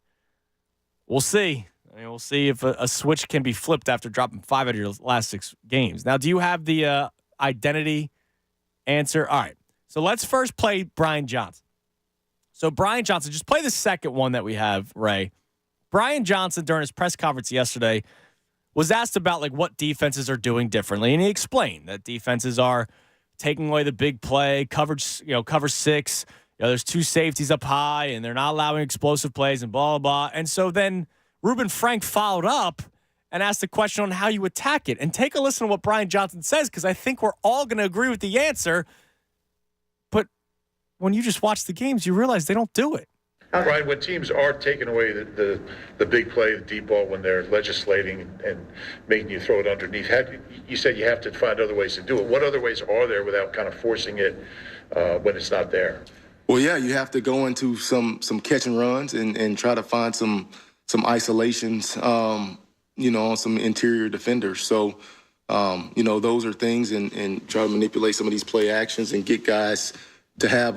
We'll see. We'll see if a switch can be flipped after dropping 5 out of your last 6 games. Now, do you have the identity answer? All right. So let's first play Brian Johnson. So Brian Johnson, just play the second one that we have, Ray. Brian Johnson, during his press conference yesterday, was asked about what defenses are doing differently, and he explained that defenses are taking away the big play, cover 6. There's 2 safeties up high, and they're not allowing explosive plays, and blah, blah, blah. And so then Reuben Frank followed up and asked the question on how you attack it. And take a listen to what Brian Johnson says, because I think we're all going to agree with the answer. But when you just watch the games, you realize they don't do it. Brian, when teams are taking away the big play, the deep ball, when they're legislating and making you throw it underneath, you said you have to find other ways to do it. What other ways are there without kind of forcing it when it's not there? Well, yeah, you have to go into some catch and runs and try to find some isolations, on some interior defenders. So, those are things and try to manipulate some of these play actions and get guys to have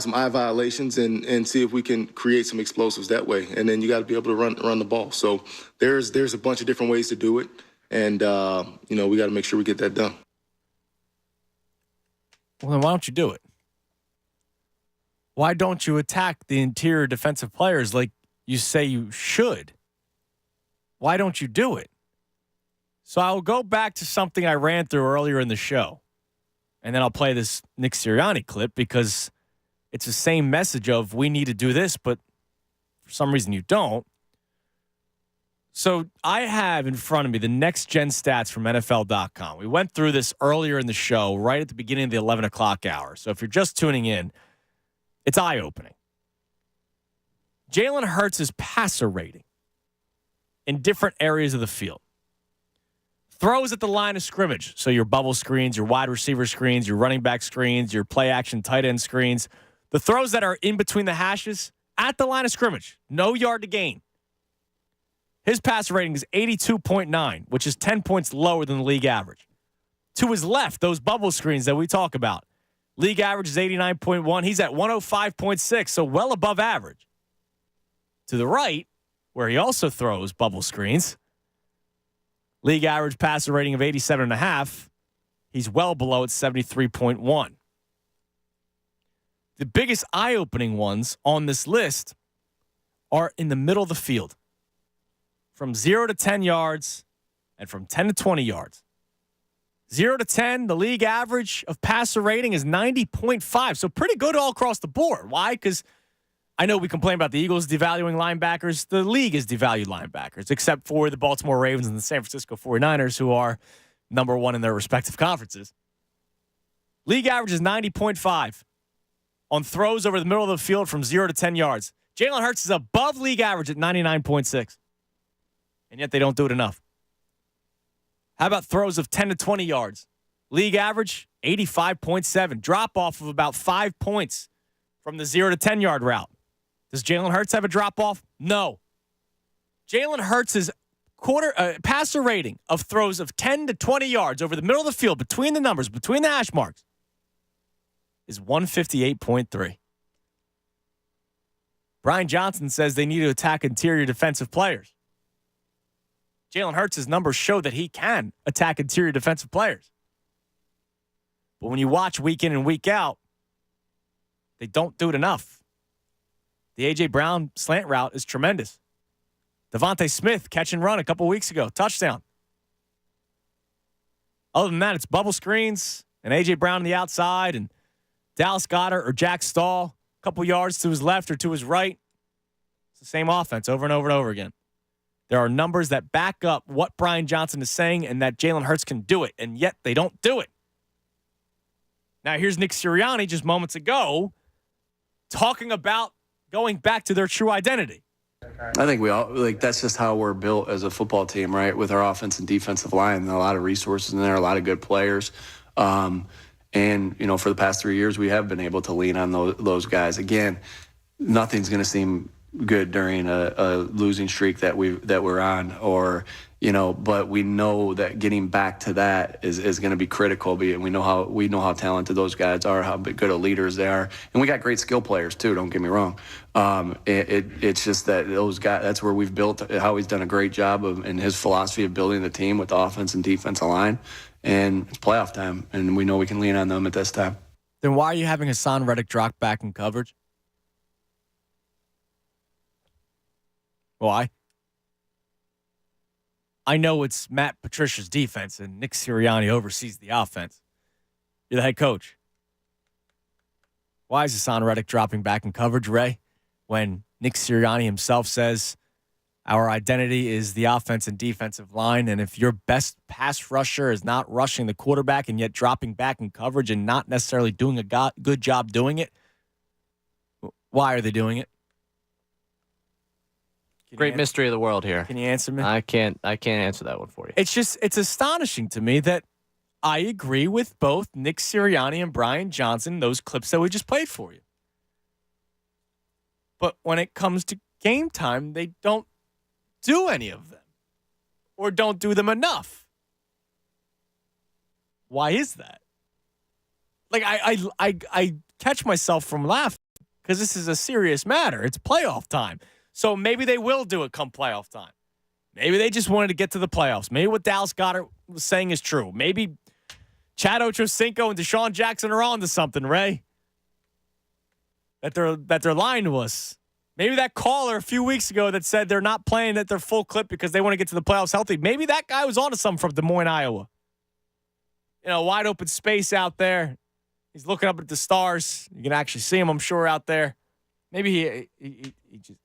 some eye violations and see if we can create some explosives that way. And then you got to be able to run the ball. So there's a bunch of different ways to do it. And, we got to make sure we get that done. Well, then why don't you do it? Why don't you attack the interior defensive players like you say you should? Why don't you do it? So I'll go back to something I ran through earlier in the show. And then I'll play this Nick Sirianni clip because it's the same message of we need to do this, but for some reason you don't. So I have in front of me the next gen stats from NFL.com. We went through this earlier in the show, right at the beginning of the 11 o'clock hour. So if you're just tuning in, it's eye-opening. Jalen Hurts' passer rating in different areas of the field. Throws at the line of scrimmage. So your bubble screens, your wide receiver screens, your running back screens, your play action tight end screens. The throws that are in between the hashes at the line of scrimmage. No yard to gain. His passer rating is 82.9, which is 10 points lower than the league average. To his left, those bubble screens that we talk about. League average is 89.1. He's at 105.6, so well above average. To the right, where he also throws bubble screens, league average passer rating of 87.5. He's well below at 73.1. The biggest eye-opening ones on this list are in the middle of the field, from 0 to 10 yards and from 10 to 20 yards. 0 to 10, the league average of passer rating is 90.5, so pretty good all across the board. Why? Because I know we complain about the Eagles devaluing linebackers. The league is devalued linebackers, except for the Baltimore Ravens and the San Francisco 49ers, who are number one in their respective conferences. League average is 90.5 on throws over the middle of the field from 0 to 10 yards. Jalen Hurts is above league average at 99.6, and yet they don't do it enough. How about throws of 10 to 20 yards? League average, 85.7. Drop-off of about 5 points from the 0 to 10-yard route. Does Jalen Hurts have a drop-off? No. Jalen Hurts' passer rating of throws of 10 to 20 yards over the middle of the field, between the numbers, between the hash marks, is 158.3. Brian Johnson says they need to attack interior defensive players. Jalen Hurts' numbers show that he can attack interior defensive players. But when you watch week in and week out, they don't do it enough. The A.J. Brown slant route is tremendous. Devontae Smith catch and run a couple weeks ago, touchdown. Other than that, it's bubble screens and A.J. Brown on the outside and Dallas Goddard or Jack Stahl a couple yards to his left or to his right. It's the same offense over and over and over again. There are numbers that back up what Brian Johnson is saying and that Jalen Hurts can do it, and yet they don't do it. Now, here's Nick Sirianni just moments ago talking about going back to their true identity. I think we all, that's just how we're built as a football team, right? With our offense and defensive line, and a lot of resources in there, a lot of good players. And, for the past 3 years, we have been able to lean on those guys. Again, nothing's going to seem good during a losing streak that we're on, but we know that getting back to that is going to be critical. And we know how talented those guys are, how good of leaders they are, and we got great skill players too. Don't get me wrong. It's just that those guys. That's where we've built. Howie's done a great job in his philosophy of building the team with the offense and defensive line. And it's playoff time, and we know we can lean on them at this time. Then why are you having Hassan Reddick drop back in coverage? Why? I know it's Matt Patricia's defense, and Nick Sirianni oversees the offense. You're the head coach. Why is Hassan Reddick dropping back in coverage, Ray, when Nick Sirianni himself says our identity is the offense and defensive line, and if your best pass rusher is not rushing the quarterback and yet dropping back in coverage and not necessarily doing a good job doing it, why are they doing it? Great mystery of the world here. Can you answer me? I can't answer that one for you. It's astonishing to me that I agree with both Nick Sirianni and Brian Johnson, those clips that we just played for you. But when it comes to game time, they don't do any of them or don't do them enough. Why is that? Like, I catch myself from laughing because this is a serious matter. It's playoff time. So maybe they will do it come playoff time. Maybe they just wanted to get to the playoffs. Maybe what Dallas Goddard was saying is true. Maybe Chad Ochocinco and Deshaun Jackson are on to something, Ray. That they're lying to us. Maybe that caller a few weeks ago that said they're not playing at their full clip because they want to get to the playoffs healthy. Maybe that guy was on to something from Des Moines, Iowa. Wide open space out there. He's looking up at the stars. You can actually see him, I'm sure, out there. Maybe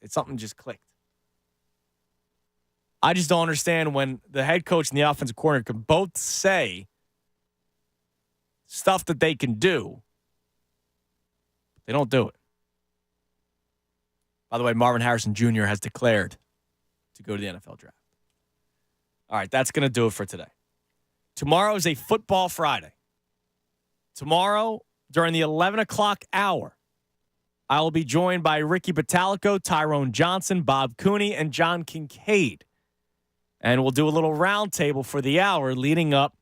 something just clicked. I just don't understand when the head coach and the offensive coordinator can both say stuff that they can do. They don't do it. By the way, Marvin Harrison Jr. has declared to go to the NFL draft. All right, that's going to do it for today. Tomorrow is a football Friday. Tomorrow, during the 11 o'clock hour, I will be joined by Ricky Batalico, Tyrone Johnson, Bob Cooney, and John Kincaid. And we'll do a little roundtable for the hour leading up,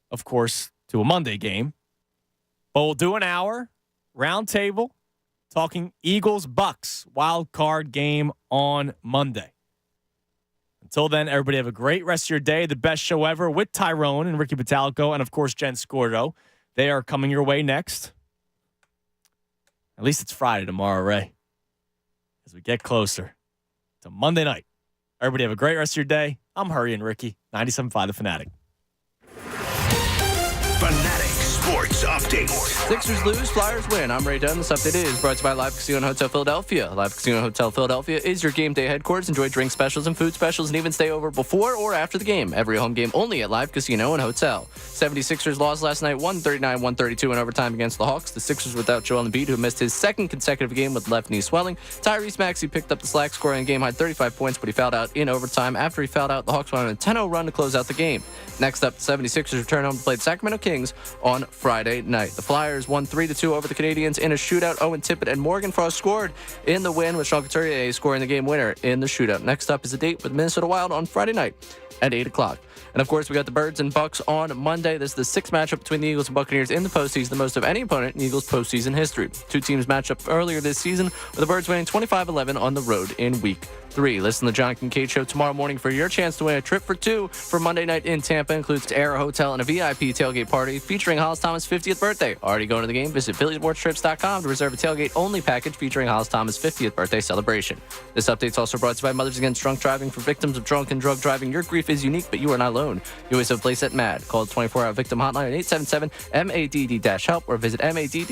of course, to a Monday game. But we'll do an hour roundtable talking Eagles-Bucks wild card game on Monday. Till then, everybody have a great rest of your day. The best show ever with Tyrone and Ricky Batalico and, of course, Jen Scordo. They are coming your way next. At least it's Friday tomorrow, Ray. As we get closer to Monday night. Everybody have a great rest of your day. I'm Hurry and Ricky, 97.5 The Fanatic. Fanatic Sports Update. Sixers lose, Flyers win. I'm Ray Dunn. This update is brought to you by Live Casino and Hotel Philadelphia. Live Casino and Hotel Philadelphia is your game day headquarters. Enjoy drink specials and food specials and even stay over before or after the game. Every home game only at Live Casino and Hotel. 76ers lost last night, 139-132 in overtime against the Hawks. The Sixers without Joel Embiid, who missed his second consecutive game with left knee swelling. Tyrese Maxey picked up the slack, scoring a game-high 35 points, but he fouled out in overtime. After he fouled out, the Hawks went on a 10-0 run to close out the game. Next up, the 76ers return home to play the Sacramento Kings on Friday night. The Flyers won 3-2 over the Canadians in a shootout. Owen Tippett and Morgan Frost scored in the win, with Sean Couturier scoring the game winner in the shootout. Next up is a date with Minnesota Wild on Friday night at 8 o'clock. And, of course, we got the Birds and Bucks on Monday. This is the sixth matchup between the Eagles and Buccaneers in the postseason, the most of any opponent in Eagles postseason history. Two teams matched up earlier this season, with the Birds winning 25-11 on the road in Week 3. Listen to the John Kincaid Show tomorrow morning for your chance to win a trip for two for Monday night in Tampa. Includes air, a hotel, and a VIP tailgate party featuring Hollis Thomas' 50th birthday. Already going to the game? Visit PhillySportsTrips.com to reserve a tailgate-only package featuring Hollis Thomas' 50th birthday celebration. This update is also brought to you by Mothers Against Drunk Driving. For victims of drunk and drug driving, your grief is unique, but you are not alone. You always have a place at MAD. Call the 24-hour victim hotline at 877-MADD-HELP or visit MADD